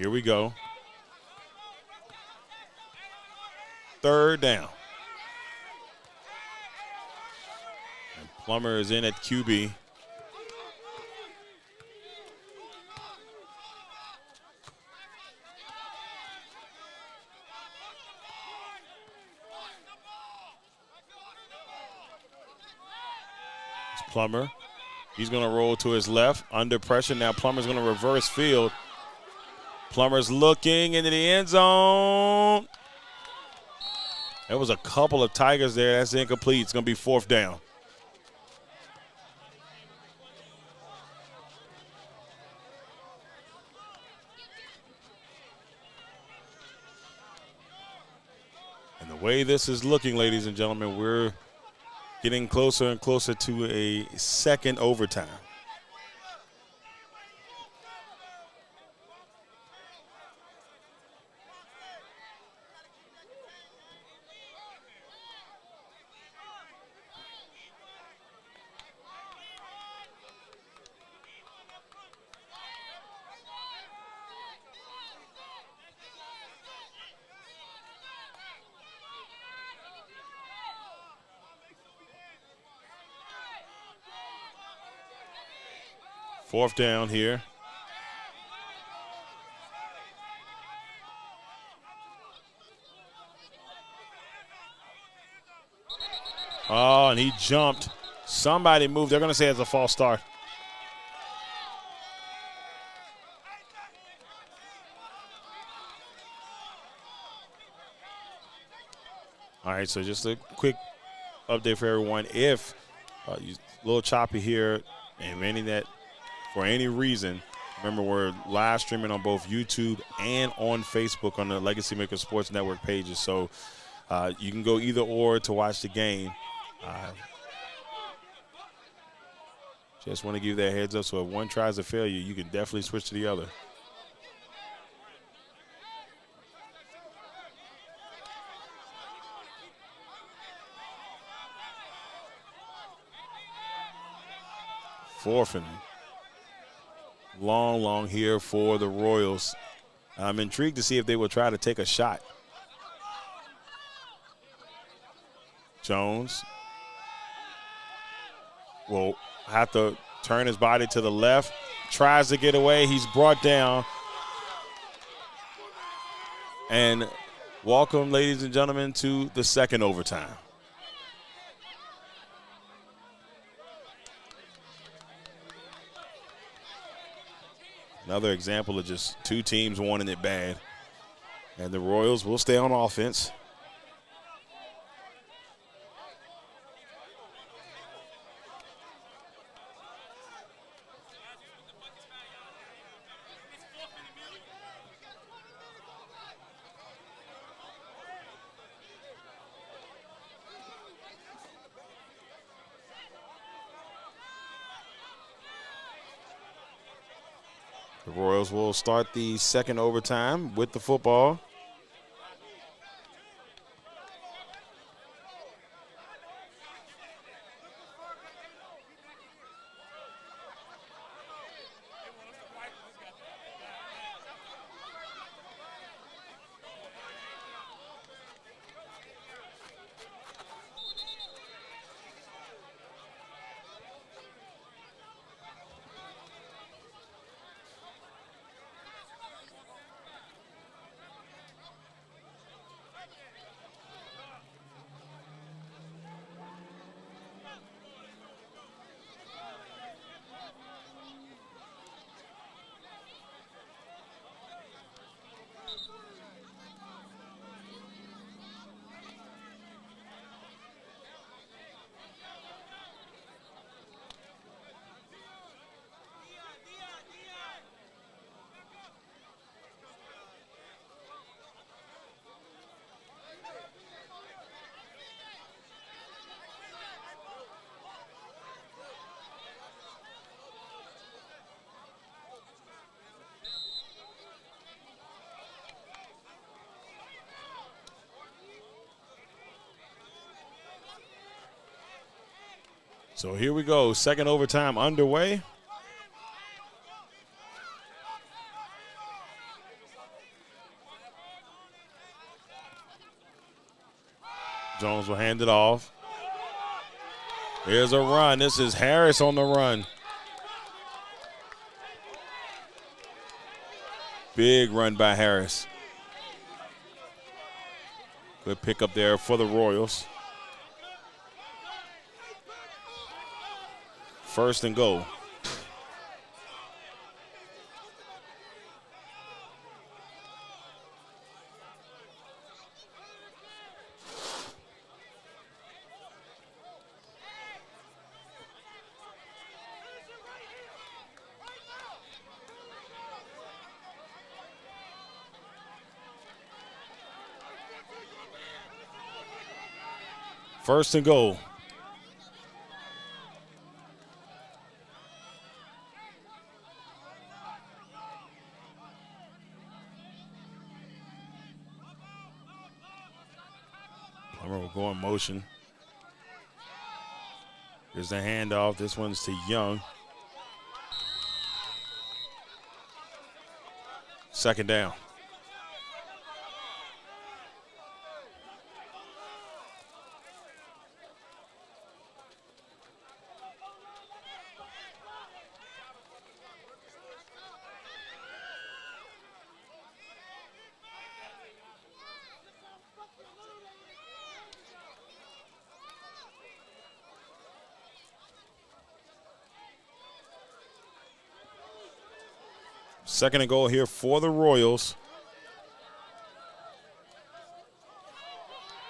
Here we go. Third down. And Plummer is in at QB. It's Plummer. He's going to roll to his left under pressure. Now Plummer's going to reverse field. Plummer's looking into the end zone. There was a couple of Tigers there. That's incomplete. It's going to be fourth down. And the way this is looking, ladies and gentlemen, we're getting closer and closer to a second overtime. Fourth down here. Oh, and he jumped. Somebody moved. They're going to say it's a false start. All right, so just a quick update for everyone. If you a little choppy here and any that for any reason, remember we're live streaming on both YouTube and on Facebook on the LegacyMaker Sports Network pages. So you can go either or to watch the game. Just want to give you that heads up. So if one tries to fail you, you can definitely switch to the other. Fourth and long here for the Royals. I'm intrigued to see if they will try to take a shot. Jones will have to turn his body to the left, tries to get away. He's brought down. And welcome, ladies and gentlemen, to the second overtime. Another example of just two teams wanting it bad. And the Royals will stay on offense. The Royals will start the second overtime with the football. So here we go, second overtime underway. Jones will hand it off. Here's a run. This is Harris on the run. Big run by Harris. Good pickup there for the Royals. First and goal. First and goal. Plummer will go in motion. Here's the handoff. This one's to Young. Second down. Second and goal here for the Royals.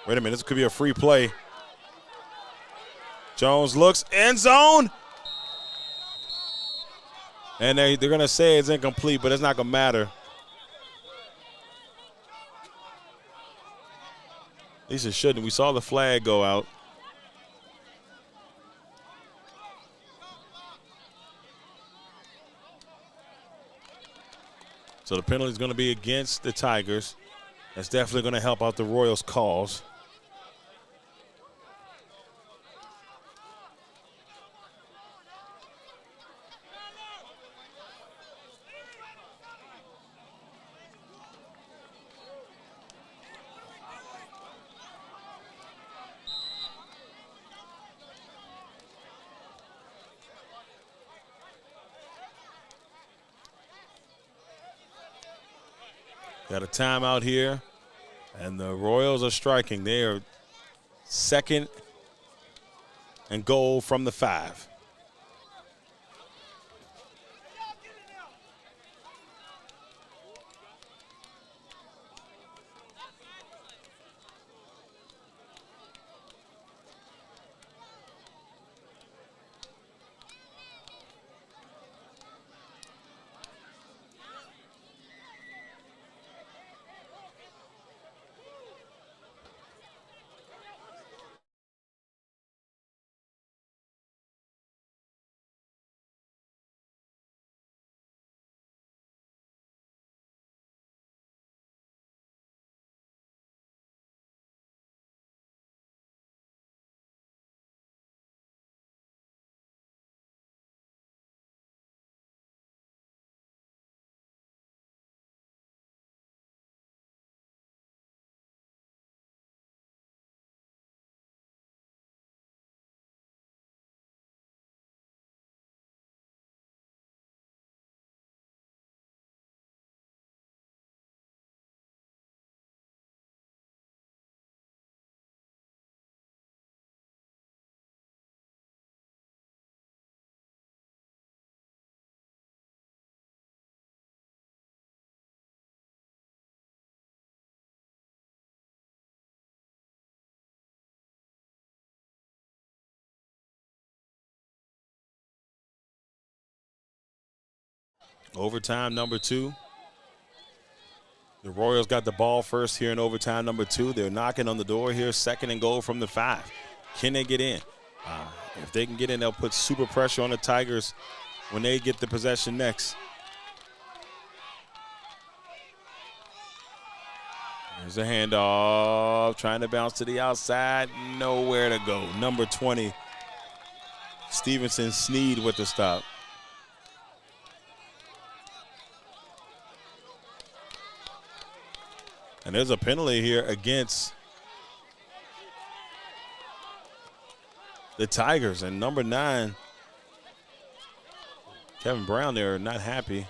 Wait a minute, this could be a free play. Jones looks, end zone. And they're going to say it's incomplete, but it's not going to matter. At least it shouldn't. We saw the flag go out. So the penalty is going to be against the Tigers. That's definitely going to help out the Royals' cause. Got a timeout here, and the Royals are striking. They are second and goal from the 5. Overtime number 2. The Royals got the ball first here in overtime number 2. They're knocking on the door here, second and goal from the 5. Can they get in? If they can get in, they'll put super pressure on the Tigers when they get the possession next. There's a handoff, trying to bounce to the outside, nowhere to go. Number 20, Stevenson Sneed with the stop. And there's a penalty here against the Tigers. And number 9, Kevin Brown, they're not happy.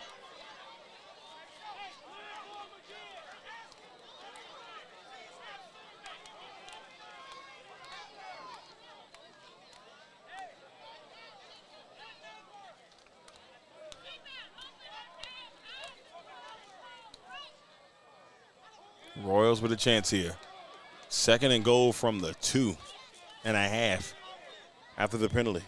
Royals with a chance here. 2nd and goal from the 2.5 after the penalty.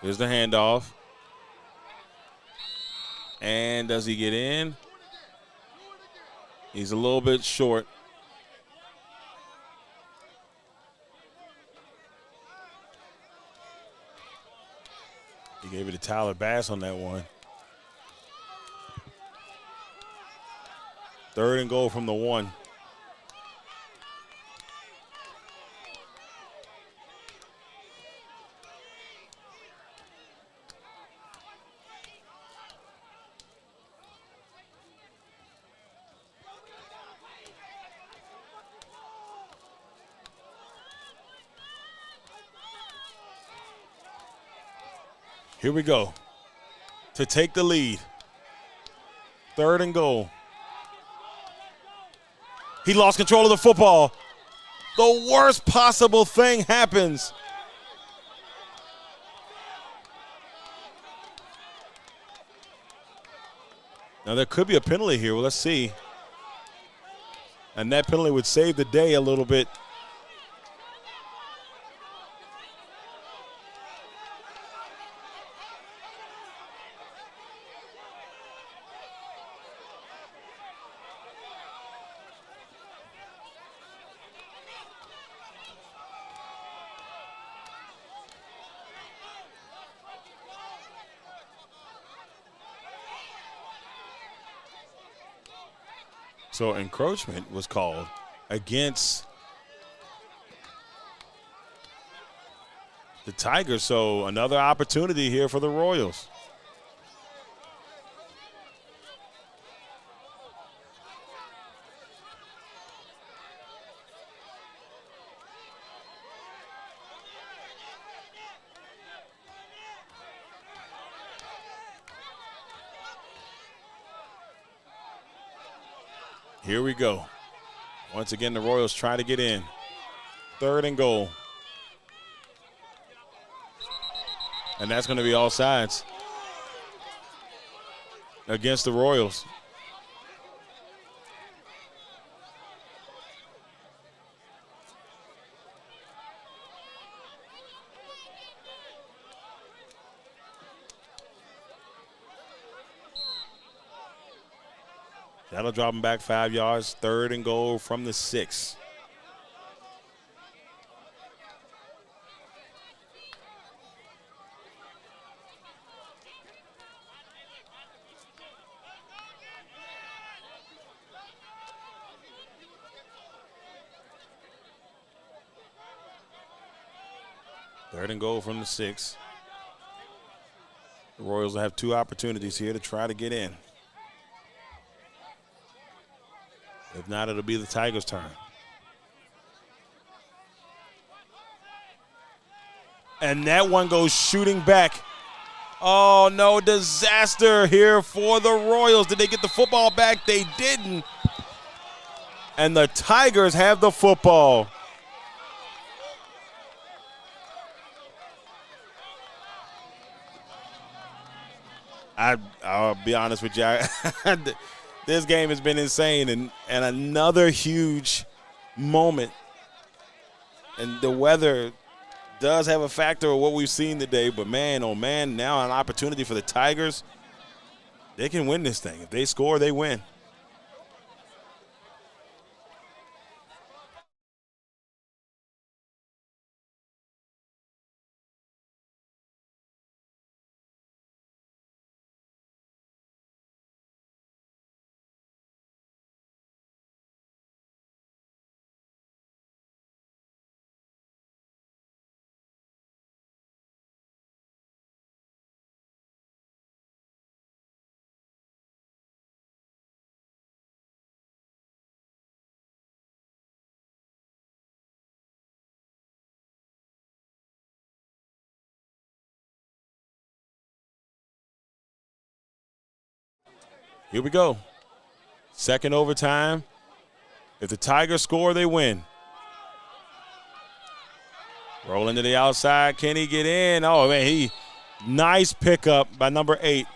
Here's the handoff. And does he get in? He's a little bit short. He gave it to Tyler Bass on that one. 3rd and goal from the 1. Here we go to take the lead. 3rd and goal. He lost control of the football. The worst possible thing happens. Now there could be a penalty here. Well, let's see. And that penalty would save the day a little bit. So encroachment was called against the Tigers. So another opportunity here for the Royals. Here we go. Once again, the Royals try to get in. 3rd and goal. And that's going to be all sides against the Royals. That'll drop him back 5 yards. 3rd and goal from the 6. Third and goal from the 6. The Royals will have 2 opportunities here to try to get in. If not, it'll be the Tigers' turn. And that one goes shooting back. Oh, no, disaster here for the Royals. Did they get the football back? They didn't. And the Tigers have the football. I'll be honest with you. This game has been insane, and another huge moment. And the weather does have a factor of what we've seen today, but man, oh man, now an opportunity for the Tigers. They can win this thing. If they score, they win. Here we go. Second overtime. If the Tigers score, they win. Rolling to the outside. Can he get in? Oh, man, nice pickup by number 8.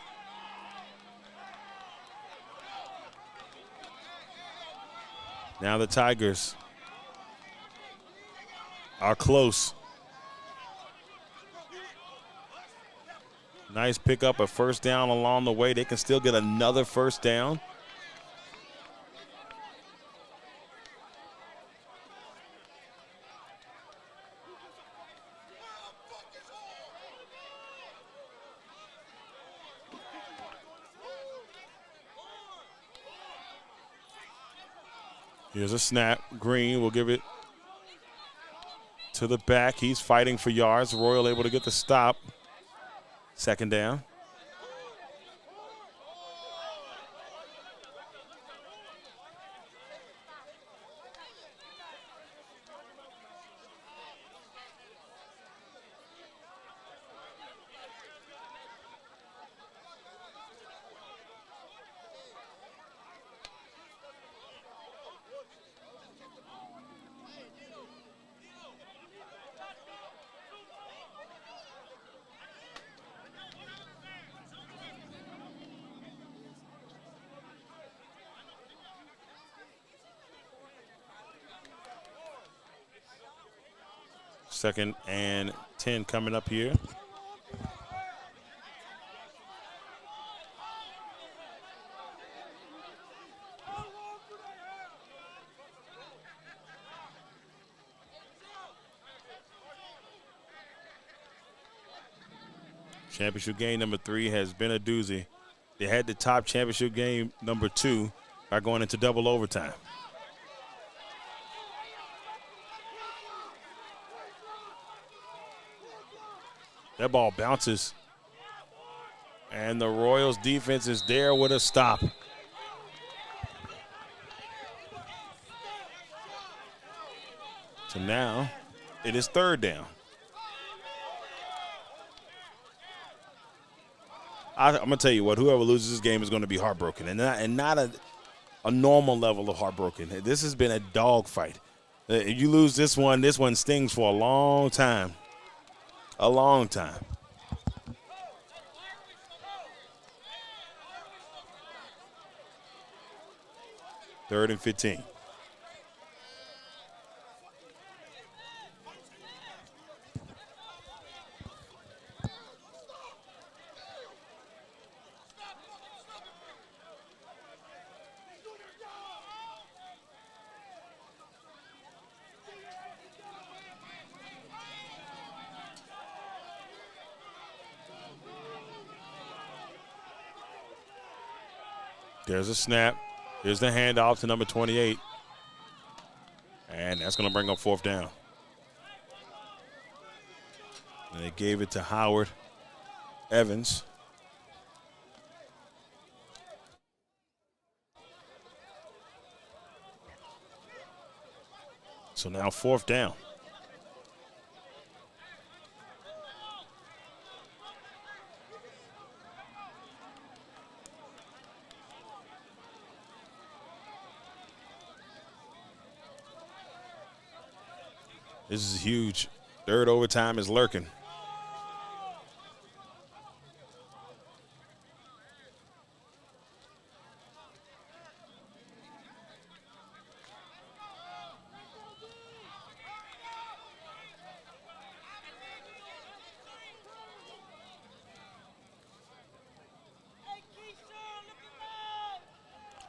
Now the Tigers are close. Nice pickup, a first down along the way. They can still get another first down. Here's a snap. Green will give it to the back. He's fighting for yards. Royal able to get the stop. Second down. Second and 10 coming up here. Championship game number 3 has been a doozy. They had the top championship game number 2 by going into double overtime. That ball bounces. And the Royals defense is there with a stop. So now it is third down. I'm going to tell you what, whoever loses this game is going to be heartbroken. And not a normal level of heartbroken. This has been a dogfight. If you lose this one stings for a long time. A long time. Third and 15. There's a snap. Here's the handoff to number 28. And that's going to bring up fourth down. And they gave it to Howard Evans. So now fourth down. This is huge. Third overtime is lurking.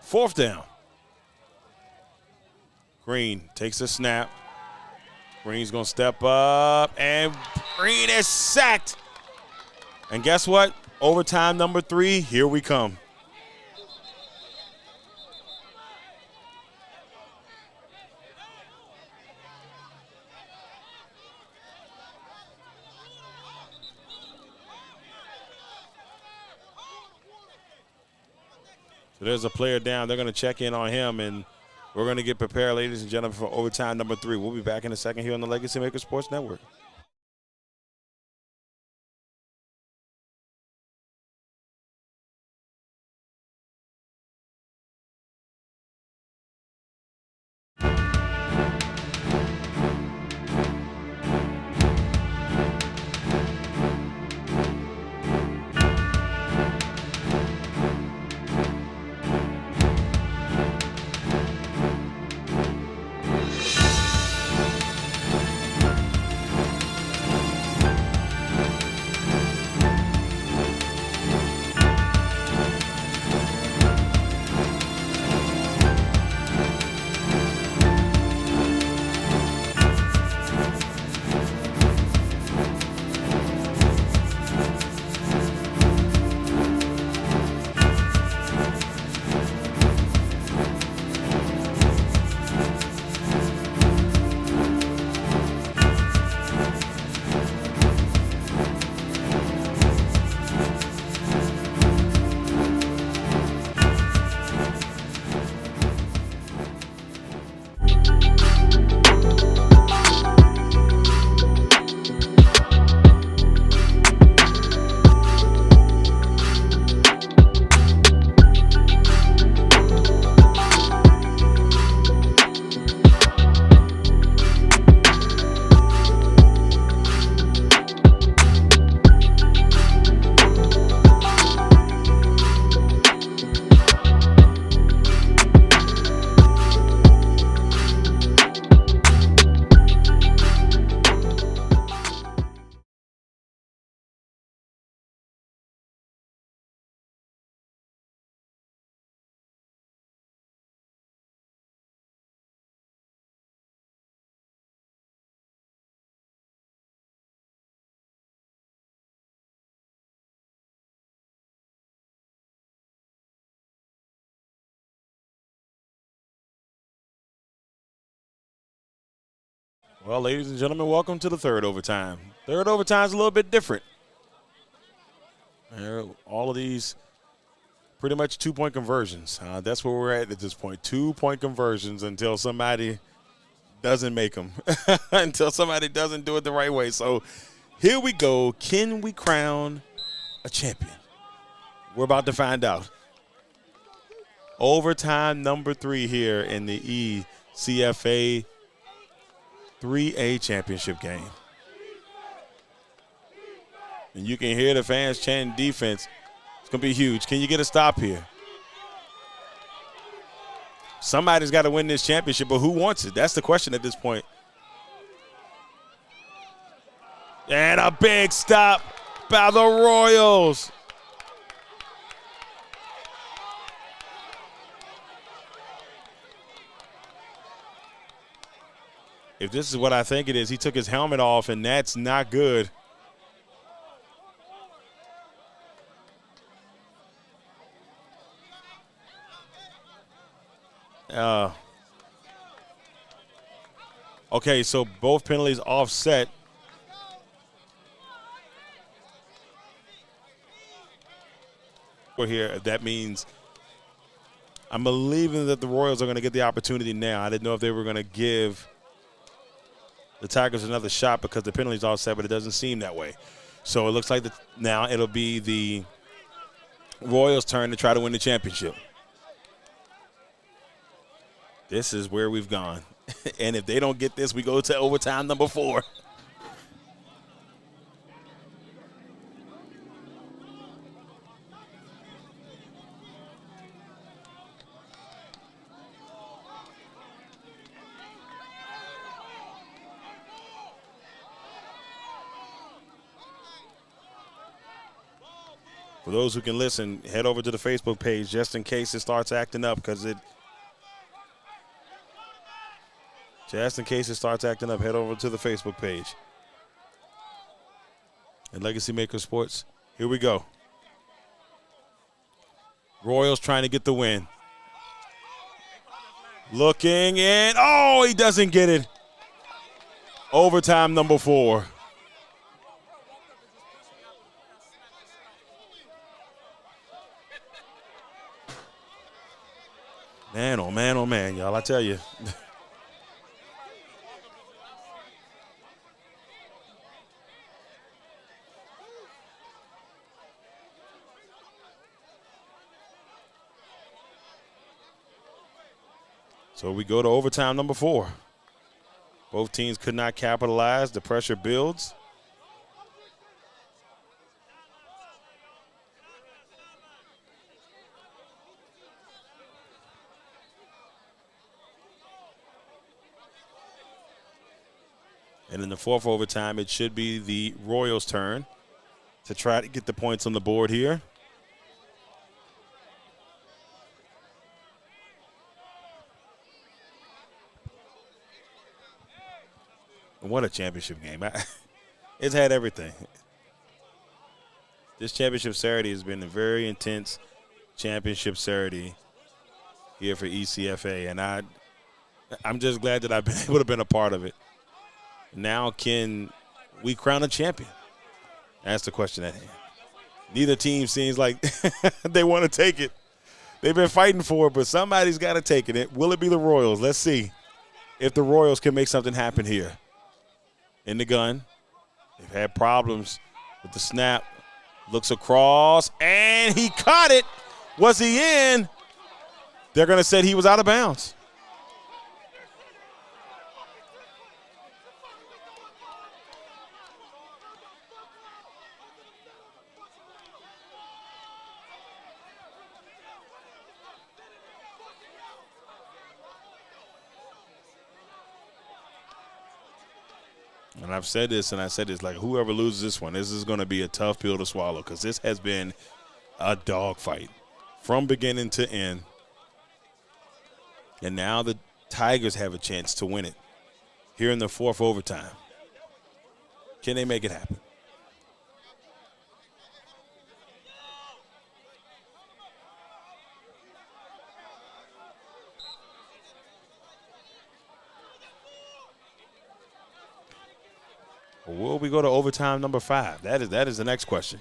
Fourth down. Green takes a snap. Green's going to step up, and Green is sacked. And guess what? Overtime number 3, here we come. So there's a player down. They're going to check in on him, and we're going to get prepared, ladies and gentlemen, for overtime number 3. We'll be back in a second here on the LegacyMaker Sports Network. Well, ladies and gentlemen, welcome to the third overtime. Third overtime is a little bit different. All of these pretty much 2-point conversions. That's where we're at this point. 2-point conversions until somebody doesn't make them, until somebody doesn't do it the right way. So here we go. Can we crown a champion? We're about to find out. Overtime number 3 here in the ECFA 3A championship game. And you can hear the fans chanting defense. It's going to be huge. Can you get a stop here? Somebody's got to win this championship, but who wants it? That's the question at this point. And a big stop by the Royals. If this is what I think it is, he took his helmet off, and that's not good. Okay, so both penalties offset. We're here. That means I'm believing that the Royals are going to get the opportunity now. I didn't know if they were going to give the Tigers another shot because the penalty's offset, but it doesn't seem that way. So it looks like now it'll be the Royals' turn to try to win the championship. This is where we've gone. And if they don't get this, we go to overtime number 4. For those who can listen, head over to the Facebook page just in case it starts acting up, just in case it starts acting up, head over to the Facebook page. And LegacyMaker Sports, here we go. Royals trying to get the win. Looking in. Oh, he doesn't get it. Overtime number 4. Man, oh man, y'all, I tell you. So we go to overtime number 4. Both teams could not capitalize. The pressure builds. And in the 4th overtime, it should be the Royals' turn to try to get the points on the board here. What a championship game. It's had everything. This championship Saturday has been a very intense championship Saturday here for ECFA, and I'm just glad that I've been able to be a part of it. Now can we crown a champion? That's the question at hand. Neither team seems like they want to take it. They've been fighting for it, but somebody's got to take it. Will it be the Royals? Let's see if the Royals can make something happen here. In the gun. They've had problems with the snap. Looks across, and he caught it. Was he in? They're going to say he was out of bounds. And I've said this, like whoever loses this one, this is going to be a tough pill to swallow because this has been a dogfight from beginning to end. And now the Tigers have a chance to win it here in the 4th overtime. Can they make it happen? Or will we go to overtime number 5? That is the next question.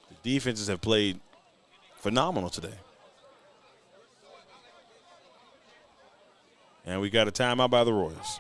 The defenses have played phenomenal today. And we got a timeout by the Royals.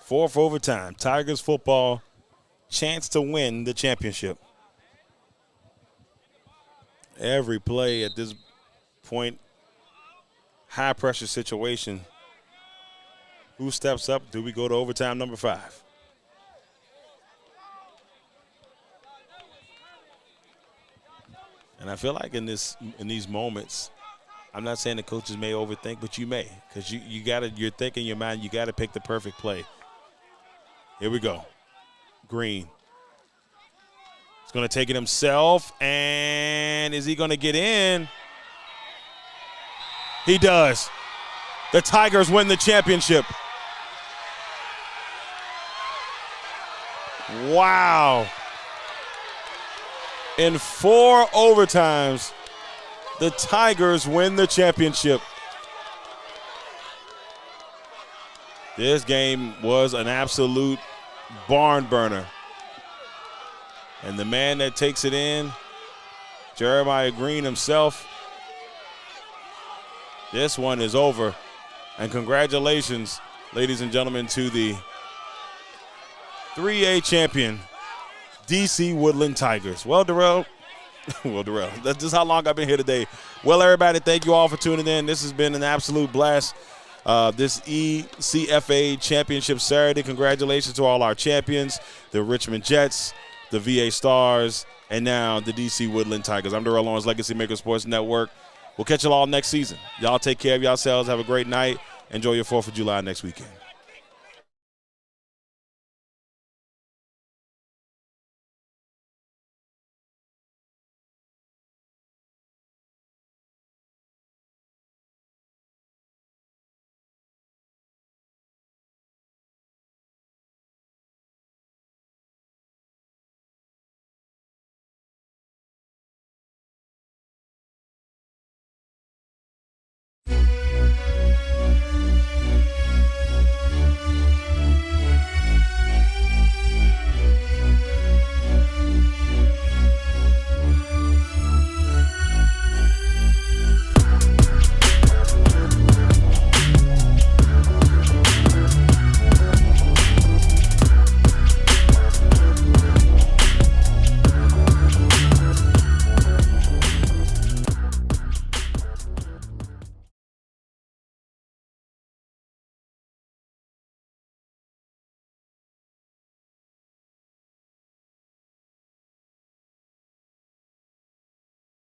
Fourth overtime, Tigers football, chance to win the championship. Every play at this point, high pressure situation. Who steps up? Do we go to overtime number 5? And I feel like in these moments, I'm not saying the coaches may overthink, but you may, because you're thinking in your mind, you got to pick the perfect play. Here we go. Green. He's going to take it himself, and is he going to get in? He does. The Tigers win the championship. Wow. In 4 overtimes, the Tigers win the championship. This game was an absolute barn burner. And the man that takes it in, Jeremiah Green himself, this one is over. And congratulations, ladies and gentlemen, to the 3A champion, DC-Woodland Tigers. Well, Darrell, that's just how long I've been here today. Well, everybody, thank you all for tuning in. This has been an absolute blast. This ECFA Championship Saturday. Congratulations to all our champions, the Richmond Jets, the VA Stars, and now the DC-Woodland Tigers. I'm Darrell Owens, LegacyMaker Sports Network. We'll catch you all next season. Y'all take care of yourselves. Have a great night. Enjoy your 4th of July next weekend.